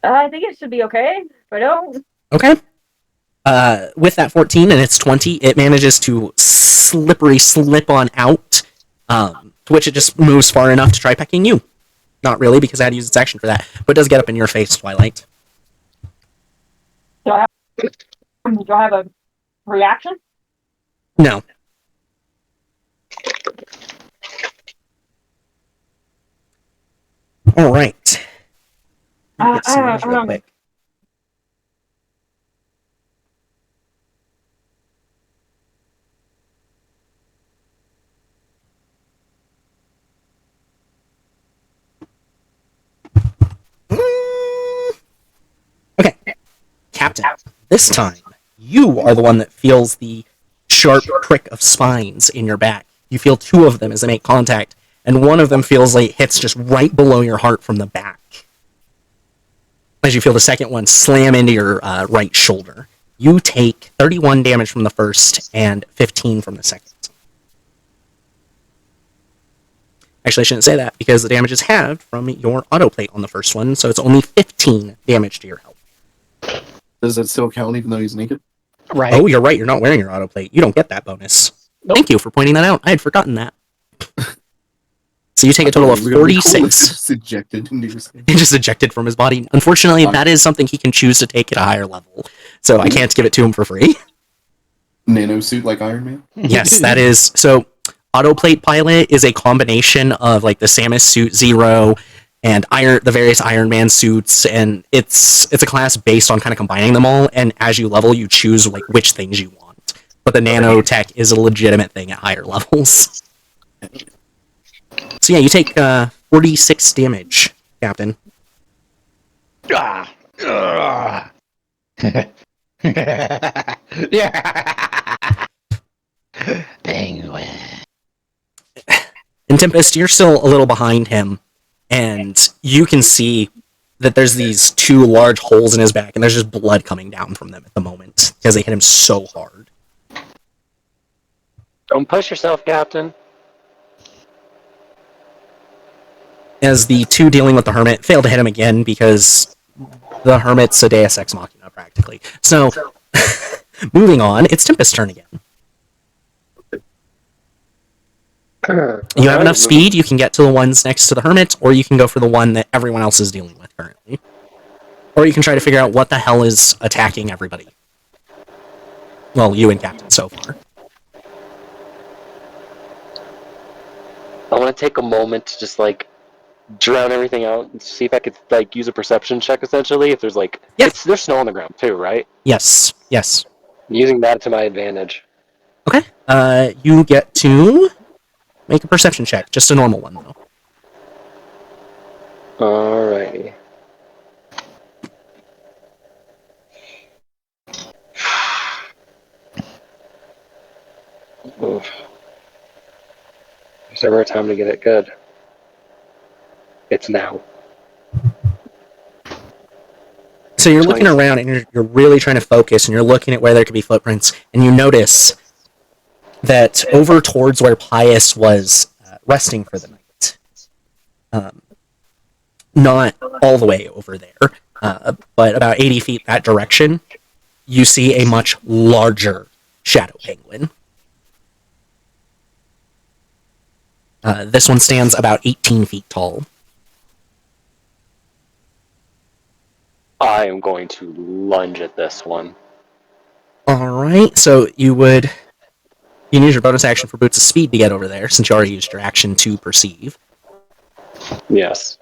Speaker 2: I think it should be okay. If I don't.
Speaker 1: Okay. With that 14 and it's 20, it manages to slip on out, to which it just moves far enough to try pecking you. Not really, because I had to use its action for that, but it does get up in your face, Twilight.
Speaker 2: Do I have a reaction?
Speaker 1: No. All right. Get some numbers real quick. Okay, Captain, this time you are the one that feels the sharp prick of spines in your back. You feel two of them as they make contact, and one of them feels like it hits just right below your heart from the back. As you feel the second one slam into your right shoulder. You take 31 damage from the first and 15 from the second. Actually, I shouldn't say that, because the damage is halved from your autoplate on the first one, so it's only 15 damage to your health.
Speaker 3: Does that still count even though he's naked?
Speaker 7: Right.
Speaker 1: Oh, you're right, you're not wearing your autoplate. You don't get that bonus.
Speaker 7: Nope.
Speaker 1: Thank you for pointing that out. I had forgotten that. So you take a total of 46.
Speaker 3: Just ejected into your skin.
Speaker 1: He just ejected from his body. Unfortunately, that is something he can choose to take at a higher level, so I can't give it to him for free.
Speaker 3: Nano suit like Iron Man?
Speaker 1: Yes, that is. So, autoplate pilot is a combination of like the Samus suit Zero and the various Iron Man suits, and it's a class based on kind of combining them all. And as you level, you choose like which things you want. But the nanotech is a legitimate thing at higher levels. So yeah, you take 46 damage, Captain.
Speaker 7: Penguin.
Speaker 1: And Tempest, you're still a little behind him, and you can see that there's these two large holes in his back, and there's just blood coming down from them at the moment, because they hit him so hard.
Speaker 4: Don't push yourself, Captain.
Speaker 1: As the two dealing with the Hermit fail to hit him again, because the Hermit's a Deus Ex Machina, practically. So, moving on, it's Tempest's turn again. You have enough speed, you can get to the ones next to the Hermit, or you can go for the one that everyone else is dealing with currently. Or you can try to figure out what the hell is attacking everybody. Well, you and Captain so far.
Speaker 4: I want to take a moment to just, like, drown everything out and see if I could, like, use a perception check, essentially. If there's, like...
Speaker 1: Yeah.
Speaker 4: There's snow on the ground, too, right?
Speaker 1: Yes, yes.
Speaker 4: I'm using that to my advantage.
Speaker 1: Okay, you get to make a perception check. Just a normal one, though.
Speaker 4: Alrighty. Oof. There's never a time to get it good. It's now.
Speaker 1: So you're looking around, and you're really trying to focus, and you're looking at where there could be footprints, and you notice that over towards where Pius was resting for the night, not all the way over there, but about 80 feet that direction, you see a much larger shadow penguin. This one stands about 18 feet tall.
Speaker 4: I am going to lunge at this one.
Speaker 1: Alright, so you can use your bonus action for Boots of Speed to get over there, since you already used your action to perceive.
Speaker 4: Yes.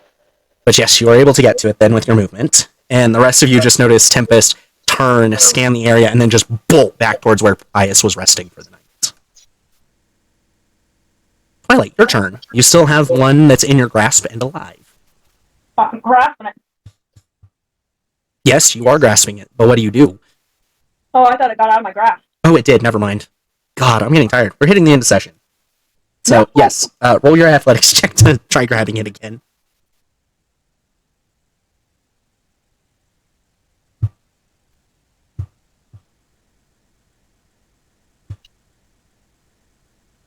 Speaker 1: But yes, you are able to get to it then with your movement. And the rest of you just notice Tempest turn, scan the area, and then just bolt back towards where Pius was resting for the night. Twilight, your turn. You still have one that's in your grasp and alive.
Speaker 2: I'm grasping it.
Speaker 1: Yes, you are grasping it, but what do you do?
Speaker 2: Oh, I thought it got out of my grasp.
Speaker 1: Oh, it did, never mind. God, I'm getting tired. We're hitting the end of session. So, yes, roll your athletics check to try grabbing it again.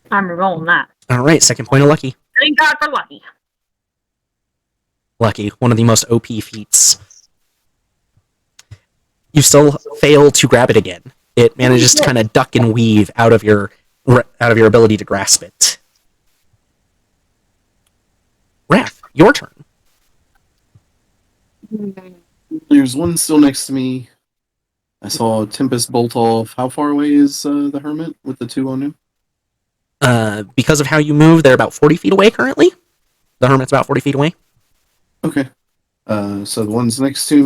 Speaker 2: I'm rolling that.
Speaker 1: Alright, second point of lucky.
Speaker 2: Thank God for lucky.
Speaker 1: Lucky. One of the most OP feats. You still fail to grab it again. It manages to kind of duck and weave out of your ability to grasp it. Wrath, your turn.
Speaker 3: There's one still next to me. I saw Tempest bolt off. How far away is the Hermit with the two on him?
Speaker 1: Because of how you move, they're about 40 feet away currently. The Hermit's about 40 feet away.
Speaker 3: Okay. So the one next to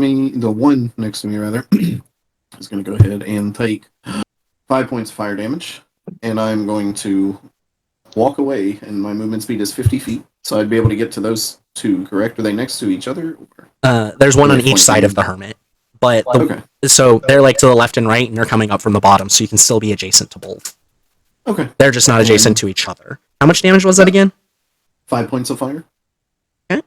Speaker 3: me, rather, is going to go ahead and take 5 points of fire damage, and I'm going to walk away, and my movement speed is 50 feet, so I'd be able to get to those two, correct? Are they next to each other?
Speaker 1: There's one on each side of the Hermit, but so they're like to the left and right, and you're coming up from the bottom, so you can still be adjacent to both.
Speaker 3: Okay.
Speaker 1: They're just not adjacent to each other. How much damage was that again?
Speaker 3: 5 points of fire.
Speaker 1: Okay.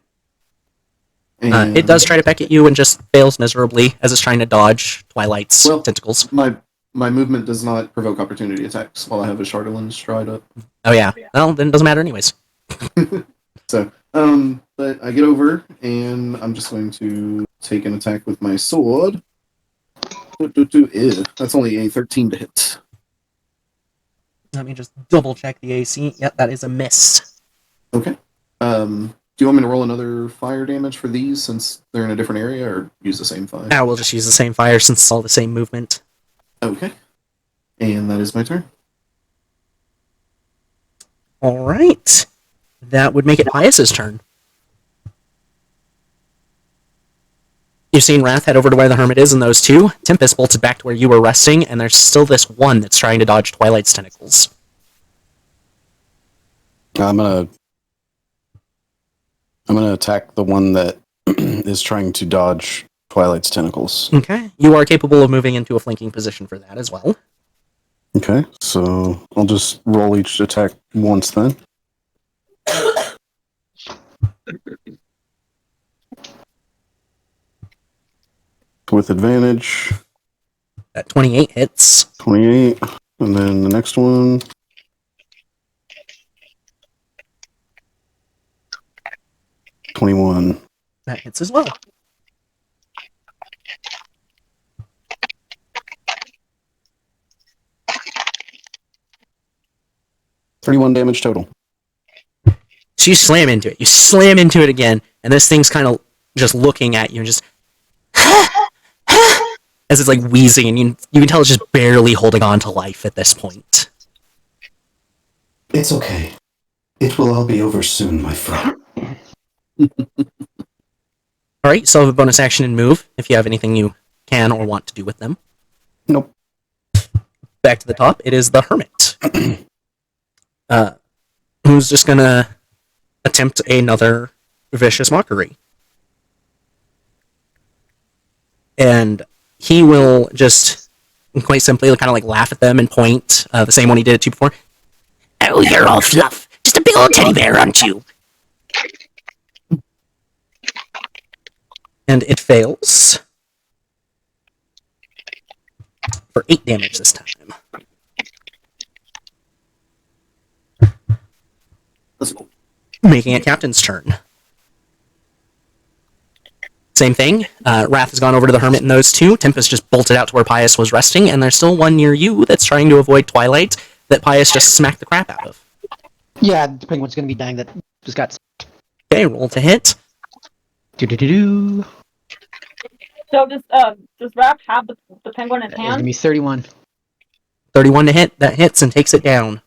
Speaker 3: And
Speaker 1: It does try to peck at you and just fails miserably as it's trying to dodge Twilight's tentacles.
Speaker 3: My movement does not provoke opportunity attacks while I have a Charlatan stride up.
Speaker 1: Oh yeah. Well, then it doesn't matter anyways.
Speaker 3: So, but I get over, and I'm just going to take an attack with my sword. Ew, that's only a 13 to hit.
Speaker 1: Let me just double check the AC. Yep, that is a miss.
Speaker 3: Okay. Do you want me to roll another fire damage for these since they're in a different area, or use the same fire?
Speaker 1: We'll just use the same fire since it's all the same movement.
Speaker 3: Okay. And that is my turn.
Speaker 1: Alright. That would make it Pius's turn. You've seen Wrath head over to where the Hermit is and those two. Tempest bolted back to where you were resting, and there's still this one that's trying to dodge Twilight's tentacles.
Speaker 5: I'm gonna attack the one that is trying to dodge Twilight's tentacles.
Speaker 1: Okay. You are capable of moving into a flanking position for that as well.
Speaker 5: Okay, so I'll just roll each attack once then. With advantage.
Speaker 1: That 28 hits.
Speaker 5: 28. And then the next one. $21.
Speaker 1: That hits as well.
Speaker 5: $31 damage total.
Speaker 1: So you slam into it. You slam into it again, and this thing's kind of just looking at you and just as it's like wheezing, and you can tell it's just barely holding on to life at this point.
Speaker 6: It's okay. It will all be over soon, my friend.
Speaker 1: Alright, so have a bonus action and move if you have anything you can or want to do with them.
Speaker 5: Nope.
Speaker 1: Back to the top, it is the Hermit. Who's just gonna attempt another vicious mockery. And he will just quite simply kind of like laugh at them and point, the same one he did it to before. Oh, you're all fluff. Just a big old teddy bear, aren't you? And it fails. For 8 damage this time.
Speaker 3: Let's go.
Speaker 1: Making it Captain's turn. Same thing. Wrath has gone over to the Hermit and those two. Tempest just bolted out to where Pius was resting, and there's still one near you that's trying to avoid Twilight that Pius just smacked the crap out of.
Speaker 7: Yeah, the penguin's gonna be dying that just got...
Speaker 1: Okay, roll to hit.
Speaker 7: Do-do-do-do.
Speaker 2: So does Raph have the penguin in his
Speaker 7: It's gonna
Speaker 2: hand?
Speaker 7: be 31.
Speaker 1: 31 to hit. That hits and takes it down.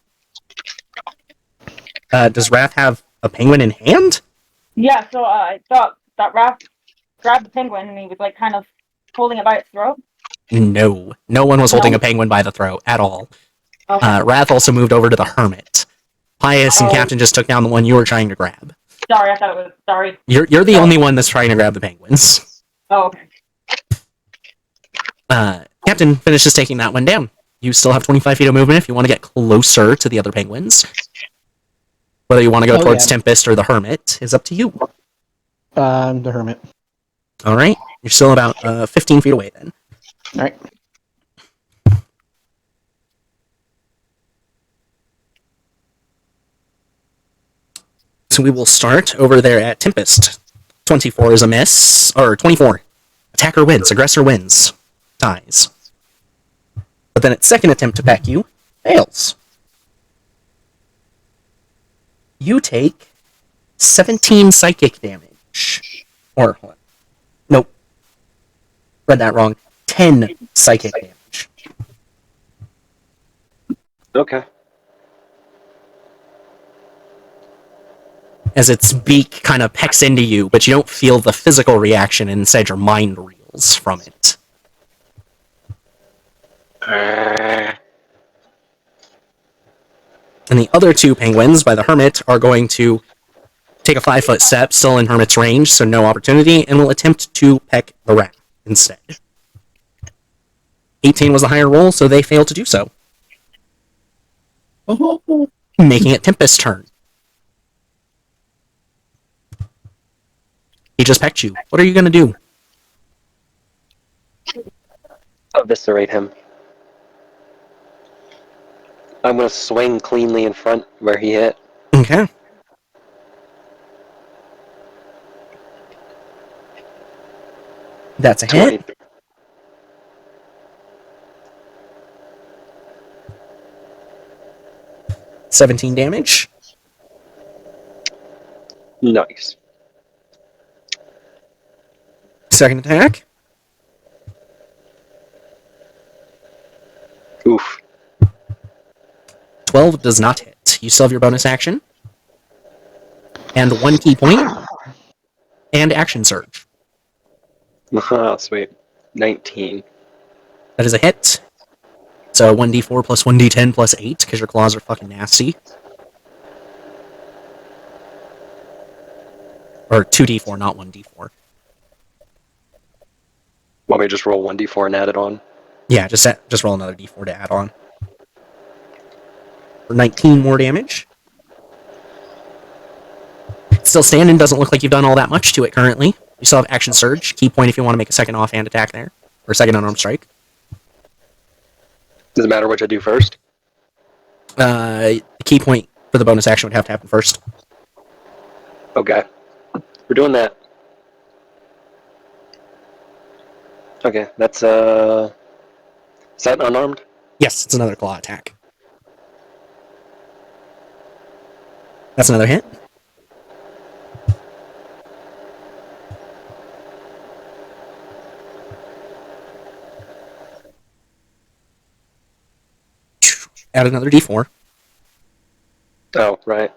Speaker 1: Does Wrath have a penguin in hand?
Speaker 2: Yeah, so I thought that Raph grabbed the penguin and he was like kind of holding it by its throat.
Speaker 1: No. No one was holding
Speaker 2: No.
Speaker 1: a penguin by the throat at all.
Speaker 2: Okay.
Speaker 1: Wrath also moved over to the Hermit. Pius and Captain just took down the one you were trying to grab.
Speaker 2: Sorry, I thought it was... Sorry.
Speaker 1: You're the only one that's trying to grab the penguins.
Speaker 2: Oh, okay.
Speaker 1: Captain finishes taking that one down. You still have 25 feet of movement if you want to get closer to the other penguins. Whether you want to go towards Tempest or the Hermit is up to you.
Speaker 7: The Hermit.
Speaker 1: Alright, you're still about 15 feet away then.
Speaker 7: Alright.
Speaker 1: So we will start over there at Tempest. 24 is a miss, or 24. Attacker wins, aggressor wins, ties. But then its second attempt to peck you fails. You take 17 psychic damage. Or, hold on. Nope. Read that wrong. 10 psychic damage.
Speaker 4: Okay.
Speaker 1: As its beak kind of pecks into you, but you don't feel the physical reaction, and instead your mind reels from it. And the other two penguins by the hermit are going to take a 5-foot step, still in hermit's range, so no opportunity, and will attempt to peck the rat instead. 18 was the higher roll, so they fail to do so. Making it Tempest's turn. He just pecked you. What are you going to do?
Speaker 4: Eviscerate him. I'm gonna swing cleanly in front where he hit.
Speaker 1: Okay. That's a hit.
Speaker 4: 20.
Speaker 1: $17 damage.
Speaker 4: Nice.
Speaker 1: Second attack.
Speaker 4: Oof.
Speaker 1: 12 does not hit. You still have your bonus action. And 1 key point. And action surge.
Speaker 4: Oh, sweet. 19.
Speaker 1: That is a hit. So 1d4 plus 1d10 plus 8, because your claws are fucking nasty. Or 2d4, not 1d4.
Speaker 4: Want me to just roll 1d4 and add it on?
Speaker 1: Yeah, just roll another d4 to add on. For 19 more damage. It's still standing, doesn't look like you've done all that much to it currently. You still have action surge, key point if you want to make a second offhand attack there. Or second unarmed strike.
Speaker 4: Does it matter which I do first?
Speaker 1: The key point for the bonus action would have to happen first.
Speaker 4: Okay. We're doing that. Okay, that's, is that unarmed?
Speaker 1: Yes, it's another claw attack. That's another hit. Add another d4.
Speaker 4: Oh, right.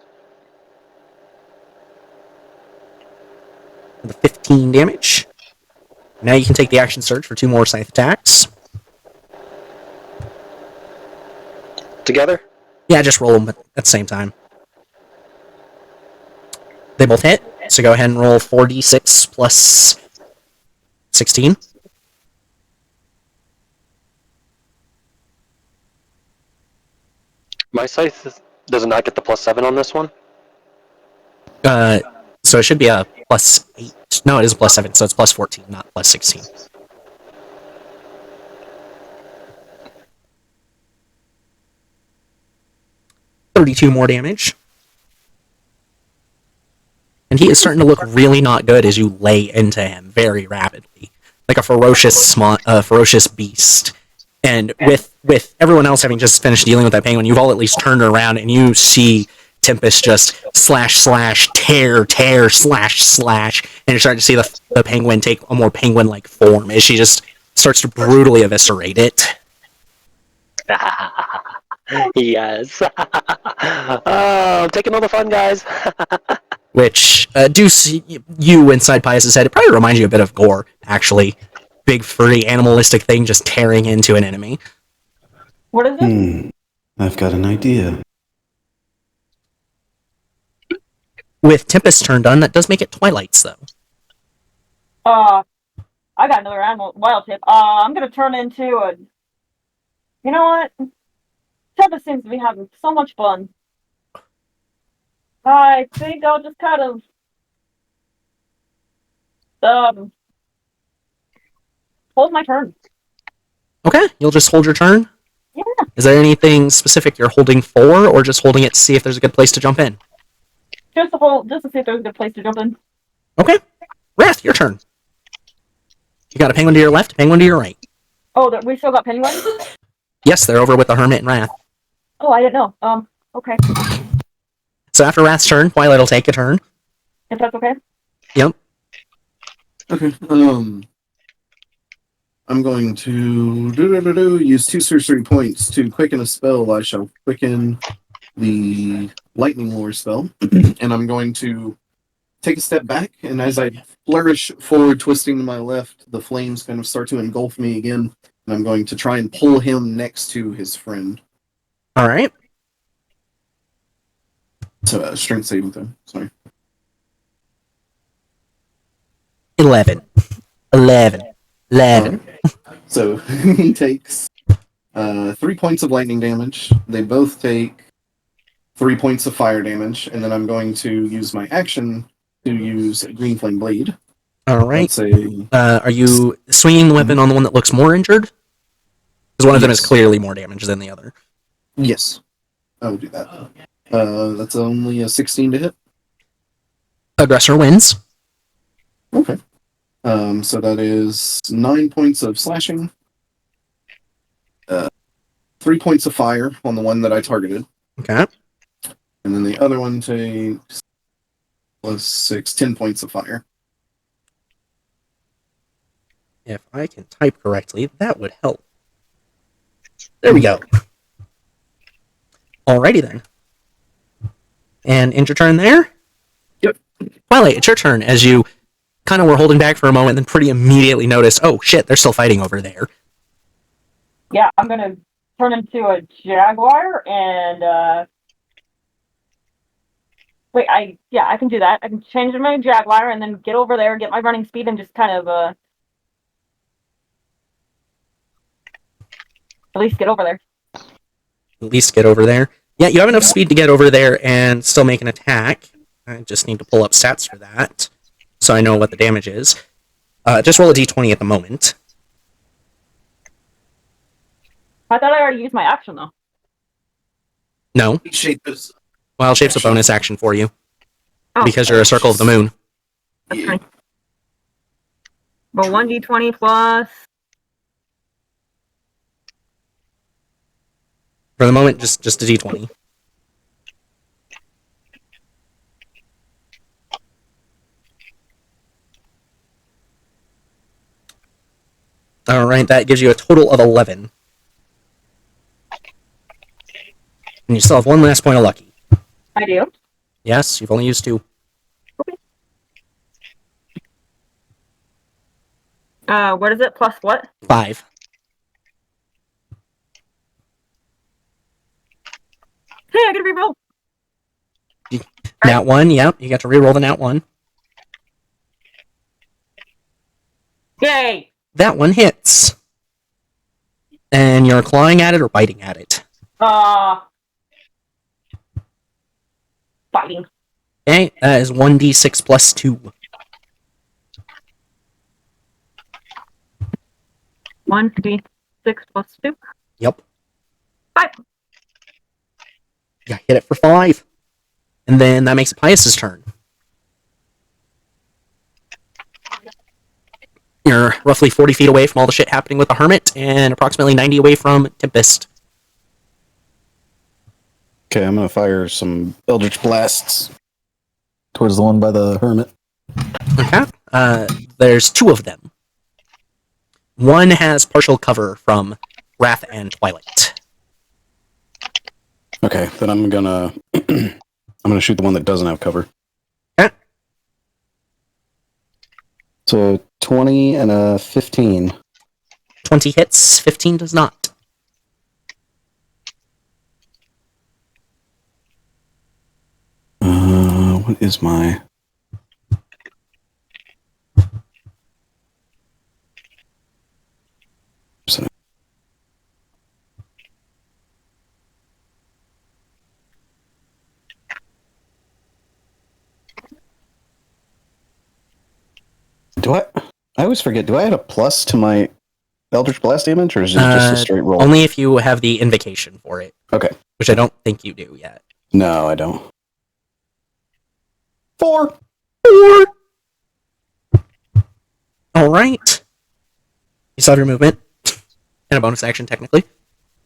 Speaker 1: For the 15 damage. Now you can take the action surge for 2 more scythe attacks.
Speaker 4: Together?
Speaker 1: Yeah, just roll them at the same time. They both hit, so go ahead and roll 4d6 plus 16.
Speaker 4: My scythe does not get the +7 on this one?
Speaker 1: So it should be a plus 8. No, it is a plus 7, so it's plus 14, not plus 16. $32 more damage. And he is starting to look really not good as you lay into him very rapidly. Like a ferocious beast. And with everyone else having just finished dealing with that penguin, you've all at least turned around and you see Tempest just slash, tear, slash, and you're starting to see the penguin take a more penguin-like form as she just starts to brutally eviscerate it.
Speaker 4: Yes. Oh, I'm taking all the fun, guys.
Speaker 1: Which, do see you inside Pius' head, it probably reminds you a bit of Gore, actually. Big, furry, animalistic thing just tearing into an enemy.
Speaker 2: What is it?
Speaker 6: I've got an idea.
Speaker 1: With Tempest turned on, that does make it Twilight's, though.
Speaker 2: I got another animal wild tip. I'm gonna turn into a. You know what? Tempest seems to be having so much fun. I think I'll just kind of hold my turn.
Speaker 1: Okay, you'll just hold your turn?
Speaker 2: Yeah.
Speaker 1: Is there anything specific you're holding for, or just holding it to see if there's a good place to jump in?
Speaker 2: Just to see if there's a good place to jump in.
Speaker 1: Okay. Wrath, your turn. You got a penguin to your left, penguin to your right.
Speaker 2: Oh, we still got penguins?
Speaker 1: Yes, they're over with the hermit and Wrath.
Speaker 2: Oh, I didn't know. Okay.
Speaker 1: So after Wrath's turn, Twilight will take a turn.
Speaker 2: If that's okay.
Speaker 1: Yep.
Speaker 3: Okay. I'm going to use 2 sorcery points to quicken a spell. I shall quicken the lightning lore spell, and I'm going to take a step back. And as I flourish forward, twisting to my left, the flames kind of start to engulf me again. And I'm going to try and pull him next to his friend.
Speaker 1: All right.
Speaker 3: So, strength saving throw. Sorry.
Speaker 1: 11. 11.
Speaker 3: So he takes 3 points of lightning damage. They both take 3 points of fire damage, and then I'm going to use my action to use Green Flame Blade.
Speaker 1: All right.
Speaker 3: That's
Speaker 1: Are you swinging the weapon on the one that looks more injured? Because one of them is
Speaker 3: Yes.
Speaker 1: clearly more damage than the other.
Speaker 3: Yes, I will do that. That's only a 16 to hit.
Speaker 1: Aggressor wins.
Speaker 3: Okay. So that is 9 points of slashing, 3 points of fire on the one that I targeted,
Speaker 1: Okay.
Speaker 3: and then the other one takes plus 6, 10 points of fire.
Speaker 1: If I can type correctly, that would help. There we go. Alrighty then. And end your turn there?
Speaker 3: Yep.
Speaker 1: Twilight, it's your turn as you kind of were holding back for a moment, then pretty immediately noticed, oh shit, they're still fighting over there.
Speaker 2: Yeah, I'm gonna turn into a jaguar and wait, I can do that. I can change into my jaguar and then get over there, get my running speed, and just kind of at least get over there.
Speaker 1: At least get over there. Yeah, you have enough speed to get over there and still make an attack. I just need to pull up stats for that, so I know what the damage is. Just roll a d20 at the moment.
Speaker 2: I thought I already used my action though.
Speaker 1: No.
Speaker 3: Shape is
Speaker 1: Wild Shape's a bonus action for you,
Speaker 2: Oh,
Speaker 1: because you're a Circle of the Moon.
Speaker 2: that's fine. Well, 1d20 plus.
Speaker 1: For the moment, just a d20. Alright, that gives you a total of 11. And you still have one last point of lucky.
Speaker 2: I do.
Speaker 1: Yes, you've only used 2.
Speaker 2: What is it? Plus what?
Speaker 1: 5.
Speaker 2: Hey, I get to reroll.
Speaker 1: Nat 1, yep, you got to reroll the nat 1.
Speaker 2: Yay!
Speaker 1: That one hits. And you're clawing at it or biting at it.
Speaker 2: Fighting.
Speaker 1: Okay, that is 1d6 plus 2.
Speaker 2: 1d6 plus 2.
Speaker 1: Yep.
Speaker 2: 5.
Speaker 1: Yeah, hit it for 5. And then that makes it Pius's turn. You're roughly 40 feet away from all the shit happening with the Hermit, and approximately 90 away from Tempest.
Speaker 5: Okay, I'm gonna fire some Eldritch Blasts towards the one by the Hermit.
Speaker 1: Okay. There's 2 of them. One has partial cover from Wrath and Twilight.
Speaker 5: Okay, then I'm gonna shoot the one that doesn't have cover.
Speaker 1: Okay.
Speaker 5: So 20 and a 15.
Speaker 1: 20 hits, 15 does not.
Speaker 5: What is my... I always forget, do I add a plus to my Eldritch Blast damage, or is it just a straight roll?
Speaker 1: Only if you have the invocation for it.
Speaker 5: Okay.
Speaker 1: Which I don't think you do yet.
Speaker 5: No, I don't. 4!
Speaker 1: All right. You still have your movement and a bonus action, technically.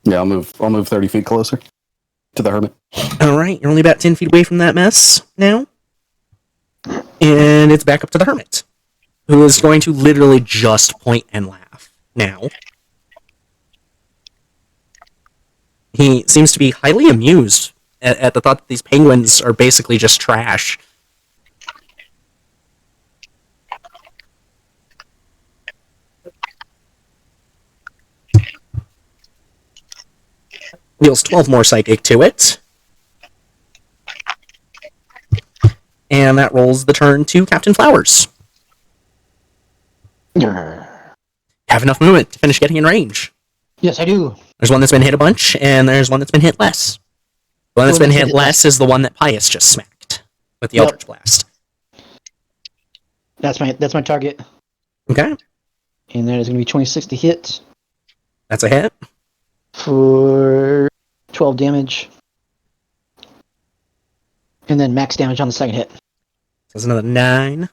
Speaker 5: Yeah, I'll move 30 feet closer to the hermit.
Speaker 1: All right. You're only about 10 feet away from that mess now. And it's back up to the hermit, who is going to literally just point and laugh now. He seems to be highly amused at the thought that these penguins are basically just trash. Deals 12 more psychic to it. And that rolls the turn to Captain Flowers. Have enough movement to finish getting in range.
Speaker 7: Yes, I do.
Speaker 1: There's one that's been hit a bunch, and there's one that's been hit less. The one that's been hit less is the one that Pius just smacked with the Eldritch Blast.
Speaker 7: That's my target.
Speaker 1: Okay.
Speaker 7: And that is going to be 26 to hit
Speaker 1: That's a hit.
Speaker 7: for 12 damage. And then max damage on the second hit.
Speaker 1: That's another 9.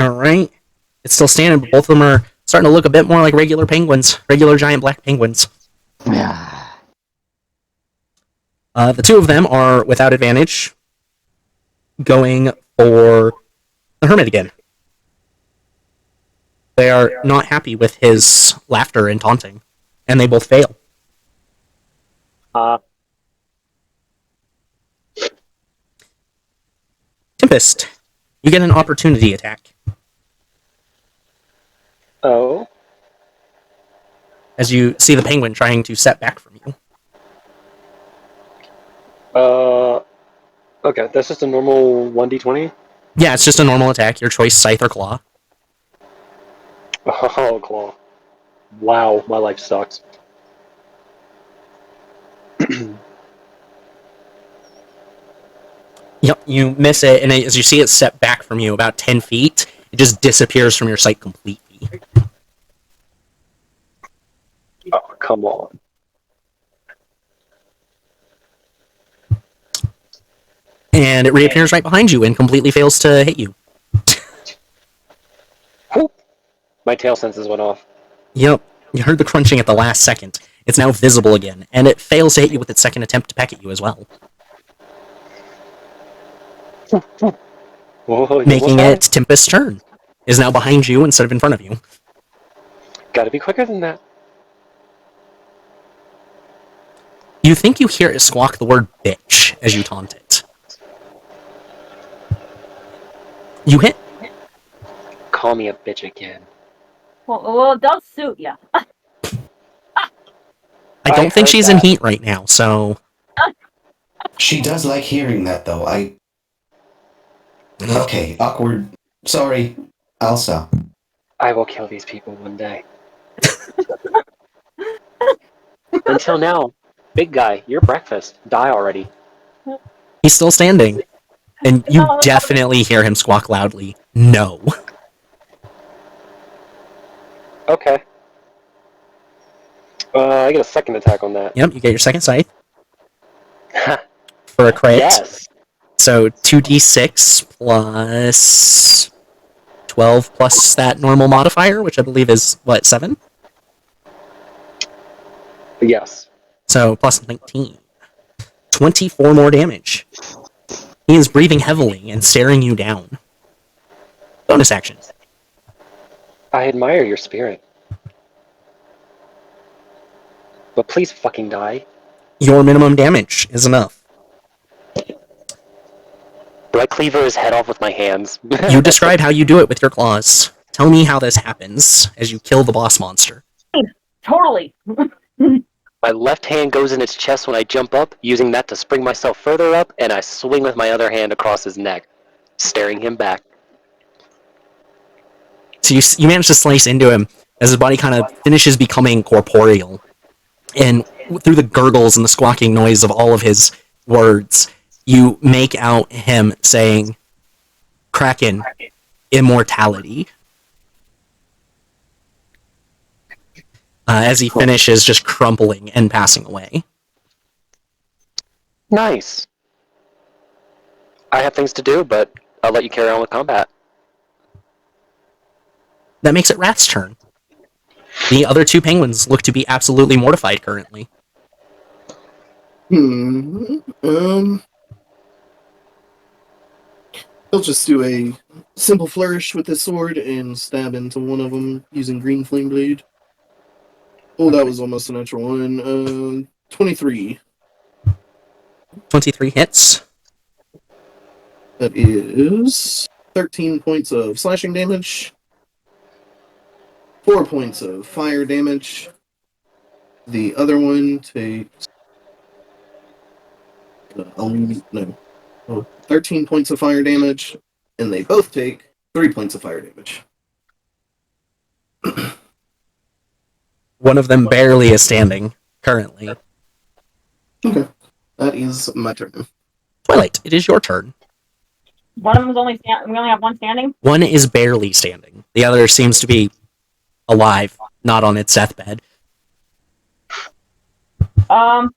Speaker 1: Alright. It's still standing, but both of them are starting to look a bit more like regular penguins. Regular giant black penguins.
Speaker 7: Yeah.
Speaker 1: The two of them are, without advantage, going for the hermit again. They are not happy with his laughter and taunting, and they both fail. Tempest, you get an opportunity attack.
Speaker 4: Oh.
Speaker 1: As you see the penguin trying to set back from you.
Speaker 4: Okay, that's just a normal 1d20?
Speaker 1: Yeah, it's just a normal attack, your choice, scythe or claw.
Speaker 4: Oh, claw. Wow, my life sucks.
Speaker 1: Yep, you miss it, and as you see it set back from you about 10 feet, it just disappears from your sight completely.
Speaker 4: Oh, come on.
Speaker 1: And it reappears right behind you and completely fails to hit you.
Speaker 4: Whoop. My tail senses went off.
Speaker 1: Yep, you heard the crunching at the last second. It's now visible again, and it fails to hit you with its second attempt to peck at you as well.
Speaker 4: Whoa,
Speaker 1: Making it Tempest's turn. Is now behind you instead of in front of you.
Speaker 4: Gotta be quicker than that.
Speaker 1: You think you hear it squawk the word bitch as you taunt it. You hit.
Speaker 4: Call me a bitch again.
Speaker 2: Well, it does suit you.
Speaker 1: I don't think
Speaker 4: heard
Speaker 1: she's in
Speaker 4: that.
Speaker 1: heat right now, so...
Speaker 6: She does like hearing that, though. Okay, awkward. Sorry. I'll stop.
Speaker 4: I will kill these people one day. Until now, big guy, you're breakfast. Die already.
Speaker 1: He's still standing. And you definitely hear him squawk loudly, no.
Speaker 4: Okay. I get a second attack on that.
Speaker 1: Yep, you get your second scythe. For a crit.
Speaker 4: Yes.
Speaker 1: So 2d6 plus 12 plus that normal modifier, which I believe is, what, 7?
Speaker 4: Yes.
Speaker 1: So plus 19. 24 more damage. He is breathing heavily and staring you down. Bonus action.
Speaker 4: I admire your spirit. But please fucking die.
Speaker 1: Your minimum damage is enough.
Speaker 4: Do I cleaver his head off with my hands?
Speaker 1: You describe how you do it with your claws. Tell me how this happens as you kill the boss monster.
Speaker 2: Totally.
Speaker 4: My left hand goes in its chest when I jump up, using that to spring myself further up, and I swing with my other hand across his neck, staring him back.
Speaker 1: So you manage to slice into him as his body kind of finishes becoming corporeal. And through the gurgles and the squawking noise of all of his words, you make out him saying, Kraken, immortality. As he finishes just crumpling and passing away.
Speaker 4: Nice. I have things to do, but I'll let you carry on with combat.
Speaker 1: That makes it Wrath's turn. The other two penguins look to be absolutely mortified currently.
Speaker 3: He'll just do a simple flourish with his sword and stab into one of them using green flame blade. Oh, that was almost a natural one. 23.
Speaker 1: 23 hits.
Speaker 3: That is 13 points of slashing damage, 4 points of fire damage. The other one takes 13 points of fire damage, and they both take 3 points of fire damage.
Speaker 1: One of them barely is standing currently.
Speaker 3: Okay, that is my turn.
Speaker 1: Twilight, it is your turn.
Speaker 2: One of them's only we only have one standing.
Speaker 1: One is barely standing. The other seems to be alive, not on its deathbed.
Speaker 2: How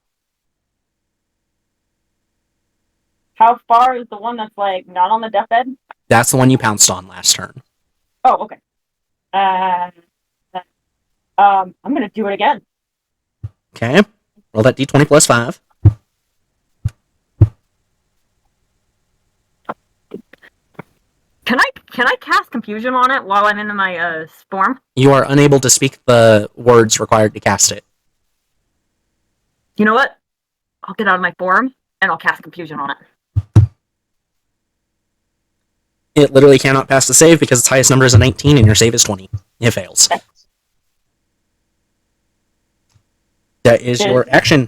Speaker 2: far is the one that's like not on the deathbed?
Speaker 1: That's the one you pounced on last turn.
Speaker 2: Oh, okay. I'm gonna do it again.
Speaker 1: Okay. Roll that d20 plus 5.
Speaker 2: Can I cast confusion on it while I'm in my form?
Speaker 1: You are unable to speak the words required to cast it.
Speaker 2: You know what? I'll get out of my form and I'll cast confusion on it.
Speaker 1: It literally cannot pass the save because its highest number is a 19 and your save is 20. It fails. That is your action.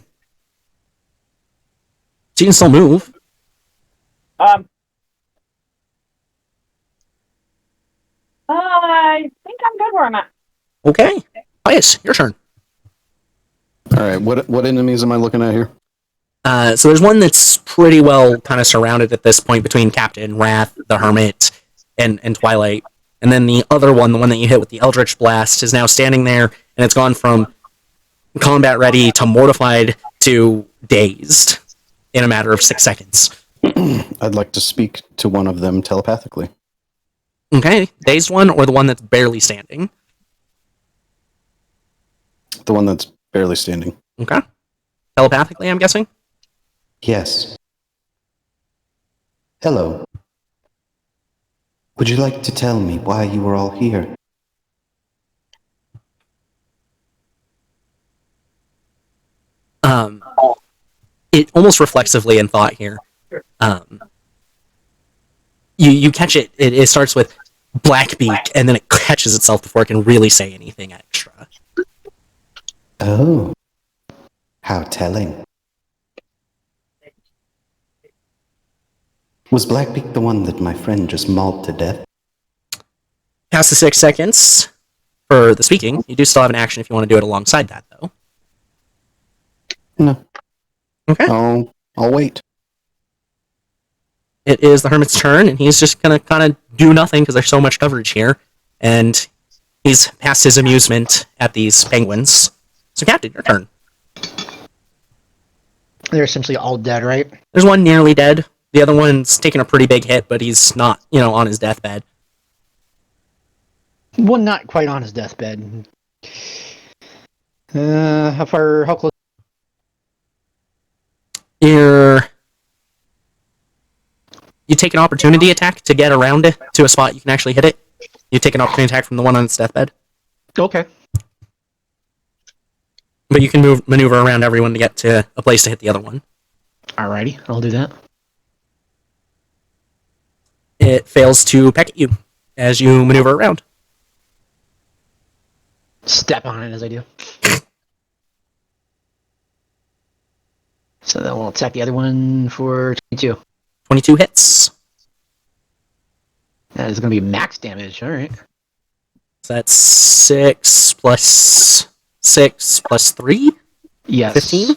Speaker 1: So you can still move.
Speaker 2: I think I'm good where I'm at.
Speaker 1: Okay. Pius, your turn.
Speaker 5: All right, what enemies am I looking at here?
Speaker 1: So there's one that's pretty well kind of surrounded at this point between Captain, Wrath, the Hermit, and Twilight. And then the other one, the one that you hit with the Eldritch Blast, is now standing there, and it's gone from combat ready to mortified to dazed in a matter of 6 seconds.
Speaker 5: I'd like to speak to one of them telepathically.
Speaker 1: Okay, dazed one or the one that's barely standing?
Speaker 5: The one that's barely standing.
Speaker 1: Okay. Telepathically, I'm guessing?
Speaker 6: Yes. Hello. Would you like to tell me why you were all here?
Speaker 1: It almost reflexively in thought here. You catch it, it starts with Blackbeak, and then it catches itself before it can really say anything extra.
Speaker 6: Oh. How telling. Was Blackbeak the one that my friend just mauled to death?
Speaker 1: Past the 6 seconds for the speaking. You do still have an action if you want to do it alongside that, though.
Speaker 5: No.
Speaker 1: Okay.
Speaker 5: I'll wait.
Speaker 1: It is the Hermit's turn, and he's just gonna kind of do nothing because there's so much coverage here, and he's past his amusement at these penguins. So, Captain, your turn.
Speaker 7: They're essentially all dead, right?
Speaker 1: There's one nearly dead. The other one's taking a pretty big hit, but he's not, on his deathbed.
Speaker 7: One not quite on his deathbed. How close?
Speaker 1: You take an opportunity attack to get around it to a spot you can actually hit it. You take an opportunity attack from the one on its deathbed.
Speaker 7: Okay.
Speaker 1: But you can maneuver around everyone to get to a place to hit the other one.
Speaker 7: Alrighty, I'll do that.
Speaker 1: It fails to peck at you as you maneuver around.
Speaker 7: Step on it as I do. So then we'll attack the other one for 22.
Speaker 1: 22 hits.
Speaker 7: That is going to be max damage, alright.
Speaker 1: So that's 6 plus 6 plus 3?
Speaker 7: Yes.
Speaker 1: 15?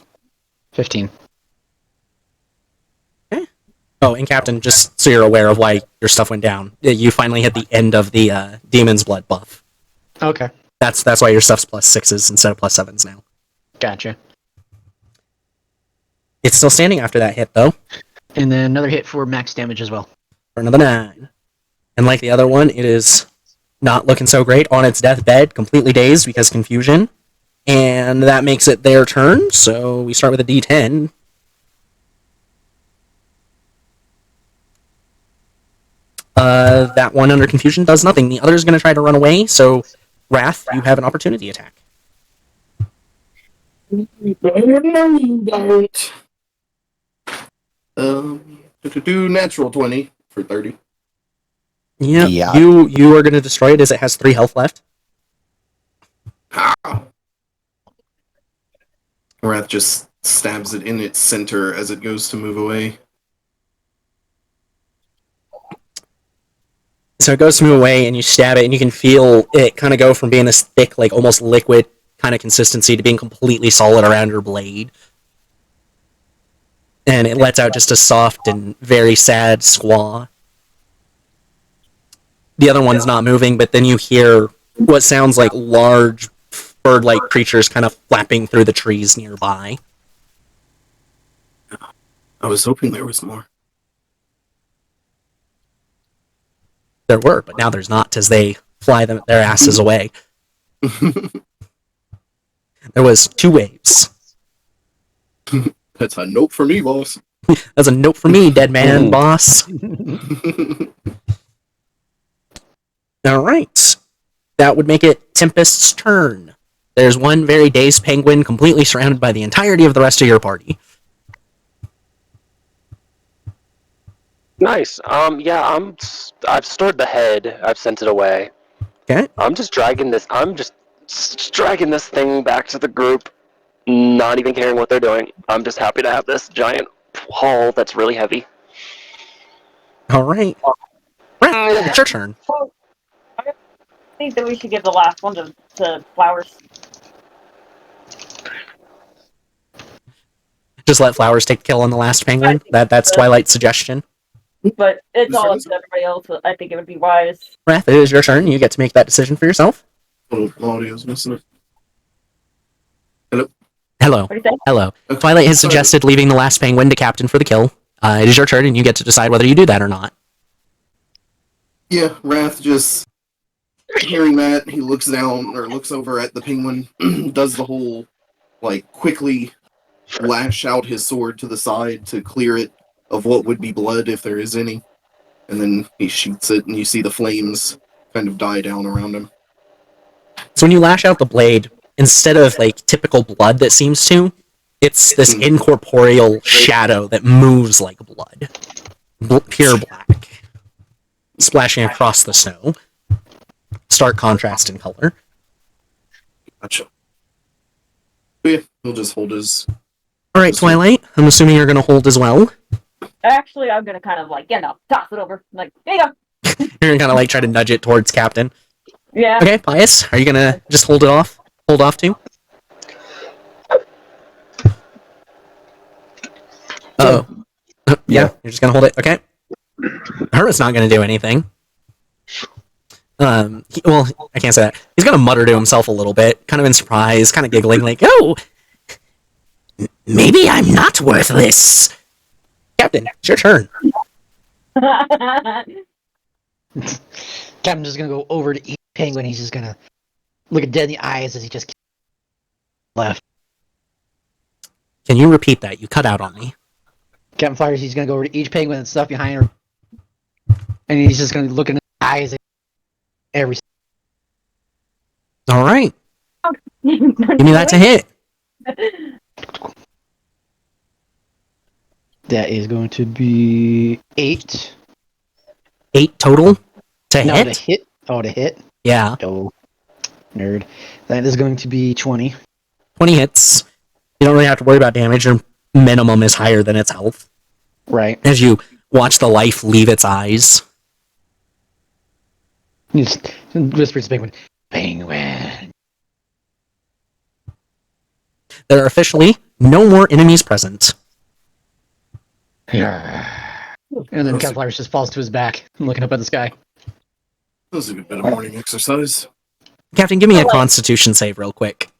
Speaker 7: 15.
Speaker 1: Okay. Oh, and Captain, just so you're aware of why your stuff went down, you finally hit the end of the Demon's Blood buff.
Speaker 7: Okay.
Speaker 1: That's why your stuff's plus 6s instead of plus 7s now.
Speaker 7: Gotcha.
Speaker 1: It's still standing after that hit, though.
Speaker 7: And then another hit for max damage as well.
Speaker 1: for another 9. And like the other one, it is not looking so great on its deathbed, completely dazed because confusion. And that makes it their turn, so we start with a D10. That one under confusion does nothing. The other is going to try to run away, so Wrath, you have an opportunity attack.
Speaker 3: Don't. Do natural 20 for 30.
Speaker 1: Yep.
Speaker 5: Yeah.
Speaker 1: You are going to destroy it as it has 3 health left.
Speaker 3: Wrath just stabs it in its center as it goes to move away.
Speaker 1: So it goes to move away, and you stab it, and you can feel it kind of go from being this thick, like almost liquid kind of consistency to being completely solid around your blade. And it lets out just a soft and very sad squaw. The other one's not moving, but then you hear what sounds like large bird-like creatures kind of flapping through the trees nearby.
Speaker 3: I was hoping there was more.
Speaker 1: There were, but now there's not, as they fly their asses away. There was 2 waves.
Speaker 3: That's a note for me, boss.
Speaker 1: That's a note for me, dead man, boss. Alright. That would make it Tempest's turn. There's one very dazed penguin completely surrounded by the entirety of the rest of your party.
Speaker 4: Nice. Yeah, I've stored the head. I've sent it away.
Speaker 1: Okay.
Speaker 4: I'm just dragging this thing back to the group, not even caring what they're doing. I'm just happy to have this giant haul that's really heavy.
Speaker 1: Alright. Right, it's your turn.
Speaker 2: I think that we should give the last one to Flowers.
Speaker 1: Just let Flowers take the kill on the last penguin. That's Twilight's suggestion.
Speaker 2: But it's all up to everybody else. I think it would be wise.
Speaker 1: Wrath, it is your turn. You get to make that decision for yourself.
Speaker 3: Oh, audio's missing it.
Speaker 1: Hello.
Speaker 2: What do you say?
Speaker 1: Hello.
Speaker 3: Okay.
Speaker 1: Twilight has
Speaker 3: Sorry.
Speaker 1: suggested leaving the last penguin to Captain for the kill. It is your turn, and you get to decide whether you do that or not.
Speaker 3: Yeah, Wrath just hearing that, he looks down or looks over at the penguin, does the whole quickly lash out his sword to the side to clear it of what would be blood if there is any, and then he shoots it, and you see the flames kind of die down around him.
Speaker 1: So when you lash out the blade, instead of typical blood that seems to, it's this incorporeal shadow that moves like blood. Pure black. Splashing across the snow. Stark contrast in color.
Speaker 3: Gotcha. But yeah, he'll just hold his...
Speaker 1: Alright, Twilight, I'm assuming you're going to hold as well.
Speaker 2: Actually, I'm gonna kind of toss it over. There you go.
Speaker 1: You're going to try to nudge it towards Captain.
Speaker 2: Yeah.
Speaker 1: Okay, Pius, are you going to just hold it off? Hold off too? Uh-oh. Yeah, you're just going to hold it. Okay. Hermit's not going to do anything. I can't say that. He's going to mutter to himself a little bit, kind of in surprise, kind of giggling, oh, maybe I'm not worthless. Captain, it's your turn.
Speaker 7: Captain's just gonna go over to each penguin. He's just gonna look it dead in the eyes as he just left.
Speaker 1: Can you repeat that? You cut out on me.
Speaker 7: Captain Flowers, he's gonna go over to each penguin and stuff behind her, and he's just gonna look in the eyes every.
Speaker 1: All right. Give me that to hit.
Speaker 7: That is going to be 8.
Speaker 1: 8 total to
Speaker 7: No,
Speaker 1: hit?
Speaker 7: to hit. Oh, to hit.
Speaker 1: Yeah.
Speaker 7: Oh, nerd. That is going to be 20.
Speaker 1: 20 hits. You don't really have to worry about damage. Your minimum is higher than its health.
Speaker 7: Right.
Speaker 1: As you watch the life leave its eyes.
Speaker 7: He just whispers to Penguin. Penguin.
Speaker 1: There are officially no more enemies present.
Speaker 7: Yeah. And then Captain Flowers just falls to his back, looking up at the sky.
Speaker 3: That was a good bit of morning exercise.
Speaker 1: Captain, give me a Constitution save real quick.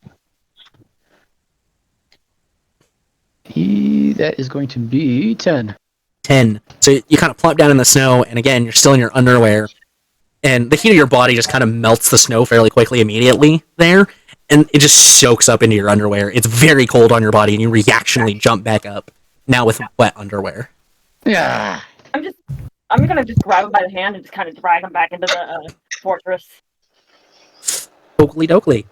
Speaker 7: That is going to be 10.
Speaker 1: 10. So you kind of plump down in the snow, and again, you're still in your underwear, and the heat of your body just kind of melts the snow fairly quickly immediately there, and it just soaks up into your underwear. It's very cold on your body, and you reactionally jump back up, now with wet underwear.
Speaker 7: Yeah.
Speaker 2: I'm gonna just grab him by the hand and just kind of drag him back into the fortress.
Speaker 1: Oakley dokley.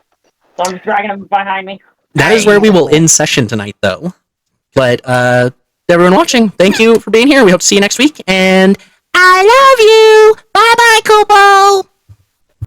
Speaker 2: So I'm just dragging him behind me.
Speaker 1: That is where we will end session tonight, though. But, everyone watching, thank you for being here. We hope to see you next week, and I love you! Bye-bye, Kubo!